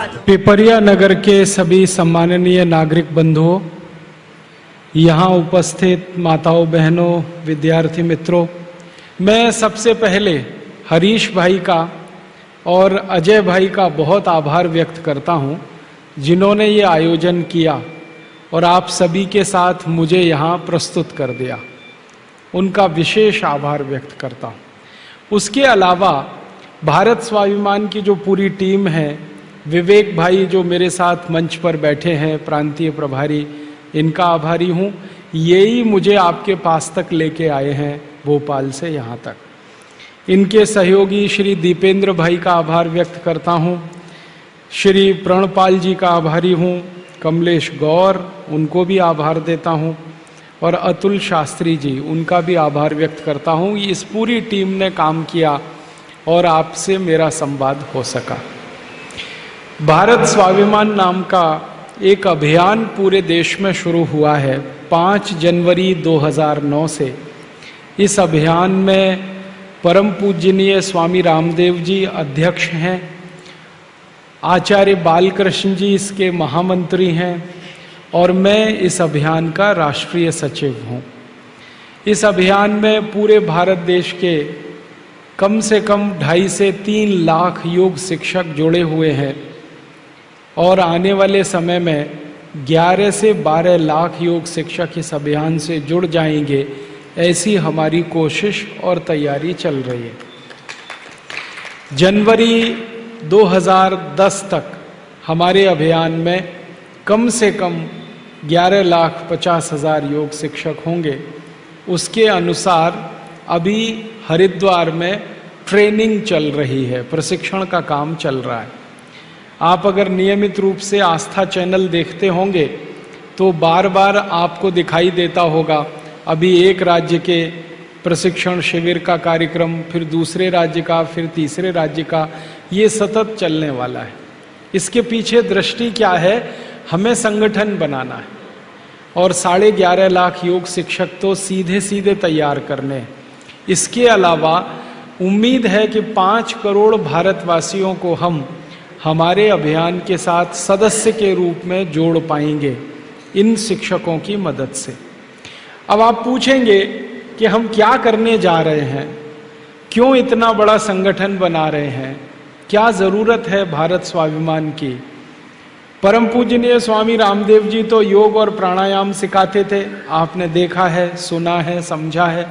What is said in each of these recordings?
पिपरिया नगर के सभी सम्माननीय नागरिक बंधुओं, यहाँ उपस्थित माताओं, बहनों, विद्यार्थी मित्रों, मैं सबसे पहले हरीश भाई का और अजय भाई का बहुत आभार व्यक्त करता हूँ, जिन्होंने ये आयोजन किया और आप सभी के साथ मुझे यहाँ प्रस्तुत कर दिया। उनका विशेष आभार व्यक्त करता हूँ। उसके अलावा भारत स्वाभिमान की जो पूरी टीम है, विवेक भाई जो मेरे साथ मंच पर बैठे हैं, प्रांतीय प्रभारी, इनका आभारी हूँ। यही मुझे आपके पास तक लेके आए हैं, भोपाल से यहाँ तक। इनके सहयोगी श्री दीपेंद्र भाई का आभार व्यक्त करता हूँ। श्री प्रणपाल जी का आभारी हूँ। कमलेश गौर, उनको भी आभार देता हूँ। और अतुल शास्त्री जी, उनका भी आभार व्यक्त करता हूँ। इस पूरी टीम ने काम किया और आपसे मेरा संवाद हो सका। भारत स्वाभिमान नाम का एक अभियान पूरे देश में शुरू हुआ है 5 जनवरी 2009 से। इस अभियान में परम पूजनीय स्वामी रामदेव जी अध्यक्ष हैं, आचार्य बालकृष्ण जी इसके महामंत्री हैं और मैं इस अभियान का राष्ट्रीय सचिव हूँ। इस अभियान में पूरे भारत देश के कम से कम 2.5 से 3 लाख योग शिक्षक जुड़े हुए हैं और आने वाले समय में 11 से 12 लाख योग शिक्षक इस अभियान से जुड़ जाएंगे, ऐसी हमारी कोशिश और तैयारी चल रही है। जनवरी 2010 तक हमारे अभियान में कम से कम 11,50,000 योग शिक्षक होंगे। उसके अनुसार अभी हरिद्वार में ट्रेनिंग चल रही है, प्रशिक्षण का काम चल रहा है। आप अगर नियमित रूप से आस्था चैनल देखते होंगे तो बार बार आपको दिखाई देता होगा, अभी एक राज्य के प्रशिक्षण शिविर का कार्यक्रम, फिर दूसरे राज्य का, फिर तीसरे राज्य का, ये सतत चलने वाला है। इसके पीछे दृष्टि क्या है? हमें संगठन बनाना है और 11.5 लाख योग शिक्षक तो सीधे सीधे तैयार करने हैं। इसके अलावा उम्मीद है कि 5 करोड़ भारतवासियों को हम हमारे अभियान के साथ सदस्य के रूप में जोड़ पाएंगे इन शिक्षकों की मदद से। अब आप पूछेंगे कि हम क्या करने जा रहे हैं, क्यों इतना बड़ा संगठन बना रहे हैं, क्या जरूरत है भारत स्वाभिमान की। परम पूजनीय स्वामी रामदेव जी तो योग और प्राणायाम सिखाते थे, आपने देखा है, सुना है, समझा है।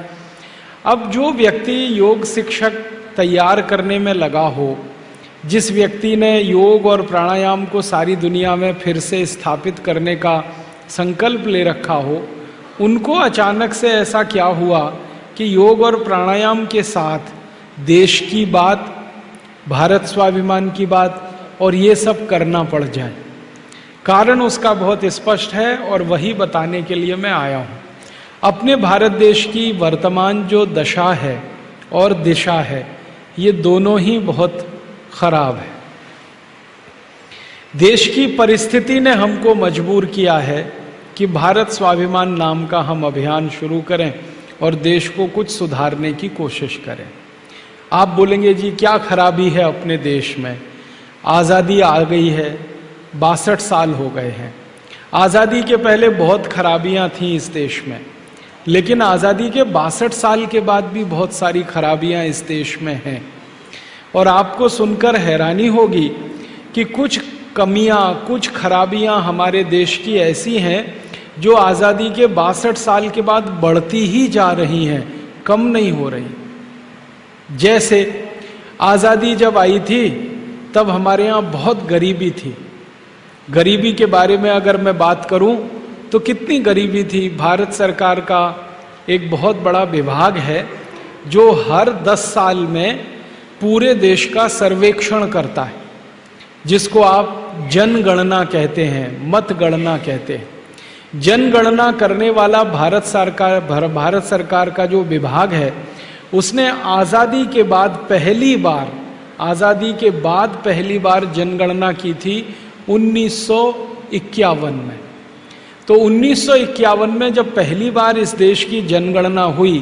अब जो व्यक्ति योग शिक्षक तैयार करने में लगा हो, जिस व्यक्ति ने योग और प्राणायाम को सारी दुनिया में फिर से स्थापित करने का संकल्प ले रखा हो, उनको अचानक से ऐसा क्या हुआ कि योग और प्राणायाम के साथ देश की बात, भारत स्वाभिमान की बात और ये सब करना पड़ जाए। कारण उसका बहुत स्पष्ट है और वही बताने के लिए मैं आया हूँ। अपने भारत देश की वर्तमान जो दशा है और दिशा है, ये दोनों ही बहुत खराब है। देश की परिस्थिति ने हमको मजबूर किया है कि भारत स्वाभिमान नाम का हम अभियान शुरू करें और देश को कुछ सुधारने की कोशिश करें। आप बोलेंगे जी क्या खराबी है अपने देश में? आज़ादी आ गई है, 62 साल हो गए हैं। आज़ादी के पहले बहुत खराबियां थीं इस देश में, लेकिन आज़ादी के 62 साल के बाद भी बहुत सारी खराबियां इस देश में हैं। और आपको सुनकर हैरानी होगी कि कुछ कमियां, कुछ खराबियां हमारे देश की ऐसी हैं जो आज़ादी के 62 साल के बाद बढ़ती ही जा रही हैं, कम नहीं हो रही। जैसे आज़ादी जब आई थी तब हमारे यहाँ बहुत गरीबी थी। गरीबी के बारे में अगर मैं बात करूं तो कितनी गरीबी थी। भारत सरकार का एक बहुत बड़ा विभाग है जो हर 10 साल में पूरे देश का सर्वेक्षण करता है, जिसको आप जनगणना कहते हैं, मतगणना कहते हैं। जनगणना करने वाला भारत सरकार का जो विभाग है, उसने आज़ादी के बाद पहली बार जनगणना की थी 1951 में। तो 1951 में जब पहली बार इस देश की जनगणना हुई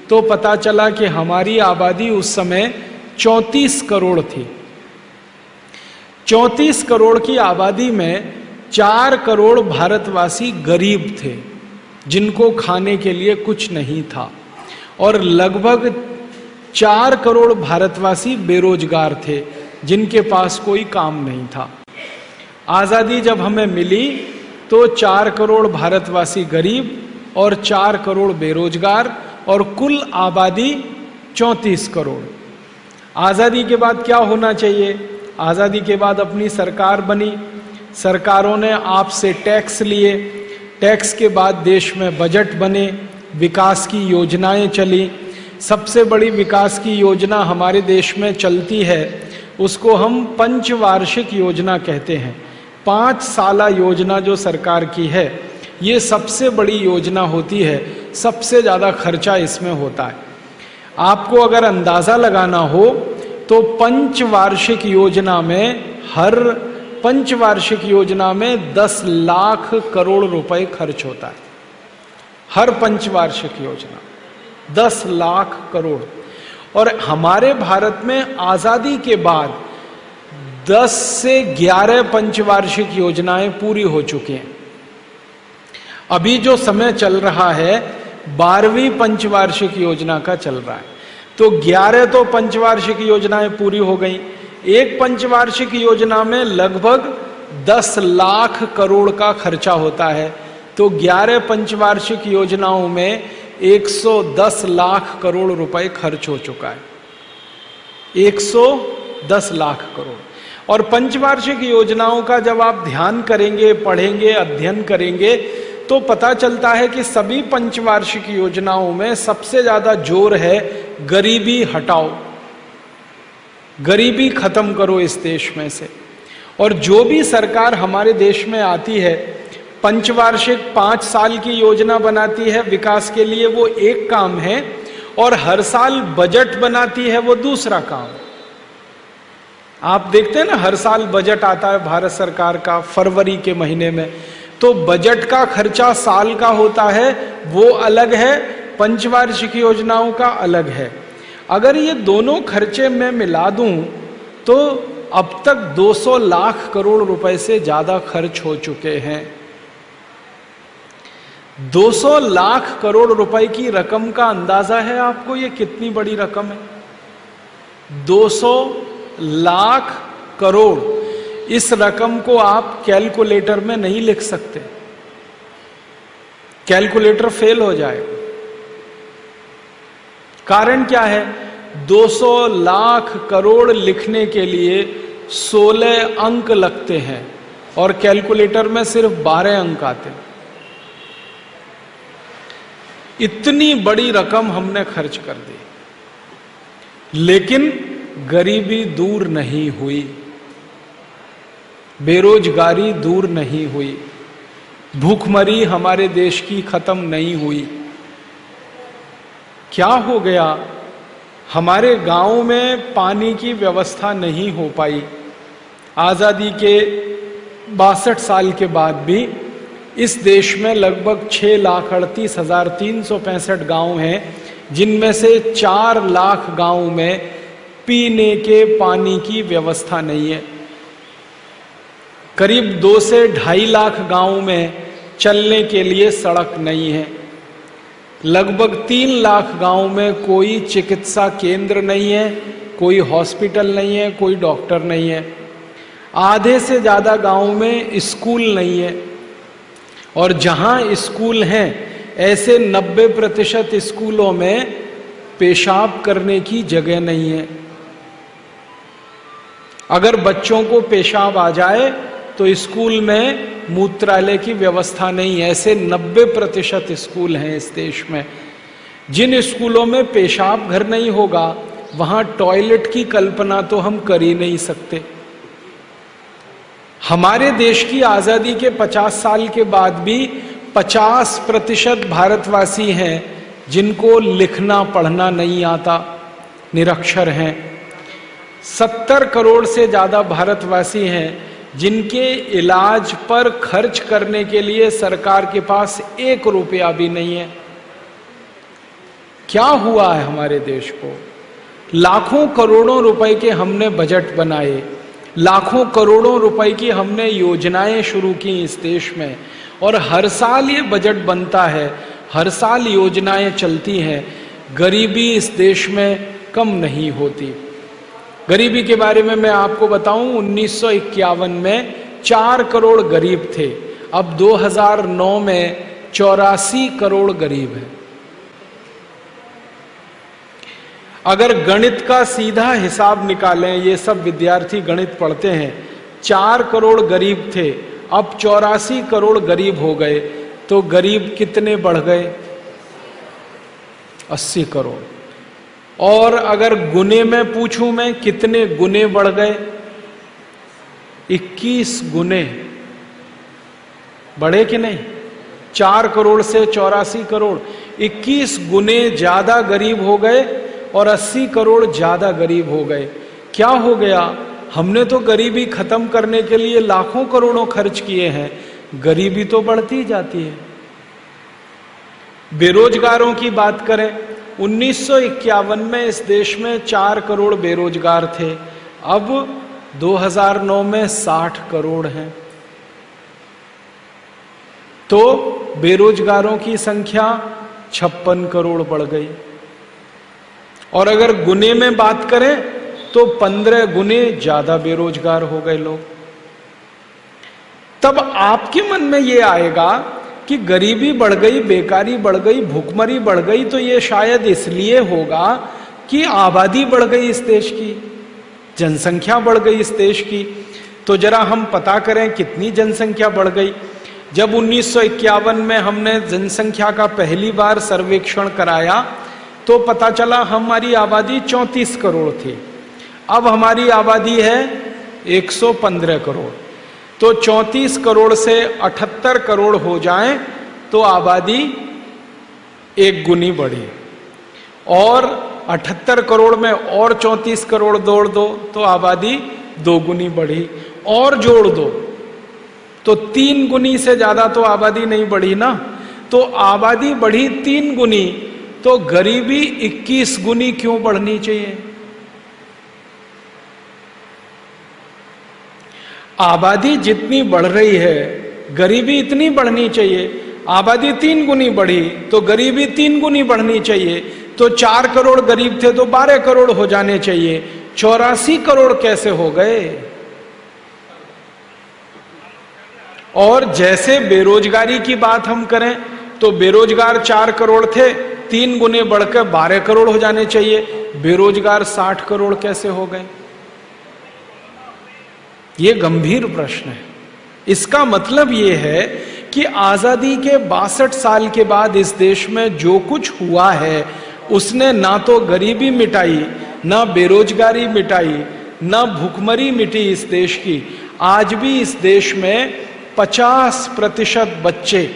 तो पता चला कि हमारी आबादी उस समय 34 करोड़ थी। 34 करोड़ की आबादी में 4 करोड़ भारतवासी गरीब थे, जिनको खाने के लिए कुछ नहीं था, और लगभग 4 करोड़ भारतवासी बेरोजगार थे, जिनके पास कोई काम नहीं था। आजादी जब हमें मिली तो 4 करोड़ भारतवासी गरीब और 4 करोड़ बेरोजगार, और कुल आबादी 34 करोड़। आजादी के बाद क्या होना चाहिए? आजादी के बाद अपनी सरकार बनी, सरकारों ने आपसे टैक्स लिए, टैक्स के बाद देश में बजट बने, विकास की योजनाएं चली। सबसे बड़ी विकास की योजना हमारे देश में चलती है, उसको हम पंचवार्षिक योजना कहते हैं। 5 साला योजना जो सरकार की है, ये सबसे बड़ी योजना होती है, सबसे ज़्यादा खर्चा इसमें होता है। आपको अगर अंदाज़ा लगाना हो तो पंचवार्षिक योजना में, हर पंचवार्षिक योजना में 10 लाख करोड़ रुपए खर्च होता है। हर पंचवार्षिक योजना 10 लाख करोड़। और हमारे भारत में आज़ादी के बाद 10 से 11 पंचवार्षिक योजनाएं पूरी हो चुकी हैं। अभी जो समय चल रहा है 12वीं पंचवार्षिक योजना का चल रहा है, तो 11 तो पंचवार्षिक योजनाएं पूरी हो गई। एक पंचवार्षिक योजना में लगभग 10 लाख करोड़ का खर्चा होता है, तो 11 पंचवार्षिक योजनाओं में 110 लाख करोड़ रुपए खर्च हो चुका है। 110 लाख करोड़। और पंचवार्षिक योजनाओं का जब आप ध्यान करेंगे, पढ़ेंगे, अध्ययन करेंगे, तो पता चलता है कि सभी पंचवार्षिक योजनाओं में सबसे ज्यादा जोर है गरीबी हटाओ, गरीबी खत्म करो इस देश में से। और जो भी सरकार हमारे देश में आती है, पंचवार्षिक 5 साल की योजना बनाती है विकास के लिए, वो एक काम है, और हर साल बजट बनाती है, वो दूसरा काम। आप देखते हैं ना, हर साल बजट आता है भारत सरकार का फरवरी के महीने में, तो बजट का खर्चा साल का होता है, वो अलग है, पंचवार्षिक योजनाओं का अलग है। अगर ये दोनों खर्चे मैं मिला दूं तो अब तक 200 लाख करोड़ रुपए से ज्यादा खर्च हो चुके हैं। 200 लाख करोड़ रुपए की रकम का अंदाजा है आपको ये कितनी बड़ी रकम है? 200 लाख करोड़। इस रकम को आप कैलकुलेटर में नहीं लिख सकते, कैलकुलेटर फेल हो जाएगा। कारण क्या है? 200 लाख करोड़ लिखने के लिए 16 अंक लगते हैं और कैलकुलेटर में सिर्फ 12 अंक आते हैं। इतनी बड़ी रकम हमने खर्च कर दी, लेकिन गरीबी दूर नहीं हुई, बेरोजगारी दूर नहीं हुई, भूखमरी हमारे देश की खत्म नहीं हुई। क्या हो गया? हमारे गांव में पानी की व्यवस्था नहीं हो पाई। आजादी के 62 साल के बाद भी इस देश में लगभग 6,38,365 गांव हैं, जिनमें से 4 लाख गांव में पीने के पानी की व्यवस्था नहीं है। करीब 2 से 2.5 लाख गांव में चलने के लिए सड़क नहीं है। लगभग 3 लाख गांव में कोई चिकित्सा केंद्र नहीं है, कोई हॉस्पिटल नहीं है, कोई डॉक्टर नहीं है। आधे से ज़्यादा गांव में स्कूल नहीं है, और जहां स्कूल हैं ऐसे 90% स्कूलों में पेशाब करने की जगह नहीं है। अगर बच्चों को पेशाब आ जाए तो स्कूल में मूत्रालय की व्यवस्था नहीं है। ऐसे 90% स्कूल हैं इस देश में। जिन स्कूलों में पेशाब घर नहीं होगा, वहां टॉयलेट की कल्पना तो हम कर ही नहीं सकते। हमारे देश की आजादी के 50 साल के बाद भी 50% भारतवासी हैं जिनको लिखना पढ़ना नहीं आता, निरक्षर हैं। 70 करोड़ से ज्यादा भारतवासी हैं जिनके इलाज पर खर्च करने के लिए सरकार के पास 1 रुपया भी नहीं है। क्या हुआ है हमारे देश को? लाखों करोड़ों रुपए के हमने बजट बनाए, लाखों करोड़ों रुपए की हमने योजनाएं शुरू की इस देश में, और हर साल ये बजट बनता है, हर साल योजनाएं चलती हैं, गरीबी इस देश में कम नहीं होती। गरीबी के बारे में मैं आपको बताऊं, 1951 में 4 करोड़ गरीब थे, अब 2009 में 84 करोड़ गरीब है। अगर गणित का सीधा हिसाब निकालें, ये सब विद्यार्थी गणित पढ़ते हैं, 4 करोड़ गरीब थे, अब 84 करोड़ गरीब हो गए, तो गरीब कितने बढ़ गए? 80 करोड़। और अगर गुने में पूछूं मैं, कितने गुने बढ़ गए? 21 गुने बढ़े कि नहीं? 4 करोड़ से 84 करोड़, 21 गुने ज्यादा गरीब हो गए और 80 करोड़ ज्यादा गरीब हो गए। क्या हो गया? हमने तो गरीबी खत्म करने के लिए लाखों करोड़ों खर्च किए हैं, गरीबी तो बढ़ती जाती है। बेरोजगारों की बात करें, 1951 में इस देश में 4 करोड़ बेरोजगार थे, अब 2009 में 60 करोड़ हैं। तो बेरोजगारों की संख्या 56 करोड़ बढ़ गई। और अगर गुने में बात करें तो 15 गुने ज्यादा बेरोजगार हो गए लोग। तब आपके मन में यह आएगा कि गरीबी बढ़ गई, बेकारी बढ़ गई, भूखमरी बढ़ गई, तो ये शायद इसलिए होगा कि आबादी बढ़ गई इस देश की, जनसंख्या बढ़ गई इस देश की। तो जरा हम पता करें कितनी जनसंख्या बढ़ गई। जब 1951 में हमने जनसंख्या का पहली बार सर्वेक्षण कराया तो पता चला हमारी आबादी 34 करोड़ थी, अब हमारी आबादी है 115 करोड़। तो 34 करोड़ से 78 करोड़ हो जाए तो आबादी 1 गुनी बढ़ी, और 78 करोड़ में और 34 करोड़ जोड़ दो तो आबादी 2 गुनी बढ़ी, और जोड़ दो तो 3 गुनी से ज्यादा तो आबादी नहीं बढ़ी ना। तो आबादी बढ़ी 3 गुनी, तो गरीबी 21 गुनी क्यों बढ़नी चाहिए? आबादी जितनी बढ़ रही है गरीबी इतनी बढ़नी चाहिए। आबादी 3 गुनी बढ़ी तो गरीबी 3 गुनी बढ़नी चाहिए। तो 4 करोड़ गरीब थे तो 12 करोड़ हो जाने चाहिए, 84 करोड़ कैसे हो गए? और जैसे बेरोजगारी की बात हम करें तो बेरोजगार 4 करोड़ थे, 3 गुने बढ़कर 12 करोड़ हो जाने चाहिए, बेरोजगार 60 करोड़ कैसे हो गए? ये गंभीर प्रश्न है। इसका मतलब ये है कि आजादी के 62 साल के बाद इस देश में जो कुछ हुआ है उसने ना तो गरीबी मिटाई, ना बेरोजगारी मिटाई, ना भूखमरी मिटी इस देश की। आज भी इस देश में 50% बच्चे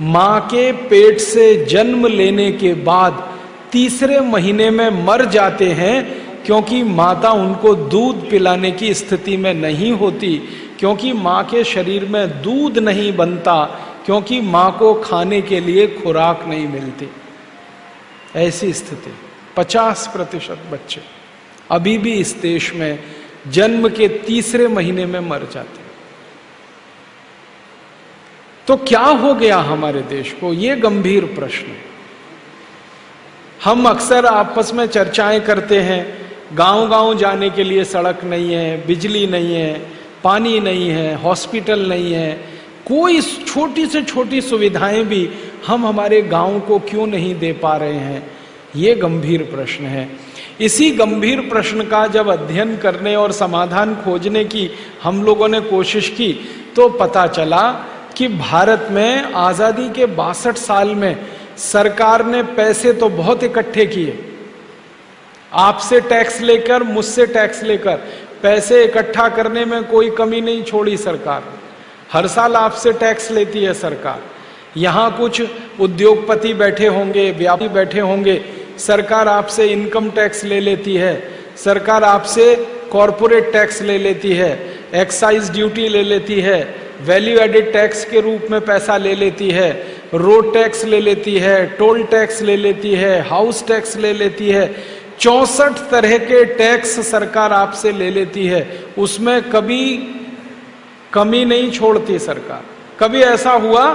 मां के पेट से जन्म लेने के बाद तीसरे महीने में मर जाते हैं, क्योंकि माता उनको दूध पिलाने की स्थिति में नहीं होती, क्योंकि मां के शरीर में दूध नहीं बनता, क्योंकि मां को खाने के लिए खुराक नहीं मिलती। ऐसी स्थिति 50% बच्चे अभी भी इस देश में जन्म के तीसरे महीने में मर जाते। तो क्या हो गया हमारे देश को? ये गंभीर प्रश्न। हम अक्सर आपस में चर्चाएं करते हैं, गांव-गांव जाने के लिए सड़क नहीं है, बिजली नहीं है, पानी नहीं है, हॉस्पिटल नहीं है, कोई छोटी से छोटी सुविधाएं भी हम हमारे गांव को क्यों नहीं दे पा रहे हैं? ये गंभीर प्रश्न है। इसी गंभीर प्रश्न का जब अध्ययन करने और समाधान खोजने की हम लोगों ने कोशिश की तो पता चला कि भारत में आजादी के 62 साल में सरकार ने पैसे तो बहुत इकट्ठे किए, आपसे टैक्स लेकर, मुझसे टैक्स लेकर, पैसे इकट्ठा करने में कोई कमी नहीं छोड़ी सरकार। हर साल आपसे टैक्स लेती है सरकार। यहां कुछ उद्योगपति बैठे होंगे, व्यापारी बैठे होंगे, सरकार आपसे इनकम टैक्स ले लेती है, सरकार आपसे कॉरपोरेट टैक्स ले लेती है, एक्साइज ड्यूटी ले लेती है, वैल्यू एडेड टैक्स के रूप में पैसा ले लेती है, रोड टैक्स ले लेती है, टोल टैक्स ले लेती है, हाउस टैक्स ले लेती है। 64 तरह के टैक्स सरकार आपसे ले लेती है, उसमें कभी कमी नहीं छोड़ती सरकार। कभी ऐसा हुआ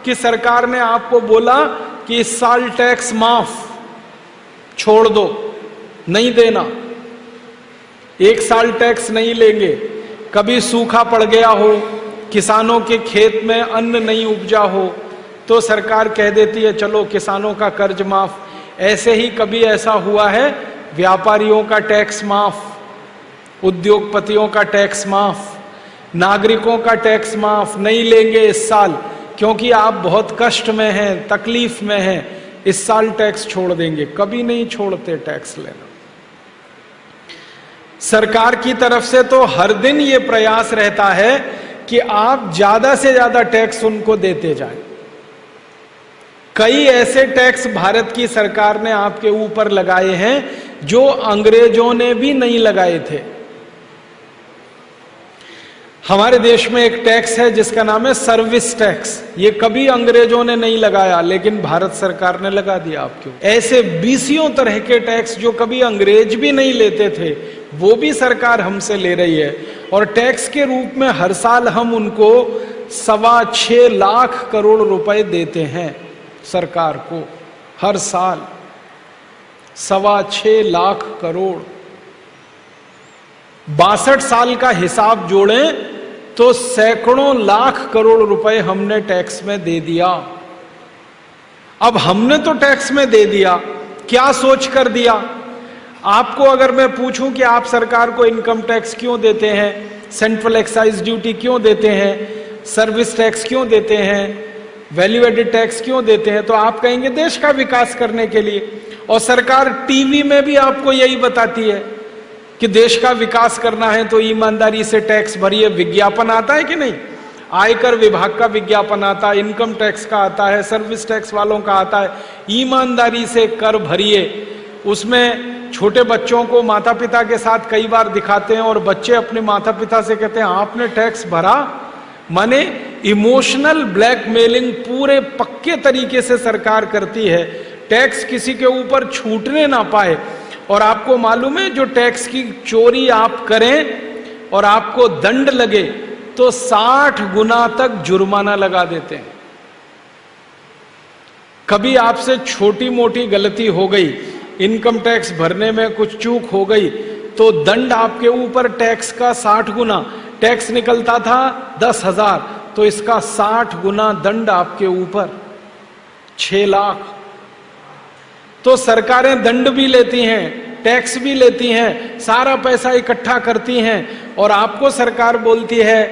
कि सरकार ने आपको बोला कि इस साल टैक्स माफ छोड़ दो, नहीं देना, एक साल टैक्स नहीं लेंगे। कभी सूखा पड़ गया हो, किसानों के खेत में अन्न नहीं उपजा हो, तो सरकार कह देती है चलो किसानों का कर्ज माफ। ऐसे ही कभी ऐसा हुआ है व्यापारियों का टैक्स माफ, उद्योगपतियों का टैक्स माफ, नागरिकों का टैक्स माफ, नहीं लेंगे इस साल क्योंकि आप बहुत कष्ट में हैं, तकलीफ में हैं, इस साल टैक्स छोड़ देंगे। कभी नहीं छोड़ते टैक्स लेना। सरकार की तरफ से तो हर दिन ये प्रयास रहता है कि आप ज्यादा से ज्यादा टैक्स उनको देते जाएं। कई ऐसे टैक्स भारत की सरकार ने आपके ऊपर लगाए हैं जो अंग्रेजों ने भी नहीं लगाए थे। हमारे देश में एक टैक्स है जिसका नाम है सर्विस टैक्स। ये कभी अंग्रेजों ने नहीं लगाया, लेकिन भारत सरकार ने लगा दिया आपके ऊपर। ऐसे बीसियों तरह के टैक्स जो कभी अंग्रेज भी नहीं लेते थे, वो भी सरकार हमसे ले रही है। और टैक्स के रूप में हर साल हम उनको 6.25 लाख करोड़ रुपए देते हैं सरकार को। हर साल 6.25 लाख करोड़। 62 साल का हिसाब जोड़ें तो सैकड़ों लाख करोड़ रुपए हमने टैक्स में दे दिया। अब हमने तो टैक्स में दे दिया, क्या सोच कर दिया? आपको अगर मैं पूछूं कि आप सरकार को इनकम टैक्स क्यों देते हैं, सेंट्रल एक्साइज ड्यूटी क्यों देते हैं, सर्विस टैक्स क्यों देते हैं, वैल्यू एडेड टैक्स क्यों देते हैं, तो आप कहेंगे देश का विकास करने के लिए। और सरकार टीवी में भी आपको यही बताती है कि देश का विकास करना है तो ईमानदारी से टैक्स भरिए। विज्ञापन आता है कि नहीं? आयकर विभाग का विज्ञापन आता है, इनकम टैक्स का आता है, सर्विस टैक्स वालों का आता है। ईमानदारी से कर भरिए। उसमें छोटे बच्चों को माता पिता के साथ कई बार दिखाते हैं और बच्चे अपने माता पिता से कहते हैं आपने टैक्स भरा। माने इमोशनल ब्लैकमेलिंग पूरे पक्के तरीके से सरकार करती है, टैक्स किसी के ऊपर छूटने ना पाए। और आपको मालूम है जो टैक्स की चोरी आप करें और आपको दंड लगे तो 60 गुना तक जुर्माना लगा देते हैं। कभी आपसे छोटी मोटी गलती हो गई, इनकम टैक्स भरने में कुछ चूक हो गई, तो दंड आपके ऊपर टैक्स का 60 गुना। टैक्स निकलता था 10,000, तो इसका 60 गुना दंड आपके ऊपर, 6 लाख। तो सरकारें दंड भी लेती हैं, टैक्स भी लेती हैं, सारा पैसा इकट्ठा करती हैं और आपको सरकार बोलती है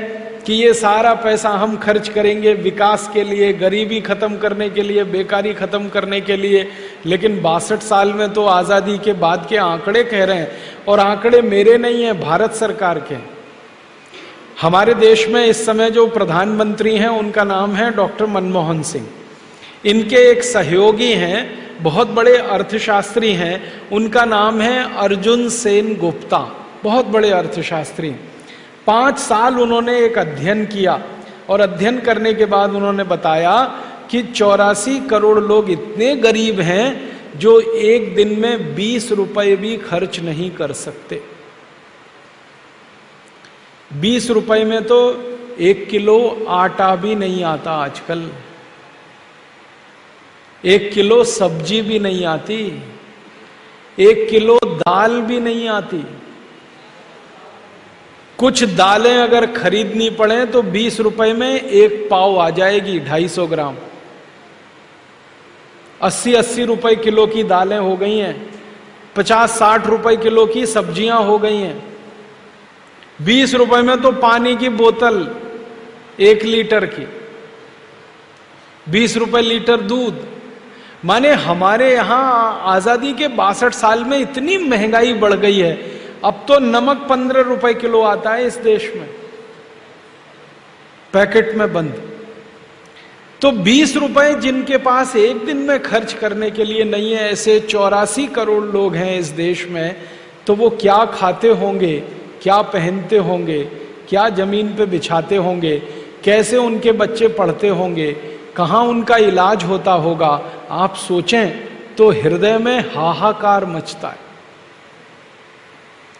कि ये सारा पैसा हम खर्च करेंगे विकास के लिए, गरीबी खत्म करने के लिए, बेकारी खत्म करने के लिए। लेकिन 62 साल में तो आजादी के बाद के आंकड़े कह रहे हैं, और आंकड़े मेरे नहीं हैं, भारत सरकार के। हमारे देश में इस समय जो प्रधानमंत्री हैं उनका नाम है डॉक्टर मनमोहन सिंह। इनके एक सहयोगी हैं, बहुत बड़े अर्थशास्त्री हैं, उनका नाम है अर्जुन सेन गुप्ता। बहुत बड़े अर्थशास्त्री। 5 साल उन्होंने एक अध्ययन किया और अध्ययन करने के बाद उन्होंने बताया कि 84 करोड़ लोग इतने गरीब हैं जो एक दिन में 20 रुपए भी खर्च नहीं कर सकते। 20 रुपए में तो 1 किलो आटा भी नहीं आता आजकल, 1 किलो सब्जी भी नहीं आती, 1 किलो दाल भी नहीं आती। कुछ दालें अगर खरीदनी पड़े तो 20 रुपए में 1 पाव आ जाएगी, 250 ग्राम। 80-80 रुपए किलो की दालें हो गई हैं, 50-60 रुपए किलो की सब्जियां हो गई हैं। 20 रुपए में तो पानी की बोतल 1 लीटर की, 20 रुपए लीटर दूध। माने हमारे यहां आजादी के 62 साल में इतनी महंगाई बढ़ गई है, अब तो नमक 15 रुपए किलो आता है इस देश में, पैकेट में बंद। तो 20 रुपए जिनके पास एक दिन में खर्च करने के लिए नहीं है, ऐसे 84 करोड़ लोग हैं इस देश में, तो वो क्या खाते होंगे, क्या पहनते होंगे, क्या जमीन पे बिछाते होंगे, कैसे उनके बच्चे पढ़ते होंगे, कहां उनका इलाज होता होगा। आप सोचें तो हृदय में हाहाकार मचता है।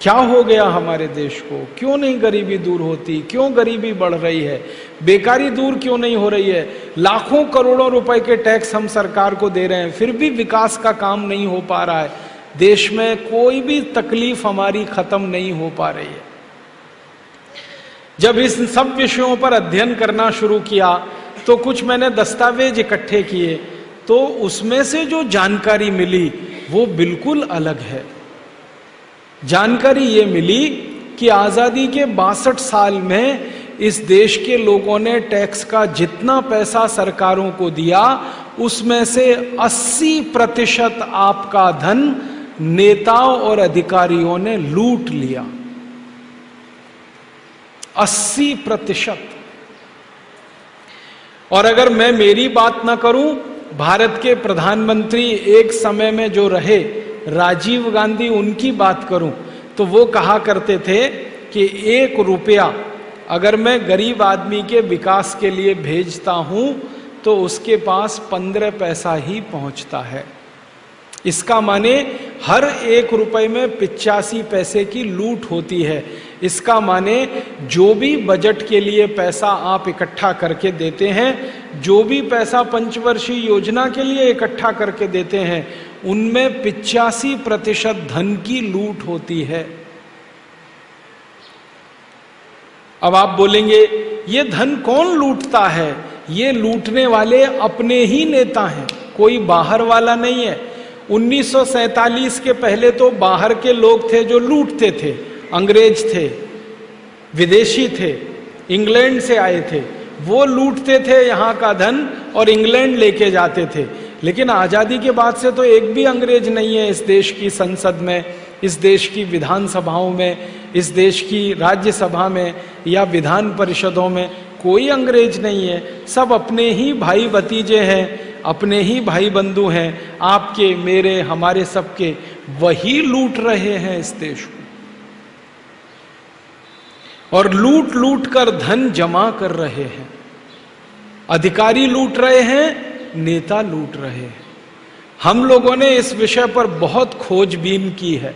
क्या हो गया हमारे देश को? क्यों नहीं गरीबी दूर होती? क्यों गरीबी बढ़ रही है? बेकारी दूर क्यों नहीं हो रही है? लाखों करोड़ों रुपए के टैक्स हम सरकार को दे रहे हैं, फिर भी विकास का काम नहीं हो पा रहा है। देश में कोई भी तकलीफ हमारी खत्म नहीं हो पा रही है। जब इस सब विषयों पर अध्ययन करना शुरू किया तो कुछ मैंने दस्तावेज इकट्ठे किए, तो उसमें से जो जानकारी मिली वो बिल्कुल अलग है। जानकारी ये मिली कि आजादी के 62 साल में इस देश के लोगों ने टैक्स का जितना पैसा सरकारों को दिया, उसमें से 80% आपका धन नेताओं और अधिकारियों ने लूट लिया। 80%। और अगर मैं मेरी बात ना करूं, भारत के प्रधानमंत्री एक समय में जो रहे राजीव गांधी, उनकी बात करूं तो वो कहा करते थे कि 1 रुपया अगर मैं गरीब आदमी के विकास के लिए भेजता हूं तो उसके पास 15 पैसा ही पहुंचता है। इसका माने हर 1 रुपए में 85 पैसे की लूट होती है। इसका माने जो भी बजट के लिए पैसा आप इकट्ठा करके देते हैं, जो भी पैसा पंचवर्षीय योजना के लिए इकट्ठा करके देते हैं, उनमें 85% धन की लूट होती है। अब आप बोलेंगे ये धन कौन लूटता है? ये लूटने वाले अपने ही नेता हैं, कोई बाहर वाला नहीं है। 1947 के पहले तो बाहर के लोग थे जो लूटते थे, अंग्रेज थे, विदेशी थे, इंग्लैंड से आए थे, वो लूटते थे यहाँ का धन और इंग्लैंड लेके जाते थे। लेकिन आजादी के बाद से तो एक भी अंग्रेज नहीं है इस देश की संसद में, इस देश की विधानसभाओं में, इस देश की राज्यसभा में या विधान परिषदों में कोई अंग्रेज नहीं है। सब अपने ही भाई भतीजे हैं, अपने ही भाई बंधु हैं, आपके, मेरे, हमारे सबके। वही लूट रहे हैं इस देश को और लूट लूट कर धन जमा कर रहे हैं। अधिकारी लूट रहे हैं, नेता लूट रहे हैं। हम लोगों ने इस विषय पर बहुत खोजबीन की है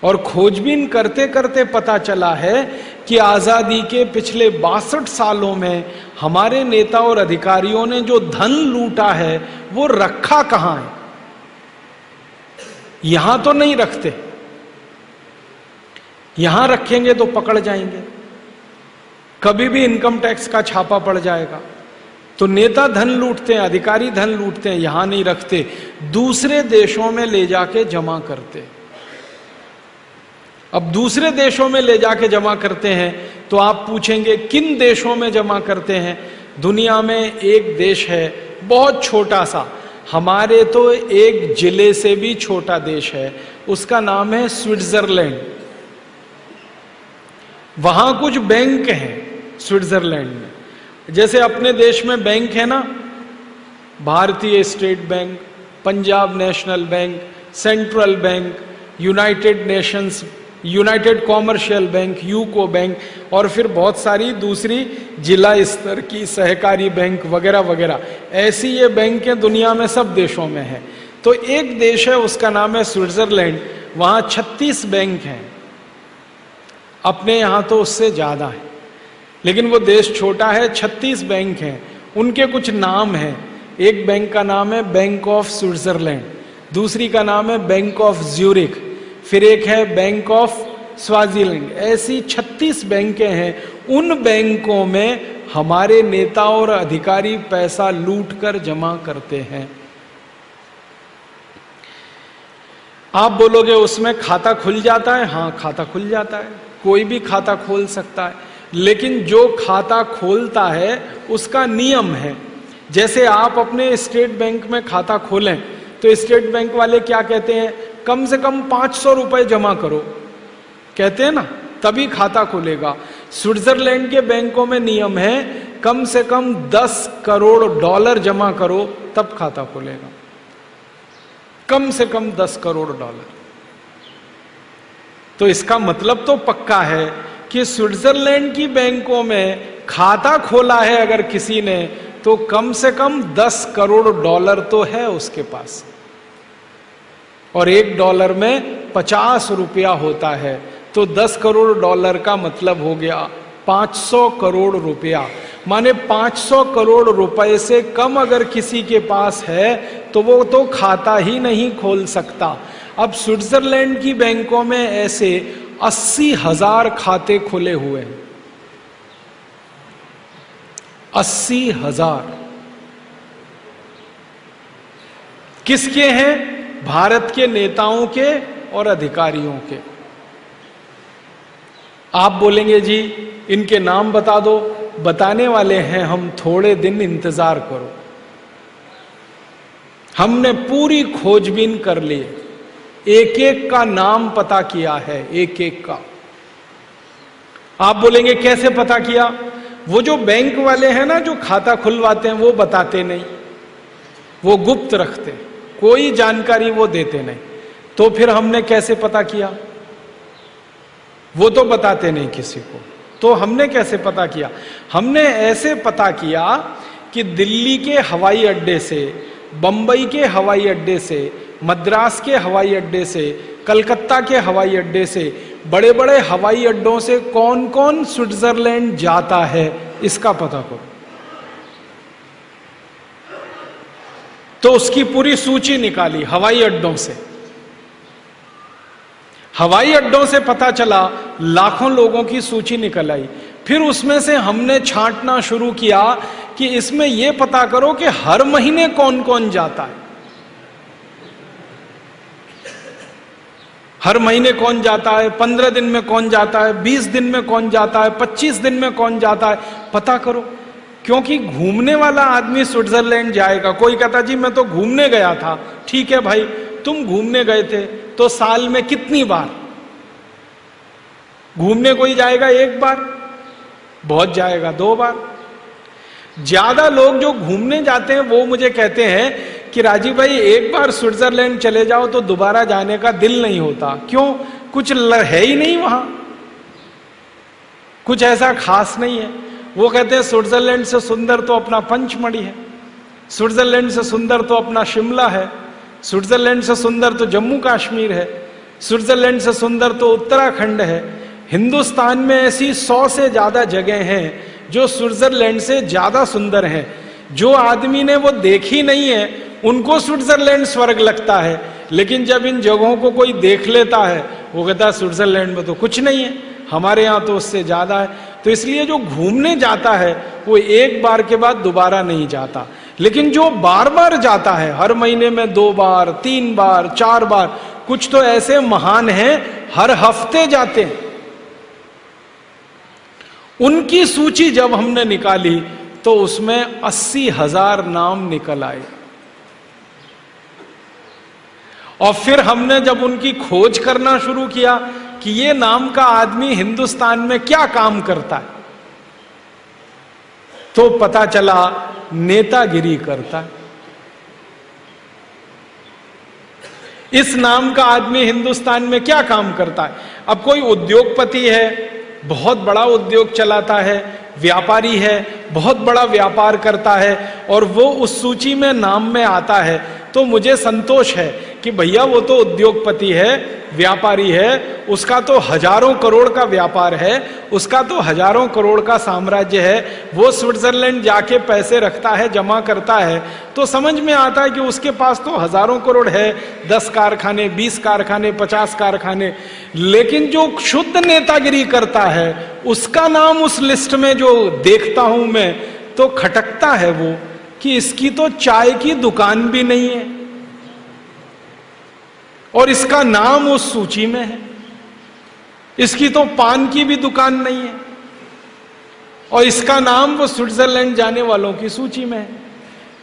और खोजबीन करते करते पता चला है कि आजादी के पिछले 62 सालों में हमारे नेता और अधिकारियों ने जो धन लूटा है वो रखा कहां है? यहां तो नहीं रखते, यहां रखेंगे तो पकड़ जाएंगे, कभी भी इनकम टैक्स का छापा पड़ जाएगा। तो नेता धन लूटते हैं, अधिकारी धन लूटते हैं, यहां नहीं रखते, दूसरे देशों में ले जाके जमा करते। अब दूसरे देशों में ले जाके जमा करते हैं तो आप पूछेंगे किन देशों में जमा करते हैं? दुनिया में एक देश है बहुत छोटा सा, हमारे तो एक जिले से भी छोटा देश है, उसका नाम है स्विट्जरलैंड। वहां कुछ बैंक हैं स्विट्जरलैंड में, जैसे अपने देश में बैंक है ना, भारतीय state bank, Punjab national bank, central bank, United commercial bank, UCO bank, और फिर बहुत सारी दूसरी जिला स्तर की सहकारी बैंक वगैरह वगैरह। ऐसी ये बैंकें दुनिया में सब देशों में है। तो एक देश है उसका नाम है स्विट्जरलैंड, वहां 36 बैंक हैं। अपने यहां तो उससे ज्यादा है, लेकिन वो देश छोटा है, 36 बैंक हैं। उनके कुछ नाम हैं। एक बैंक का नाम है बैंक ऑफ स्विट्जरलैंड, दूसरी का नाम है बैंक ऑफ ज्यूरिख, फिर एक है बैंक ऑफ स्वाजीलैंड। ऐसी 36 बैंकें हैं। उन बैंकों में हमारे नेता और अधिकारी पैसा लूट कर जमा करते हैं। आप बोलोगे उसमें खाता खुल जाता है? हाँ, खाता खुल जाता है, कोई भी खाता खोल सकता है, लेकिन जो खाता खोलता है उसका नियम है। जैसे आप अपने स्टेट बैंक में खाता खोलें तो स्टेट बैंक वाले क्या कहते हैं? कम से कम 500 रुपए जमा करो, कहते हैं ना, तभी खाता खुलेगा। स्विट्जरलैंड के बैंकों में नियम है कम से कम $10 करोड़ जमा करो तब खाता खुलेगा, कम से कम $10 करोड़। तो इसका मतलब तो पक्का है कि स्विट्जरलैंड की बैंकों में खाता खोला है अगर किसी ने, तो कम से कम $10 करोड़ तो है उसके पास, और $1 में 50 रुपया होता है तो 10 करोड़ डॉलर का मतलब हो गया 500 करोड़ रुपया। माने 500 करोड़ रुपए से कम अगर किसी के पास है तो वो तो खाता ही नहीं खोल सकता। अब स्विट्जरलैंड की बैंकों में ऐसे 80,000 खाते खुले हुए हैं। 80,000 किसके हैं? भारत के नेताओं के और अधिकारियों के। आप बोलेंगे जी इनके नाम बता दो, बताने वाले हैं हम, थोड़े दिन इंतजार करो। हमने पूरी खोजबीन कर ली, एक एक का नाम पता किया है, एक एक का। आप बोलेंगे कैसे पता किया? वो जो बैंक वाले हैं ना, जो खाता खुलवाते हैं, वो बताते नहीं, वो गुप्त रखते, कोई जानकारी वो देते नहीं। तो फिर हमने कैसे पता किया? वो तो बताते नहीं किसी को, तो हमने कैसे पता किया? हमने ऐसे पता किया कि दिल्ली के हवाई अड्डे से, बंबई के हवाई अड्डे से, मद्रास के हवाई अड्डे से, कलकत्ता के हवाई अड्डे से, बड़े बड़े हवाई अड्डों से कौन कौन स्विट्जरलैंड जाता है इसका पता करो। तो उसकी पूरी सूची निकाली हवाई अड्डों से। हवाई अड्डों से पता चला, लाखों लोगों की सूची निकल आई। फिर उसमें से हमने छांटना शुरू किया कि इसमें यह पता करो कि हर महीने कौन कौन जाता है, हर महीने कौन जाता है, 15 दिन में कौन जाता है, 20 दिन में कौन जाता है, 25 दिन में कौन जाता है, पता करो। क्योंकि घूमने वाला आदमी स्विट्जरलैंड जाएगा। कोई कहता जी मैं तो घूमने गया था, ठीक है भाई, तुम घूमने गए थे तो साल में कितनी बार घूमने कोई जाएगा? एक बार, बहुत जाएगा 2 बार। ज्यादा लोग जो घूमने जाते हैं वो मुझे कहते हैं कि राजीव भाई एक बार स्विट्जरलैंड चले जाओ तो दोबारा जाने का दिल नहीं होता। क्यों? कुछ है ही नहीं वहां, कुछ ऐसा खास नहीं है। वो कहते हैं स्विट्जरलैंड से सुंदर तो अपना पंचमढ़ी है, स्विट्जरलैंड से सुंदर तो अपना शिमला है, स्विट्जरलैंड से सुंदर तो जम्मू कश्मीर है, स्विट्जरलैंड से सुंदर तो उत्तराखंड है। हिंदुस्तान में ऐसी 100 से ज्यादा जगह हैं जो स्विट्जरलैंड से ज्यादा सुंदर हैं। जो आदमी ने वो देखी नहीं है उनको स्विट्जरलैंड स्वर्ग लगता है, लेकिन जब इन जगहों को कोई देख लेता है वो कहता है स्विट्जरलैंड में तो कुछ नहीं है, हमारे यहाँ तो उससे ज्यादा है। तो इसलिए जो घूमने जाता है वो एक बार के बाद दोबारा नहीं जाता, लेकिन जो बार बार जाता है, हर महीने में 2 बार, 3 बार, 4 बार, कुछ तो ऐसे महान हैं हर हफ्ते जाते हैं। उनकी सूची जब हमने निकाली तो उसमें 80,000 नाम निकल आए। और फिर हमने जब उनकी खोज करना शुरू किया कि ये नाम का आदमी हिंदुस्तान में क्या काम करता है, तो पता चला नेतागिरी करता है। इस नाम का आदमी हिंदुस्तान में क्या काम करता है? अब कोई उद्योगपति है, बहुत बड़ा उद्योग चलाता है, व्यापारी है, बहुत बड़ा व्यापार करता है और वो उस सूची में नाम में आता है, तो मुझे संतोष है कि भैया वो तो उद्योगपति है, व्यापारी है, उसका तो हजारों करोड़ का व्यापार है, उसका तो हजारों करोड़ का साम्राज्य है, वो स्विट्जरलैंड जाके पैसे रखता है, जमा करता है, तो समझ में आता है कि उसके पास तो हजारों करोड़ है, 10 कारखाने, 20 कारखाने, 50 कारखाने। लेकिन जो शुद्ध नेतागिरी करता है उसका नाम उस लिस्ट में जो देखता हूं मैं तो खटकता है वो कि इसकी तो चाय की दुकान भी नहीं है और इसका नाम उस सूची में है, इसकी तो पान की भी दुकान नहीं है और इसका नाम वो स्विट्जरलैंड जाने वालों की सूची में है।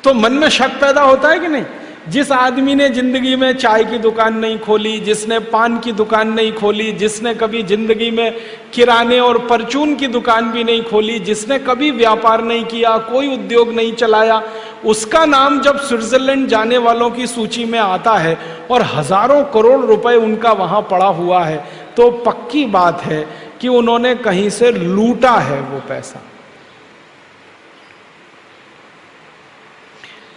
तो मन में शक पैदा होता है कि नहीं? जिस आदमी ने जिंदगी में चाय की दुकान नहीं खोली, जिसने पान की दुकान नहीं खोली, जिसने कभी जिंदगी में किराने और परचून की दुकान भी नहीं खोली, जिसने कभी व्यापार नहीं किया, कोई उद्योग नहीं चलाया, उसका नाम जब स्विट्जरलैंड जाने वालों की सूची में आता है और हजारों करोड़ रुपए उनका वहां पड़ा हुआ है, तो पक्की बात है कि उन्होंने कहीं से लूटा है वो पैसा।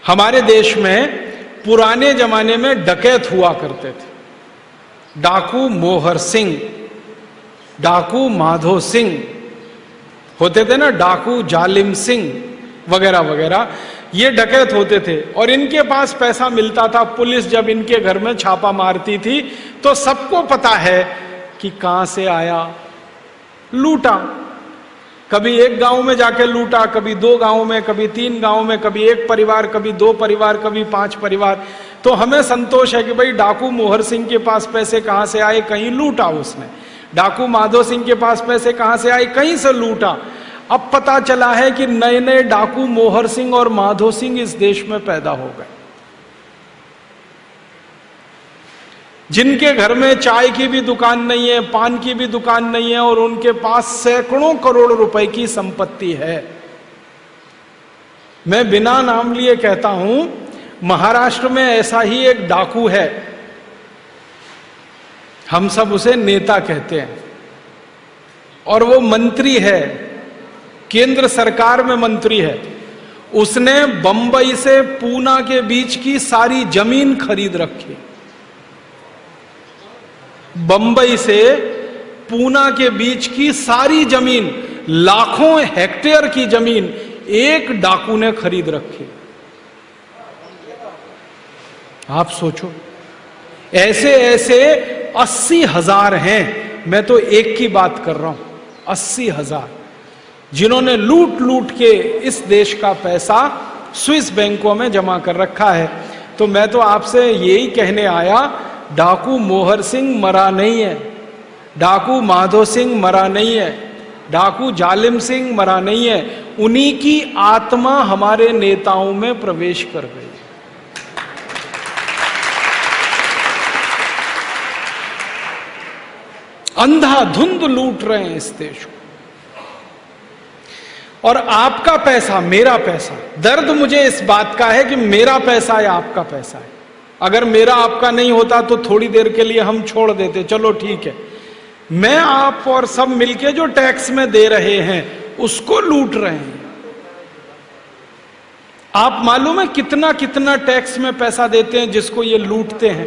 हमारे देश में पुराने जमाने में डकैत हुआ करते थे, डाकू मोहर सिंह, डाकू माधो सिंह होते थे ना, डाकू जालिम सिंह वगैरह वगैरह, ये डकैत होते थे और इनके पास पैसा मिलता था। पुलिस जब इनके घर में छापा मारती थी तो सबको पता है कि कहां से आया, लूटा। कभी एक गांव में जाके लूटा, कभी 2 गांवों में, कभी 3 गांवों में, कभी 1 परिवार, कभी 2 परिवार, कभी 5 परिवार। तो हमें संतोष है कि भाई डाकू मोहर सिंह के पास पैसे कहां से आए, कहीं लूटा उसने। डाकू माधो सिंह के पास पैसे कहां से आए, कहीं से लूटा। अब पता चला है कि नए नए डाकू मोहर सिंह और माधो सिंह इस देश में पैदा हो गए, जिनके घर में चाय की भी दुकान नहीं है, पान की भी दुकान नहीं है और उनके पास सैकड़ों करोड़ रुपए की संपत्ति है। मैं बिना नाम लिए कहता हूं, महाराष्ट्र में ऐसा ही एक डाकू है, हम सब उसे नेता कहते हैं और वो मंत्री है, केंद्र सरकार में मंत्री है। उसने बंबई से पूना के बीच की सारी जमीन खरीद रखी। बंबई से पूना के बीच की सारी जमीन, लाखों हेक्टेयर की जमीन एक डाकू ने खरीद रखी। आप सोचो, ऐसे ऐसे 80,000 हैं। मैं तो एक की बात कर रहा हूं, 80,000 जिन्होंने लूट लूट के इस देश का पैसा स्विस बैंकों में जमा कर रखा है। तो मैं तो आपसे यही कहने आया, डाकू मोहर सिंह मरा नहीं है, डाकू माधो सिंह मरा नहीं है, डाकू जालिम सिंह मरा नहीं है, उन्हीं की आत्मा हमारे नेताओं में प्रवेश कर गई। अंधाधुंध लूट रहे हैं इस देश को। और आपका पैसा, मेरा पैसा, दर्द मुझे इस बात का है कि मेरा पैसा है, आपका पैसा है। अगर मेरा आपका नहीं होता तो थोड़ी देर के लिए हम छोड़ देते, चलो ठीक है। मैं आप और सब मिलके जो टैक्स में दे रहे हैं उसको लूट रहे हैं। आप मालूम है कितना कितना टैक्स में पैसा देते हैं जिसको ये लूटते हैं?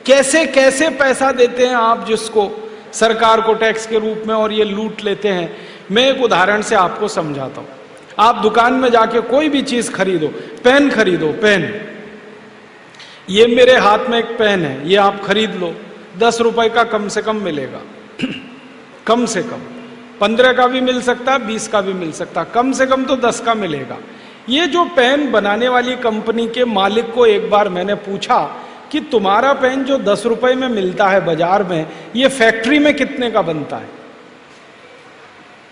कैसे कैसे पैसा देते हैं आप जिसको सरकार को टैक्स के रूप में, और ये लूट लेते हैं। मैं एक उदाहरण से आपको समझाता हूं। आप दुकान में जाके कोई भी चीज खरीदो, पेन खरीदो, पेन, ये मेरे हाथ में एक पेन है, ये आप खरीद लो, 10 रुपए का कम से कम मिलेगा। कम से कम 15 का भी मिल सकता, 20 का भी मिल सकता, कम से कम तो 10 का मिलेगा। ये जो पेन बनाने वाली कंपनी के मालिक को एक बार मैंने पूछा कि तुम्हारा पेन जो 10 रुपए में मिलता है बाजार में, ये फैक्ट्री में कितने का बनता है?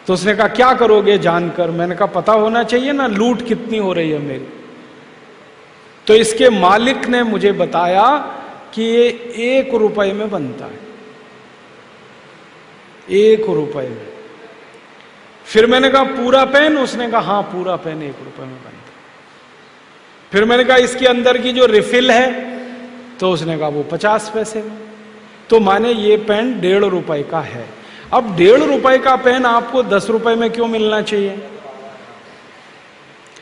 तो उसने कहा क्या करोगे जानकर? मैंने कहा पता होना चाहिए ना, लूट कितनी हो रही है मेरी। तो इसके मालिक ने मुझे बताया कि ये 1 रुपए में बनता है, 1 रुपए में। फिर मैंने कहा पूरा पेन? उसने कहा हाँ पूरा पेन 1 रुपए में बनता है। फिर मैंने कहा इसके अंदर की जो रिफिल है? तो उसने कहा वो 50 पैसे में। तो माने ये पेन 1.5 रुपए का है। अब 1.5 रुपए का पेन आपको 10 रुपए में क्यों मिलना चाहिए?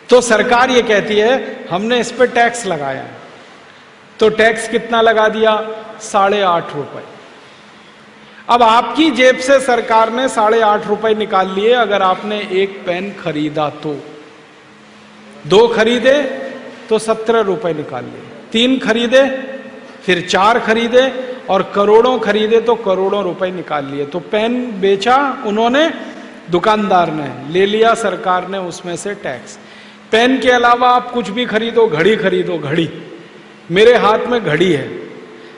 तो सरकार ये कहती है हमने इस पे टैक्स लगाया है। तो टैक्स कितना लगा दिया? 8.5 रुपए। अब आपकी जेब से सरकार ने 8.5 रुपए निकाल लिए अगर आपने एक पेन खरीदा तो। 2 खरीदे तो 17 रुपए निकाल लिए, 3 खरीदे, फिर 4 खरीदे और करोड़ों खरीदे तो करोड़ों रुपए निकाल लिए। तो पेन बेचा उन्होंने, दुकानदार ने ले लिया, सरकार ने उसमें से टैक्स। पेन के अलावा आप कुछ भी खरीदो, घड़ी खरीदो, घड़ी, मेरे हाथ में घड़ी है।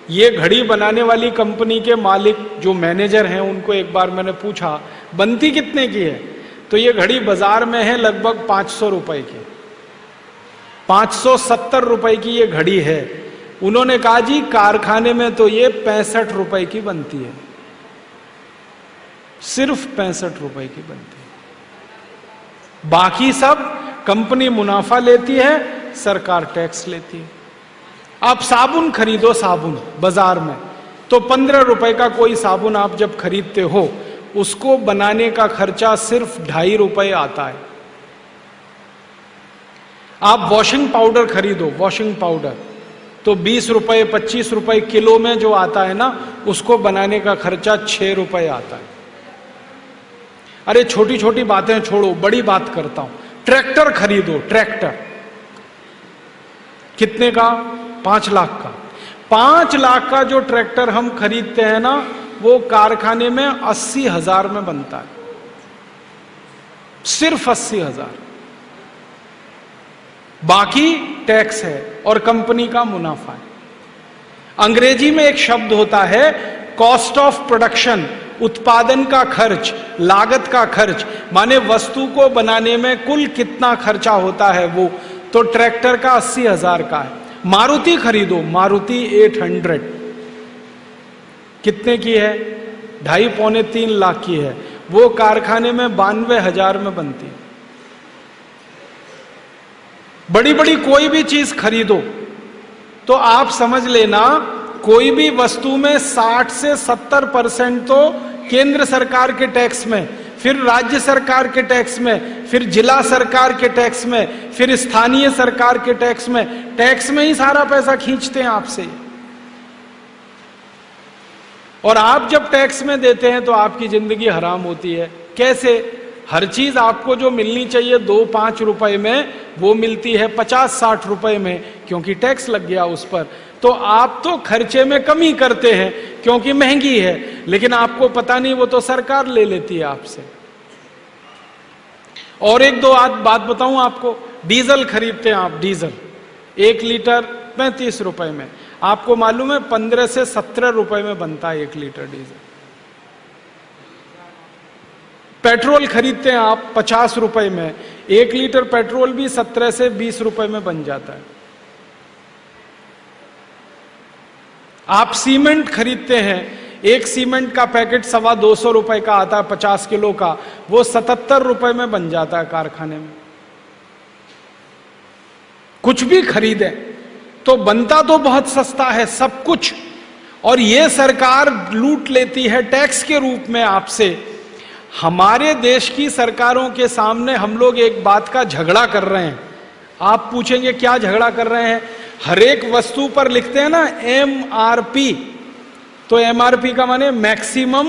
ये घड़ी बनाने वाली कंपनी के मालिक जो मैनेजर हैं उनको एक बार मैंने पूछा बनती कितने की है? तो ये घड़ी बाजार में है लगभग 500 रुपए की, 570 रुपए की ये घड़ी है। उन्होंने कहा जी कारखाने में तो ये 65 रुपए की बनती है, सिर्फ 65 रुपए की बनती है। बाकी सब कंपनी मुनाफा लेती है, सरकार टैक्स लेती है। आप साबुन खरीदो, साबुन बाजार में तो 15 रुपए का कोई साबुन आप जब खरीदते हो उसको बनाने का खर्चा सिर्फ 2.5 रुपए आता है। आप वॉशिंग पाउडर खरीदो, वॉशिंग पाउडर तो 20 रुपए 25 रुपए किलो में जो आता है ना, उसको बनाने का खर्चा 6 रुपए आता है। अरे छोटी छोटी बातें छोड़ो, बड़ी बात करता हूं। ट्रैक्टर खरीदो, ट्रैक्टर कितने का? 5 लाख का। 5 लाख का जो ट्रैक्टर हम खरीदते हैं ना, वो कारखाने में 80,000 में बनता है, सिर्फ 80,000। बाकी टैक्स है और कंपनी का मुनाफा है। अंग्रेजी में एक शब्द होता है कॉस्ट ऑफ प्रोडक्शन, उत्पादन का खर्च, लागत का खर्च, माने वस्तु को बनाने में कुल कितना खर्चा होता है वो। तो ट्रैक्टर का 80,000 का है। मारुति खरीदो, मारुति 800 कितने की है? 2.5-3 लाख की है। वो कारखाने में 92,000 में बनती है। बड़ी बड़ी कोई भी चीज खरीदो तो आप समझ लेना, कोई भी वस्तु में 60 से 70% तो केंद्र सरकार के टैक्स में, फिर राज्य सरकार के टैक्स में, फिर जिला सरकार के टैक्स में, फिर स्थानीय सरकार के टैक्स में ही सारा पैसा खींचते हैं आपसे। और आप जब टैक्स में देते हैं तो आपकी जिंदगी हराम होती है। कैसे? हर चीज आपको जो मिलनी चाहिए 2-5 रुपए में, वो मिलती है 50-60 रुपए में, क्योंकि टैक्स लग गया उस पर। तो आप तो खर्चे में कमी करते हैं क्योंकि महंगी है, लेकिन आपको पता नहीं वो तो सरकार ले लेती है आपसे। और एक दो बात बताऊं आपको, डीजल खरीदते हैं आप, डीजल 1 लीटर 35 रुपए में। आपको मालूम है 15 से 17 रुपए में बनता है 1 लीटर डीजल। पेट्रोल खरीदते हैं आप 50 रुपए में, 1 लीटर पेट्रोल भी 17 से 20 रुपए में बन जाता है। आप सीमेंट खरीदते हैं, एक सीमेंट का पैकेट 225 रुपए का आता है 50 किलो का, वो 77 रुपए में बन जाता है कारखाने में। कुछ भी खरीदे तो बनता तो बहुत सस्ता है सब कुछ, और ये सरकार लूट लेती है टैक्स के रूप में आपसे। हमारे देश की सरकारों के सामने हम लोग एक बात का झगड़ा कर रहे हैं। आप पूछेंगे क्या झगड़ा कर रहे हैं? हर एक वस्तु पर लिखते हैं ना MRP, तो MRP का माने मैक्सिमम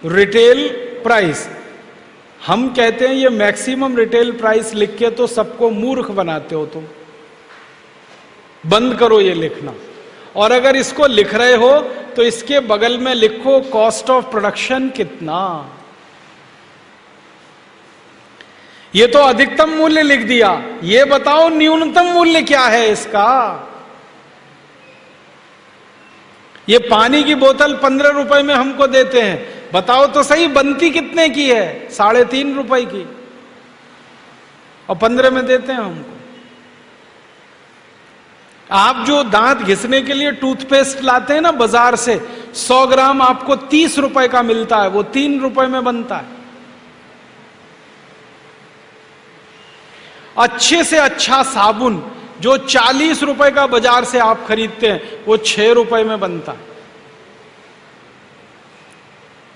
रिटेल प्राइस। हम कहते हैं ये मैक्सिमम रिटेल प्राइस लिख के तो सबको मूर्ख बनाते हो तुम, बंद करो ये लिखना। और अगर इसको लिख रहे हो तो इसके बगल में लिखो कॉस्ट ऑफ प्रोडक्शन कितना। ये तो अधिकतम मूल्य लिख दिया, ये बताओ न्यूनतम मूल्य क्या है इसका। ये पानी की बोतल 15 रुपए में हमको देते हैं, बताओ तो सही बनती कितने की है? 3.5 रुपए की, और 15 में देते हैं हमको। आप जो दांत घिसने के लिए टूथपेस्ट लाते हैं ना बाजार से, 100 ग्राम आपको 30 रुपए का मिलता है, वो 3 रुपए में बनता है। अच्छे से अच्छा साबुन जो 40 रुपए का बाजार से आप खरीदते हैं, वो 6 रुपए में बनता है।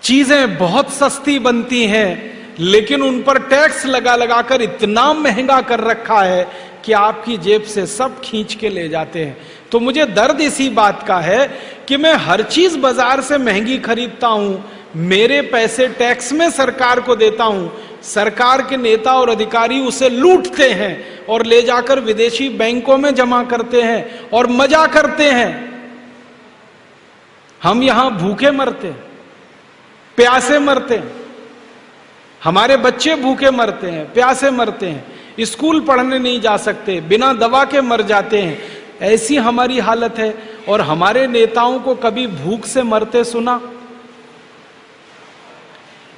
चीजें बहुत सस्ती बनती हैं, लेकिन उन पर टैक्स लगा लगा कर इतना महंगा कर रखा है कि आपकी जेब से सब खींच के ले जाते हैं। तो मुझे दर्द इसी बात का है कि मैं हर चीज बाजार से महंगी खरीदता हूं, मेरे पैसे टैक्स में सरकार को देता हूं, सरकार के नेता और अधिकारी उसे लूटते हैं और ले जाकर विदेशी बैंकों में जमा करते हैं और मजा करते हैं। हम यहां भूखे मरते हैं, प्यासे मरते हैं, हमारे बच्चे भूखे मरते हैं, प्यासे मरते हैं, स्कूल पढ़ने नहीं जा सकते, बिना दवा के मर जाते हैं। ऐसी हमारी हालत है। और हमारे नेताओं को कभी भूख से मरते सुना?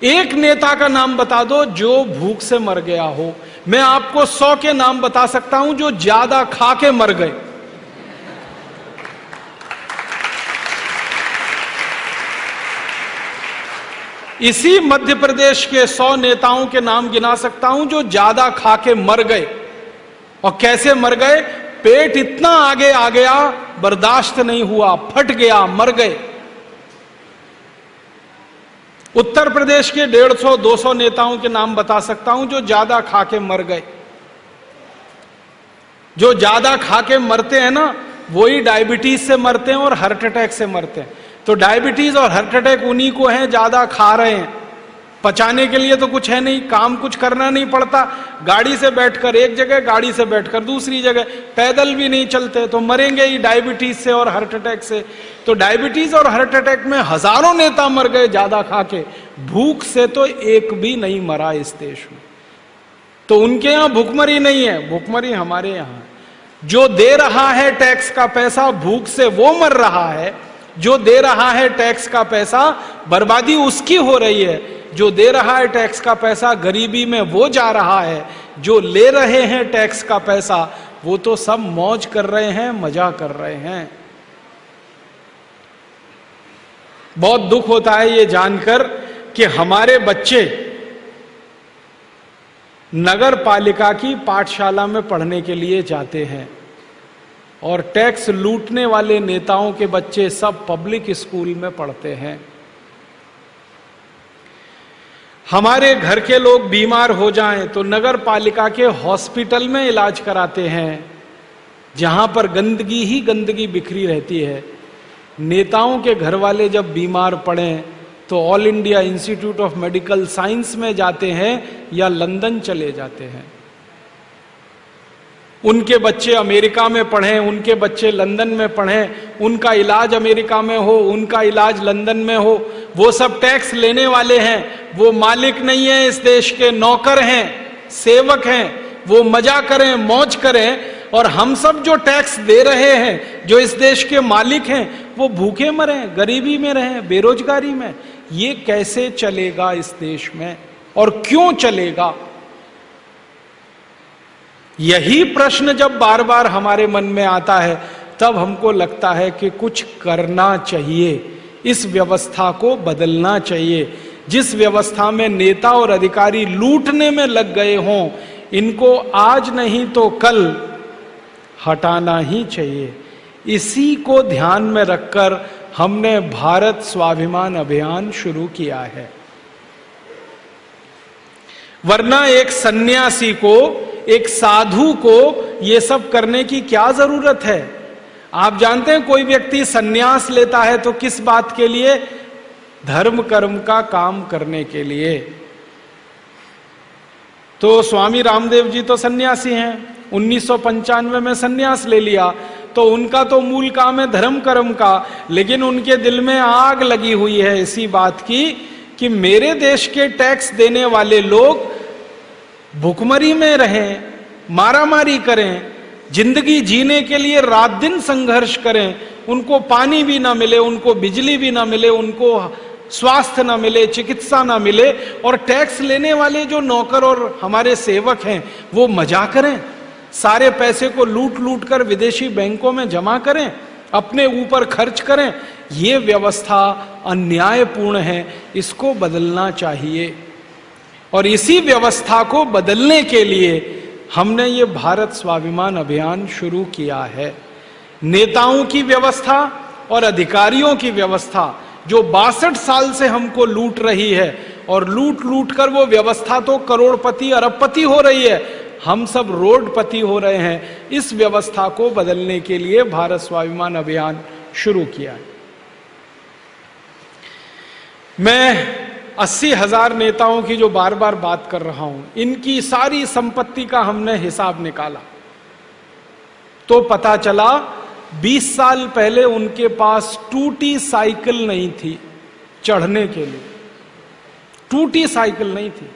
एक नेता का नाम बता दो जो भूख से मर गया हो। मैं आपको 100 के नाम बता सकता हूं जो ज्यादा खा के मर गए। इसी मध्य प्रदेश के 100 नेताओं के नाम गिना सकता हूं जो ज्यादा खा के मर गए। और कैसे मर गए? पेट इतना आगे आ गया, बर्दाश्त नहीं हुआ, फट गया, मर गए। उत्तर प्रदेश के 150-200 नेताओं के नाम बता सकता हूं जो ज्यादा खा के मर गए। जो ज्यादा खा के मरते हैं ना, वही डायबिटीज से मरते हैं और हार्ट अटैक से मरते हैं। तो डायबिटीज और हार्ट अटैक उन्हीं को है, ज्यादा खा रहे हैं। पचाने के लिए तो कुछ है नहीं, काम कुछ करना नहीं पड़ता, गाड़ी से बैठकर एक जगह, गाड़ी से बैठकर दूसरी जगह, पैदल भी नहीं चलते, तो मरेंगे ही डायबिटीज से और हार्ट अटैक से। तो डायबिटीज और हार्ट अटैक में हजारों नेता मर गए ज्यादा खा के, भूख से तो एक भी नहीं मरा इस देश में। तो उनके यहां भूखमरी नहीं है, भूखमरी हमारे यहां। जो दे रहा है टैक्स का पैसा, भूख से वो मर रहा है। जो दे रहा है टैक्स का पैसा, बर्बादी उसकी हो रही है। जो दे रहा है टैक्स का पैसा, गरीबी में वो जा रहा है। जो ले रहे हैं टैक्स का पैसा, वो तो सब मौज कर रहे हैं, मजा कर रहे हैं। बहुत दुख होता है ये जानकर कि हमारे बच्चे नगर पालिका की पाठशाला में पढ़ने के लिए जाते हैं और टैक्स लूटने वाले नेताओं के बच्चे सब पब्लिक स्कूल में पढ़ते हैं। हमारे घर के लोग बीमार हो जाएं तो नगर पालिका के हॉस्पिटल में इलाज कराते हैं, जहां पर गंदगी ही गंदगी बिखरी रहती है। नेताओं के घर वाले जब बीमार पड़ें तो all India institute of medical science में जाते हैं या लंदन चले जाते हैं। उनके बच्चे अमेरिका में पढ़ें, उनके बच्चे लंदन में पढ़ें, उनका इलाज अमेरिका में हो, उनका इलाज लंदन में हो। वो सब टैक्स लेने वाले हैं, वो मालिक नहीं है इस देश के, नौकर हैं, सेवक हैं। वो मजा करें, मौज करें, और हम सब जो टैक्स दे रहे हैं, जो इस देश के मालिक हैं, वो भूखे मरें, गरीबी में रहें, बेरोजगारी में। ये कैसे चलेगा इस देश में, और क्यों चलेगा? यही प्रश्न जब बार बार हमारे मन में आता है, तब हमको लगता है कि कुछ करना चाहिए, इस व्यवस्था को बदलना चाहिए। जिस व्यवस्था में नेता और अधिकारी लूटने में लग गए हों, इनको आज नहीं तो कल हटाना ही चाहिए। इसी को ध्यान में रखकर हमने भारत स्वाभिमान अभियान शुरू किया है। वरना एक सन्यासी को, एक साधु को ये सब करने की क्या जरूरत है? आप जानते हैं कोई व्यक्ति सन्यास लेता है तो किस बात के लिए? धर्म कर्म का काम करने के लिए। तो स्वामी रामदेव जी तो सन्यासी हैं, 1995 में सन्यास ले लिया, तो उनका तो मूल काम है धर्म कर्म का। लेकिन उनके दिल में आग लगी हुई है इसी बात की कि मेरे देश के टैक्स देने वाले लोग भुखमरी में रहें, मारामारी करें, जिंदगी जीने के लिए रात दिन संघर्ष करें, उनको पानी भी ना मिले, उनको बिजली भी ना मिले, उनको स्वास्थ्य ना मिले, चिकित्सा ना मिले, और टैक्स लेने वाले जो नौकर और हमारे सेवक हैं वो मजा करें, सारे पैसे को लूट लूट कर विदेशी बैंकों में जमा करें, अपने ऊपर खर्च करें। ये व्यवस्था अन्यायपूर्ण है, इसको बदलना चाहिए। और इसी व्यवस्था को बदलने के लिए हमने ये भारत स्वाभिमान अभियान शुरू किया है। नेताओं की व्यवस्था और अधिकारियों की व्यवस्था जो 62 साल से हमको लूट रही है, और लूट लूट कर वो व्यवस्था तो करोड़पति अरबपति हो रही है, हम सब रोडपति हो रहे हैं। इस व्यवस्था को बदलने के लिए भारत स्वाभिमान अभियान शुरू किया है। मैं 80,000 नेताओं की जो बार बार बात कर रहा हूं, इनकी सारी संपत्ति का हमने हिसाब निकाला तो पता चला 20 साल पहले उनके पास टूटी साइकिल नहीं थी चढ़ने के लिए, टूटी साइकिल नहीं थी।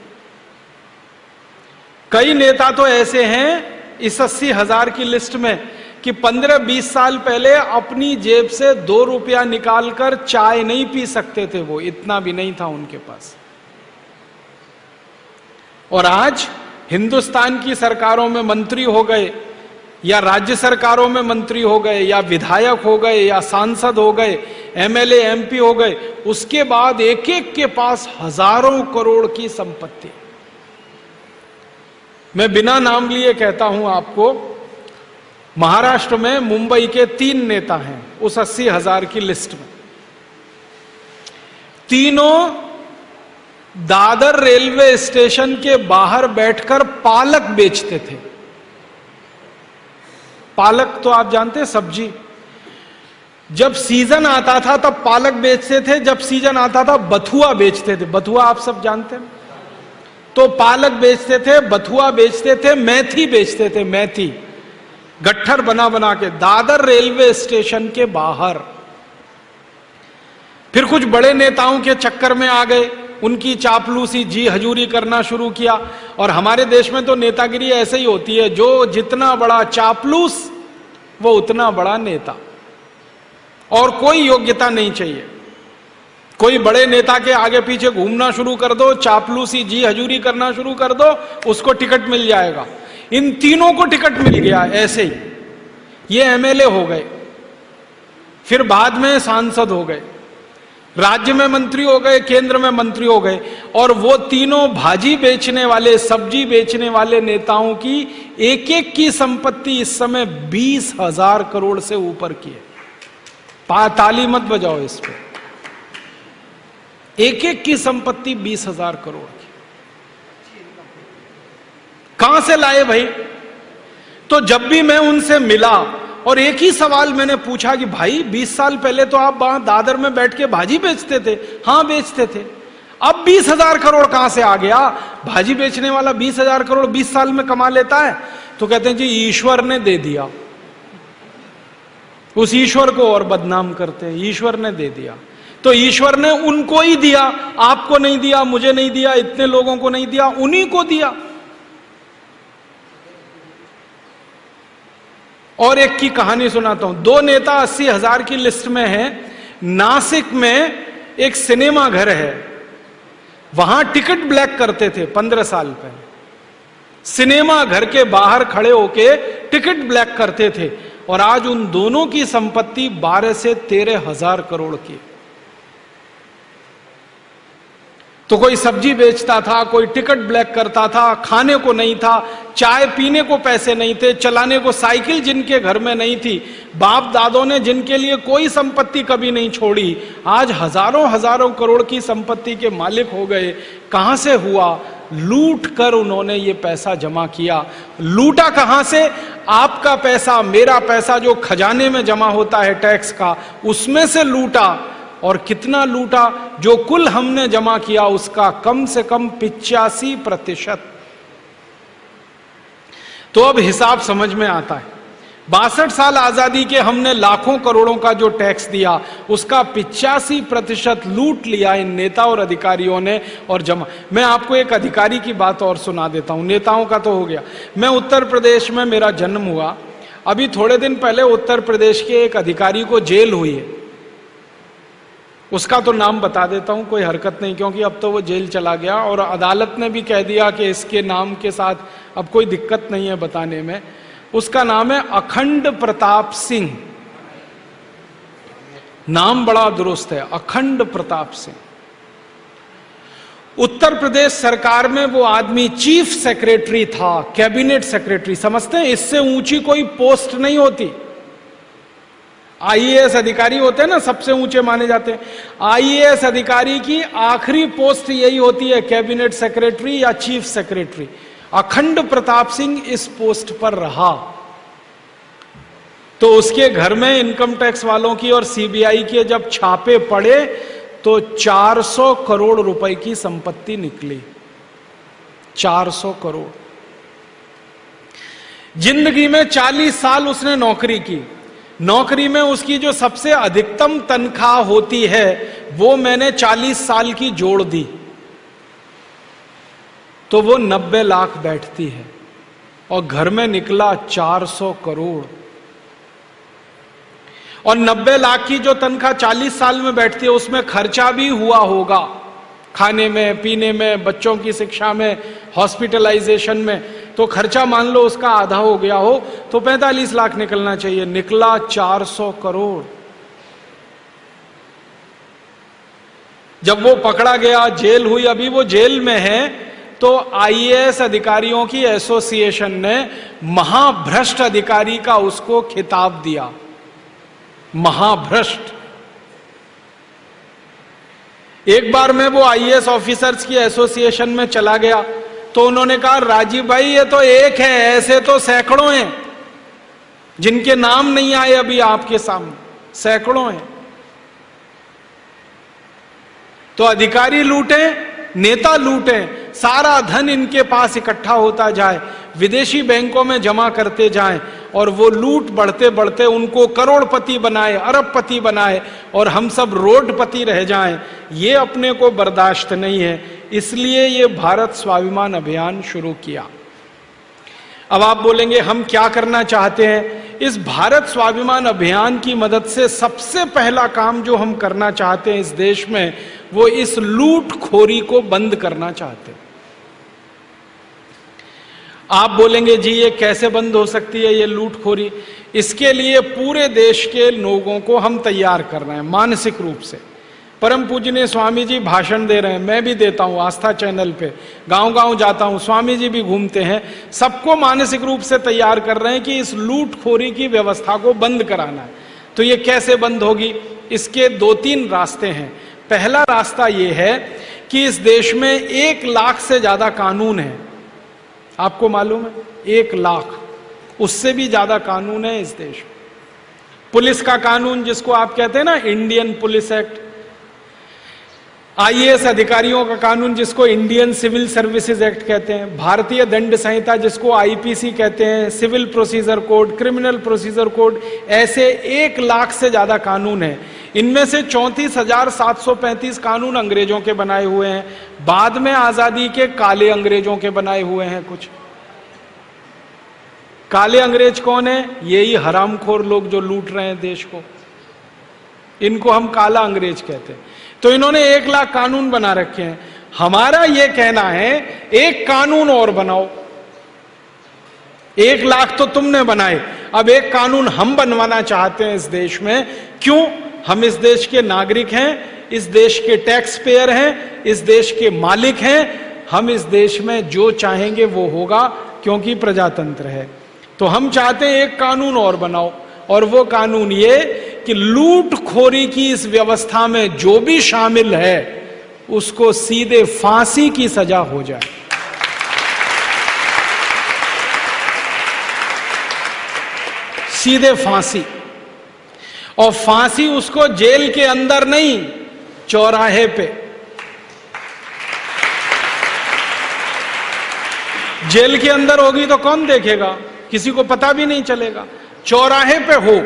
कई नेता तो ऐसे हैं इस 80,000 की लिस्ट में कि 15-20 साल पहले अपनी जेब से 2 रुपया निकालकर चाय नहीं पी सकते थे, वो इतना भी नहीं था उनके पास। और आज हिंदुस्तान की सरकारों में मंत्री हो गए, या राज्य सरकारों में मंत्री हो गए, या विधायक हो गए, या सांसद हो गए, एमएलए एमपी हो गए, उसके बाद एक एक के पास हजारों करोड़ की संपत्ति। मैं बिना नाम लिए कहता हूं आपको, महाराष्ट्र में मुंबई के 3 नेता हैं उस 80,000 की लिस्ट में। तीनों दादर रेलवे स्टेशन के बाहर बैठकर पालक बेचते थे। पालक तो आप जानते हैं, सब्जी। जब सीजन आता था तब पालक बेचते थे, जब सीजन आता था बथुआ बेचते थे। बथुआ आप सब जानते हैं। तो पालक बेचते थे, बथुआ बेचते थे, मेथी बेचते थे, मेथी गट्ठर बना बना के दादर रेलवे स्टेशन के बाहर। फिर कुछ बड़े नेताओं के चक्कर में आ गए, उनकी चापलूसी जी हजूरी करना शुरू किया। और हमारे देश में तो नेतागिरी ऐसे ही होती है, जो जितना बड़ा चापलूस वो उतना बड़ा नेता, और कोई योग्यता नहीं चाहिए। कोई बड़े नेता के आगे पीछे घूमना शुरू कर दो, चापलूसी जी हजूरी करना शुरू कर दो, उसको टिकट मिल जाएगा। इन तीनों को टिकट मिल गया ऐसे ही। ये एमएलए हो गए, फिर बाद में सांसद हो गए, राज्य में मंत्री हो गए, केंद्र में मंत्री हो गए। और वो तीनों भाजी बेचने वाले, सब्जी बेचने वाले नेताओं की एक एक की संपत्ति इस समय 20,000 करोड़ से ऊपर की है। ताली मत बजाओ इस पे। एक एक की संपत्ति 20,000 करोड़ की। कहां से लाए भाई? तो जब भी मैं उनसे मिला और एक ही सवाल मैंने पूछा कि भाई 20 साल पहले तो आप वहां दादर में बैठ के भाजी बेचते थे। हाँ बेचते थे। अब 20,000 करोड़ कहां से आ गया? भाजी बेचने वाला 20,000 करोड़ 20 साल में कमा लेता है? तो कहते हैं जी ईश्वर ने दे दिया। उस ईश्वर को और बदनाम करते हैं, ईश्वर ने दे दिया। तो ईश्वर ने उनको ही दिया, आपको नहीं दिया, मुझे नहीं दिया, इतने लोगों को नहीं दिया, उन्हीं को दिया। और एक की कहानी सुनाता हूं। दो नेता 80,000 की लिस्ट में हैं। नासिक में एक सिनेमा घर है, वहां टिकट ब्लैक करते थे 15 साल पहले। सिनेमा घर के बाहर खड़े होके टिकट ब्लैक करते थे। और आज उन दोनों की संपत्ति 12 से 13,000 करोड़ की। तो कोई सब्जी बेचता था, कोई टिकट ब्लैक करता था, खाने को नहीं था, चाय पीने को पैसे नहीं थे, चलाने को साइकिल जिनके घर में नहीं थी, बाप दादों ने जिनके लिए कोई संपत्ति कभी नहीं छोड़ी, आज हजारों हजारों करोड़ की संपत्ति के मालिक हो गए। कहां से हुआ? लूट कर उन्होंने ये पैसा जमा किया। लूटा कहां से? आपका पैसा, मेरा पैसा जो खजाने में जमा होता है टैक्स का, उसमें से लूटा। और कितना लूटा? जो कुल हमने जमा किया उसका कम से कम 85%। तो अब हिसाब समझ में आता है। 62 साल आजादी के हमने लाखों करोड़ों का जो टैक्स दिया, उसका 85% लूट लिया इन नेता और अधिकारियों ने और जमा। मैं आपको एक अधिकारी की बात और सुना देता हूं। नेताओं का तो हो गया। मैं उत्तर प्रदेश में मेरा जन्म हुआ। अभी थोड़े दिन पहले उत्तर प्रदेश के एक अधिकारी को जेल हुई है। उसका तो नाम बता देता हूं, कोई हरकत नहीं, क्योंकि अब तो वो जेल चला गया और अदालत ने भी कह दिया कि इसके नाम के साथ अब कोई दिक्कत नहीं है बताने में। उसका नाम है अखंड प्रताप सिंह। नाम बड़ा दुरुस्त है, अखंड प्रताप सिंह। उत्तर प्रदेश सरकार में वो आदमी चीफ सेक्रेटरी था, कैबिनेट सेक्रेटरी। समझते हैं, इससे ऊंची कोई पोस्ट नहीं होती। आईएएस अधिकारी होते हैं ना, सबसे ऊंचे माने जाते हैं। आईएएस अधिकारी की आखिरी पोस्ट यही होती है, कैबिनेट सेक्रेटरी या चीफ सेक्रेटरी। अखंड प्रताप सिंह इस पोस्ट पर रहा। तो उसके घर में इनकम टैक्स वालों की और सीबीआई के जब छापे पड़े तो 400 करोड़ रुपए की संपत्ति निकली। 400 करोड़। जिंदगी में 40 साल उसने नौकरी की। नौकरी में उसकी जो सबसे अधिकतम तनख्वाह होती है वो मैंने 40 साल की जोड़ दी, तो वो 90 लाख बैठती है। और घर में निकला 400 करोड़। और 90 लाख की जो तनख्वाह 40 साल में बैठती है, उसमें खर्चा भी हुआ होगा, खाने में, पीने में, बच्चों की शिक्षा में, हॉस्पिटलाइजेशन में। तो खर्चा मान लो उसका आधा हो गया हो तो 45 लाख निकलना चाहिए। निकला 400 करोड़। जब वो पकड़ा गया, जेल हुई, अभी वो जेल में है, तो आईएएस अधिकारियों की एसोसिएशन ने महाभ्रष्ट अधिकारी का उसको खिताब दिया। महाभ्रष्ट। एक बार मैं वो आईएएस ऑफिसर्स की एसोसिएशन में चला गया तो उन्होंने कहा, राजीव भाई ये तो एक है, ऐसे तो सैकड़ों हैं जिनके नाम नहीं आए अभी आपके सामने। सैकड़ों हैं। तो अधिकारी लूटे, नेता लूटे, सारा धन इनके पास इकट्ठा होता जाए, विदेशी बैंकों में जमा करते जाएं और वो लूट बढ़ते बढ़ते उनको करोड़पति बनाए, अरबपति बनाए और हम सब रोडपति रह जाएं, ये अपने को बर्दाश्त नहीं है। इसलिए ये भारत स्वाभिमान अभियान शुरू किया। अब आप बोलेंगे हम क्या करना चाहते हैं? इस भारत स्वाभिमान अभियान की मदद से सबसे पहला काम जो हम करना चाहते हैं इस देश में, वो इस लूटखोरी को बंद करना चाहते हैं। आप बोलेंगे जी ये कैसे बंद हो सकती है ये लूटखोरी? इसके लिए पूरे देश के लोगों को हम तैयार कर रहे हैं मानसिक रूप से। परम पूजनीय स्वामी जी भाषण दे रहे हैं, मैं भी देता हूं आस्था चैनल पे, गांव गांव जाता हूं, स्वामी जी भी घूमते हैं, सबको मानसिक रूप से तैयार कर रहे हैं कि इस लूटखोरी की व्यवस्था को बंद कराना है। तो ये कैसे बंद होगी? इसके 2-3 रास्ते हैं। पहला रास्ता ये है कि इस देश में 1 लाख से ज्यादा कानून है। आपको मालूम है 1 लाख, उससे भी ज्यादा कानून है इस देश में। पुलिस का कानून जिसको आप कहते हैं ना इंडियन पुलिस एक्ट, आईएएस अधिकारियों का कानून जिसको इंडियन सिविल सर्विसेज एक्ट कहते हैं, भारतीय दंड संहिता जिसको आईपीसी कहते हैं, civil procedure code, criminal procedure code, ऐसे 1 लाख से ज्यादा कानून है। इनमें से 34,735 कानून अंग्रेजों के बनाए हुए हैं, बाद में आजादी के काले अंग्रेजों के बनाए हुए हैं। कुछ काले अंग्रेज कौन है? यही हरामखोर लोग जो लूट रहे हैं देश को, इनको हम काला अंग्रेज कहते हैं। तो इन्होंने 1 लाख कानून बना रखे हैं। हमारा यह कहना है एक कानून और बनाओ। 1 लाख तो तुमने बनाए, अब एक कानून हम बनवाना चाहते हैं इस देश में। क्यों? हम इस देश के नागरिक हैं, इस देश के टैक्स पेयर हैं, इस देश के मालिक हैं। हम इस देश में जो चाहेंगे वो होगा, क्योंकि प्रजातंत्र है। तो हम चाहते हैं एक कानून और बनाओ, और वो कानून ये कि लूटखोरी की इस व्यवस्था में जो भी शामिल है उसको सीधे फांसी की सजा हो जाए। सीधे फांसी, और फांसी उसको जेल के अंदर नहीं, चौराहे पे। जेल के अंदर होगी तो कौन देखेगा? किसी को पता भी नहीं चलेगा। चौराहे पे हो,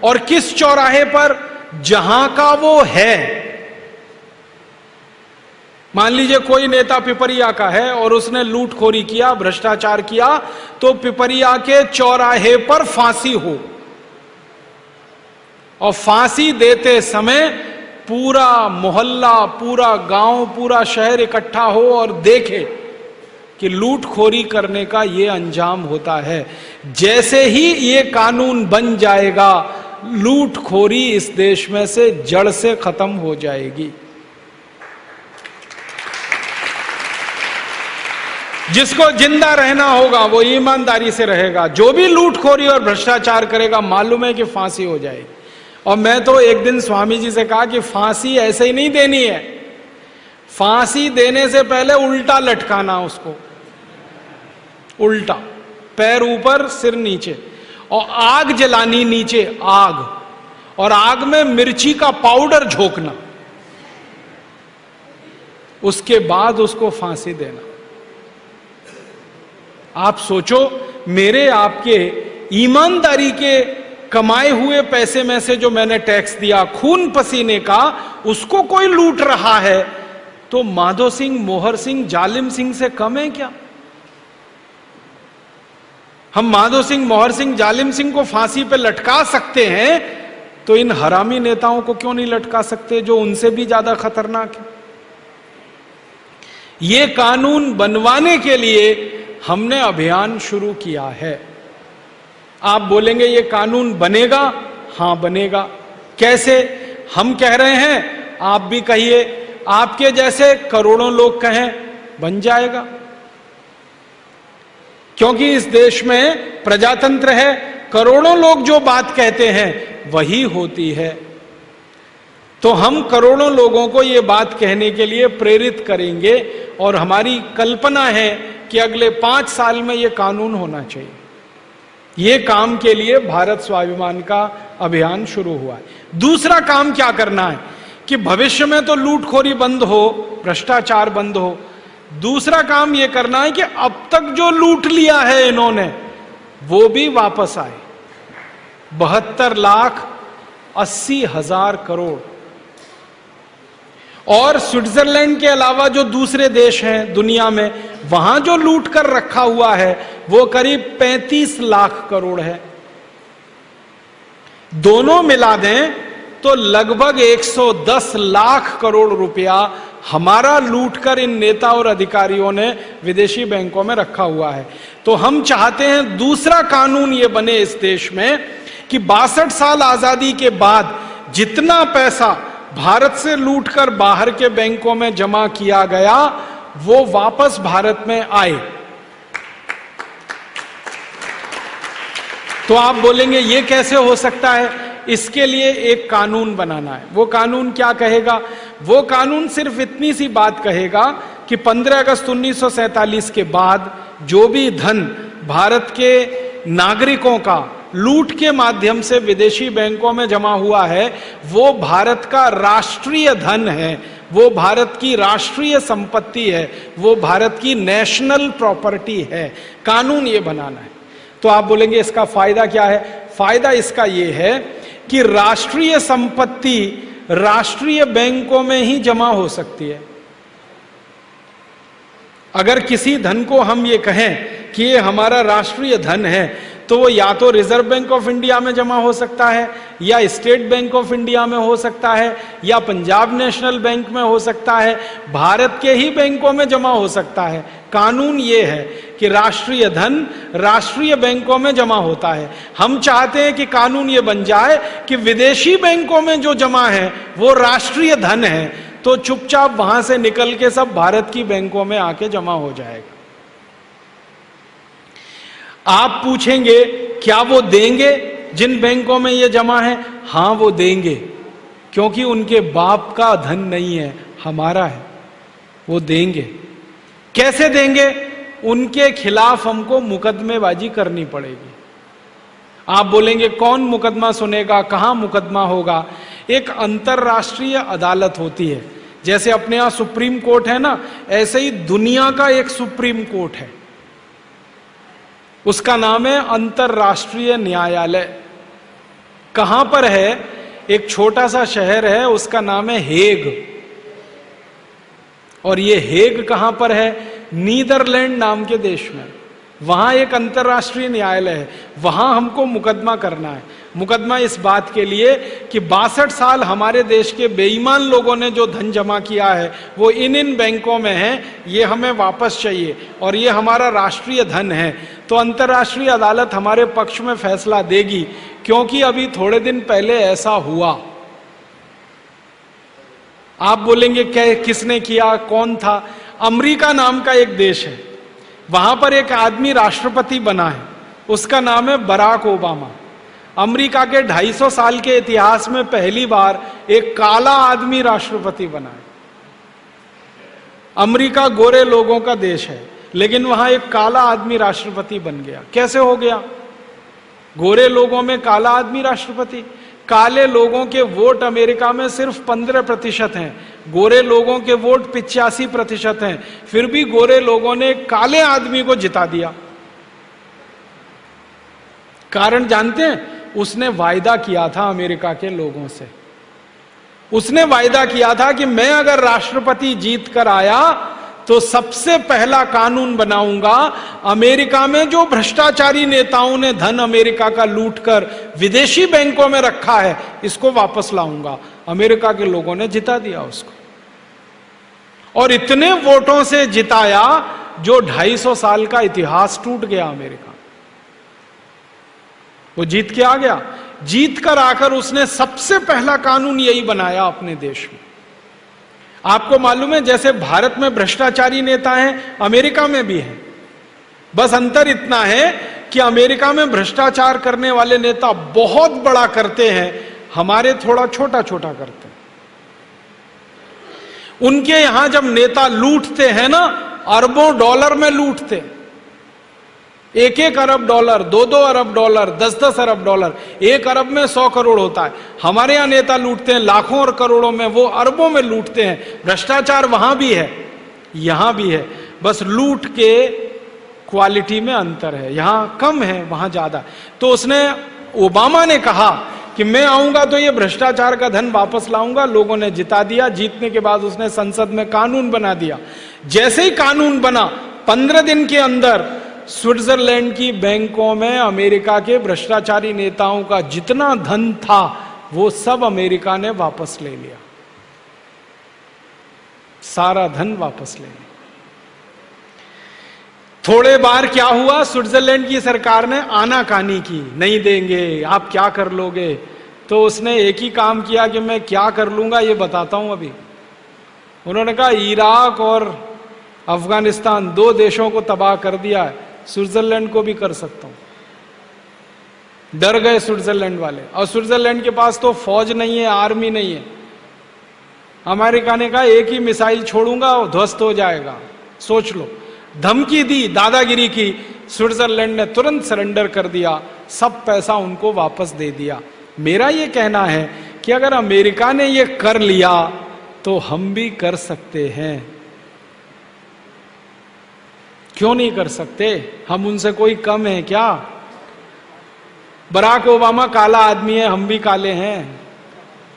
और किस चौराहे पर? जहां का वो है। मान लीजिए कोई नेता पिपरिया का है और उसने लूटखोरी किया, भ्रष्टाचार किया, तो पिपरिया के चौराहे पर फांसी हो, और फांसी देते समय पूरा मोहल्ला, पूरा गांव, पूरा शहर इकट्ठा हो और देखे कि लूटखोरी करने का ये अंजाम होता है। जैसे ही ये कानून बन जाएगा, लूटखोरी इस देश में से जड़ से खत्म हो जाएगी। जिसको जिंदा रहना होगा वो ईमानदारी से रहेगा, जो भी लूटखोरी और भ्रष्टाचार करेगा मालूम है कि फांसी हो जाएगी। और मैं तो एक दिन स्वामी जी से कहा कि फांसी ऐसे ही नहीं देनी है, फांसी देने से पहले उल्टा लटकाना उसको, उल्टा, पैर ऊपर सिर नीचे, और आग जलानी नीचे, आग, और आग में मिर्ची का पाउडर झोंकना, उसके बाद उसको फांसी देना। आप सोचो, मेरे आपके ईमानदारी के कमाए हुए पैसे में से जो मैंने टैक्स दिया, खून पसीने का, उसको कोई लूट रहा है, तो माधो सिंह, मोहर सिंह, जालिम सिंह से कम है क्या? हम माधो सिंह, मोहर सिंह, जालिम सिंह को फांसी पे लटका सकते हैं, तो इन हरामी नेताओं को क्यों नहीं लटका सकते जो उनसे भी ज्यादा खतरनाक है? ये कानून बनवाने के लिए हमने अभियान शुरू किया है। आप बोलेंगे ये कानून बनेगा? हां बनेगा। कैसे? हम कह रहे हैं, आप भी कहिए, आपके जैसे करोड़ों लोग कहें, बन जाएगा। क्योंकि इस देश में प्रजातंत्र है, करोड़ों लोग जो बात कहते हैं वही होती है। तो हम करोड़ों लोगों को ये बात कहने के लिए प्रेरित करेंगे, और हमारी कल्पना है कि अगले 5 साल में ये कानून होना चाहिए। ये काम के लिए भारत स्वाभिमान का अभियान शुरू हुआ है। दूसरा काम क्या करना है कि भविष्य में तो लूटखोरी बंद हो, भ्रष्टाचार बंद हो। दूसरा काम यह करना है कि अब तक जो लूट लिया है इन्होंने वो भी वापस आए। 72,80,000 करोड़। और स्विट्जरलैंड के अलावा जो दूसरे देश हैं दुनिया में, वहां जो लूट कर रखा हुआ है वो करीब 35 लाख करोड़ है। दोनों मिला दें तो लगभग 110 लाख करोड़ रुपया हमारा लूटकर इन नेता और अधिकारियों ने विदेशी बैंकों में रखा हुआ है। तो हम चाहते हैं दूसरा कानून यह बने इस देश में कि 62 साल आजादी के बाद जितना पैसा भारत से लूटकर बाहर के बैंकों में जमा किया गया वो वापस भारत में आए। तो आप बोलेंगे ये कैसे हो सकता है? इसके लिए एक कानून बनाना है। वो कानून क्या कहेगा? वो कानून सिर्फ इतनी सी बात कहेगा कि 15 अगस्त 1947 के बाद जो भी धन भारत के नागरिकों का लूट के माध्यम से विदेशी बैंकों में जमा हुआ है वो भारत का राष्ट्रीय धन है, वो भारत की राष्ट्रीय संपत्ति है, वो भारत की नेशनल प्रॉपर्टी है। कानून ये बनाना है। तो आप बोलेंगे इसका फायदा क्या है? फायदा इसका ये है कि राष्ट्रीय संपत्ति राष्ट्रीय बैंकों में ही जमा हो सकती है। अगर किसी धन को हम ये कहें कि ये हमारा राष्ट्रीय धन है तो वो या तो रिजर्व बैंक ऑफ इंडिया में जमा हो सकता है, या स्टेट बैंक ऑफ इंडिया में हो सकता है, या पंजाब नेशनल बैंक में हो सकता है, भारत के ही बैंकों में जमा हो सकता है। कानून ये है कि राष्ट्रीय धन राष्ट्रीय बैंकों में जमा होता है। हम चाहते हैं कि कानून ये बन जाए कि विदेशी बैंकों में जो जमा है वो राष्ट्रीय धन है, तो चुपचाप वहां से निकल के सब भारत की बैंकों में आके जमा हो जाएगा। आप पूछेंगे क्या वो देंगे जिन बैंकों में ये जमा है? हां वो देंगे, क्योंकि उनके बाप का धन नहीं है, हमारा है। वो देंगे। कैसे देंगे? उनके खिलाफ हमको मुकदमेबाजी करनी पड़ेगी। आप बोलेंगे कौन मुकदमा सुनेगा, कहां मुकदमा होगा? एक अंतरराष्ट्रीय अदालत होती है। जैसे अपने यहां सुप्रीम कोर्ट है ना, ऐसे ही दुनिया का एक सुप्रीम कोर्ट है, उसका नाम है अंतरराष्ट्रीय न्यायालय। कहां पर है? एक छोटा सा शहर है, उसका नाम है हेग। और ये हेग कहां पर है? नीदरलैंड नाम के देश में। वहां एक अंतरराष्ट्रीय न्यायालय है, वहां हमको मुकदमा करना है। मुकदमा इस बात के लिए कि 62 साल हमारे देश के बेईमान लोगों ने जो धन जमा किया है वो इन बैंकों में है, ये हमें वापस चाहिए और ये हमारा राष्ट्रीय धन है। तो अंतरराष्ट्रीय अदालत हमारे पक्ष में फैसला देगी, क्योंकि अभी थोड़े दिन पहले ऐसा हुआ। आप बोलेंगे किसने किया, कौन था? अमेरिका नाम का एक देश है, वहां पर एक आदमी राष्ट्रपति बना है, उसका नाम है बराक ओबामा। अमेरिका के 250 साल के इतिहास में पहली बार एक काला आदमी राष्ट्रपति बना है। अमेरिका गोरे लोगों का देश है, लेकिन वहां एक काला आदमी राष्ट्रपति बन गया। कैसे हो गया? गोरे लोगों में काला आदमी राष्ट्रपति। काले लोगों के वोट अमेरिका में सिर्फ 15% हैं, गोरे लोगों के वोट 85% हैं, फिर भी गोरे लोगों ने काले आदमी को जिता दिया। कारण जानते हैं? उसने वायदा किया था अमेरिका के लोगों से। उसने वायदा किया था कि मैं अगर राष्ट्रपति जीत कर आया तो सबसे पहला कानून बनाऊंगा, अमेरिका में जो भ्रष्टाचारी नेताओं ने धन अमेरिका का लूटकर विदेशी बैंकों में रखा है, इसको वापस लाऊंगा। अमेरिका के लोगों ने जिता दिया उसको, और इतने वोटों से जिताया जो 250 साल का इतिहास टूट गया अमेरिका। वो जीत के आ गया। जीत कर आकर उसने सबसे पहला कानून यही बनाया अपने देश में। आपको मालूम है, जैसे भारत में भ्रष्टाचारी नेता हैं, अमेरिका में भी हैं। बस अंतर इतना है कि अमेरिका में भ्रष्टाचार करने वाले नेता बहुत बड़ा करते हैं, हमारे थोड़ा छोटा छोटा करते हैं। उनके यहां जब नेता लूटते हैं ना, अरबों डॉलर में लूटते, 1-1 अरब डॉलर, 2-2 अरब डॉलर, 10-10 अरब डॉलर। 1 अरब में 100 करोड़ होता है। हमारे यहाँ नेता लूटते हैं लाखों और करोड़ों में, वो अरबों में लूटते हैं। भ्रष्टाचार वहां भी है, यहां भी है, बस लूट के क्वालिटी में अंतर है, यहां कम है, वहां ज्यादा। तो उसने, ओबामा ने कहा कि मैं आऊंगा तो ये भ्रष्टाचार का धन वापस लाऊंगा। लोगों ने जिता दिया। जीतने के बाद उसने संसद में कानून बना दिया। जैसे ही कानून बना, 15 दिन के अंदर स्विट्जरलैंड की बैंकों में अमेरिका के भ्रष्टाचारी नेताओं का जितना धन था वो सब अमेरिका ने वापस ले लिया, सारा धन वापस ले लिया। थोड़े बार क्या हुआ, स्विट्जरलैंड की सरकार ने आनाकानी की, नहीं देंगे, आप क्या कर लोगे। तो उसने एक ही काम किया कि मैं क्या कर लूंगा ये बताता हूं अभी। उन्होंने कहा इराक और अफगानिस्तान 2 देशों को तबाह कर दिया है, स्विट्जरलैंड को भी कर सकता हूं। डर गए स्विट्जरलैंड वाले। और स्विट्जरलैंड के पास तो फौज नहीं है, आर्मी नहीं है। अमेरिका ने कहा एक ही मिसाइल छोड़ूंगा और ध्वस्त हो जाएगा। सोच लो, धमकी दी, दादागिरी की। स्विट्जरलैंड ने तुरंत सरेंडर कर दिया, सब पैसा उनको वापस दे दिया। मेरा ये कहना है कि अगर अमेरिका ने ये कर लिया तो हम भी कर सकते हैं। क्यों नहीं कर सकते? हम उनसे कोई कम है क्या? बराक ओबामा काला आदमी है, हम भी काले हैं।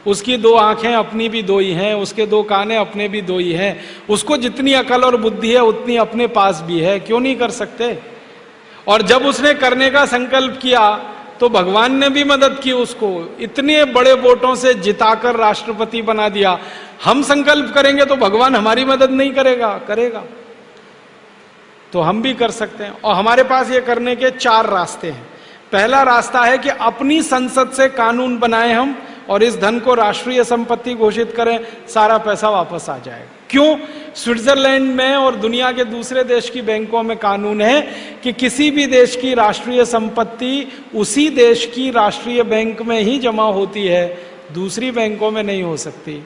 उसकी 2 आंखें अपनी भी 2 ही हैं, उसके 2 काने अपने भी 2 ही हैं। उसको जितनी अकल और बुद्धि है उतनी अपने पास भी है। क्यों नहीं कर सकते? और जब उसने करने का संकल्प किया तो भगवान ने भी मदद की उसको, इतने बड़े वोटों से जिताकर राष्ट्रपति बना दिया। हम संकल्प करेंगे तो भगवान हमारी मदद नहीं करेगा? करेगा। तो हम भी कर सकते हैं। और हमारे पास ये करने के 4 रास्ते हैं। पहला रास्ता है कि अपनी संसद से कानून बनाएं हम और इस धन को राष्ट्रीय संपत्ति घोषित करें, सारा पैसा वापस आ जाएगा। क्यों? स्विट्जरलैंड में और दुनिया के दूसरे देश की बैंकों में कानून है कि किसी भी देश की राष्ट्रीय संपत्ति उसी देश की राष्ट्रीय बैंक में ही जमा होती है, दूसरी बैंकों में नहीं हो सकती।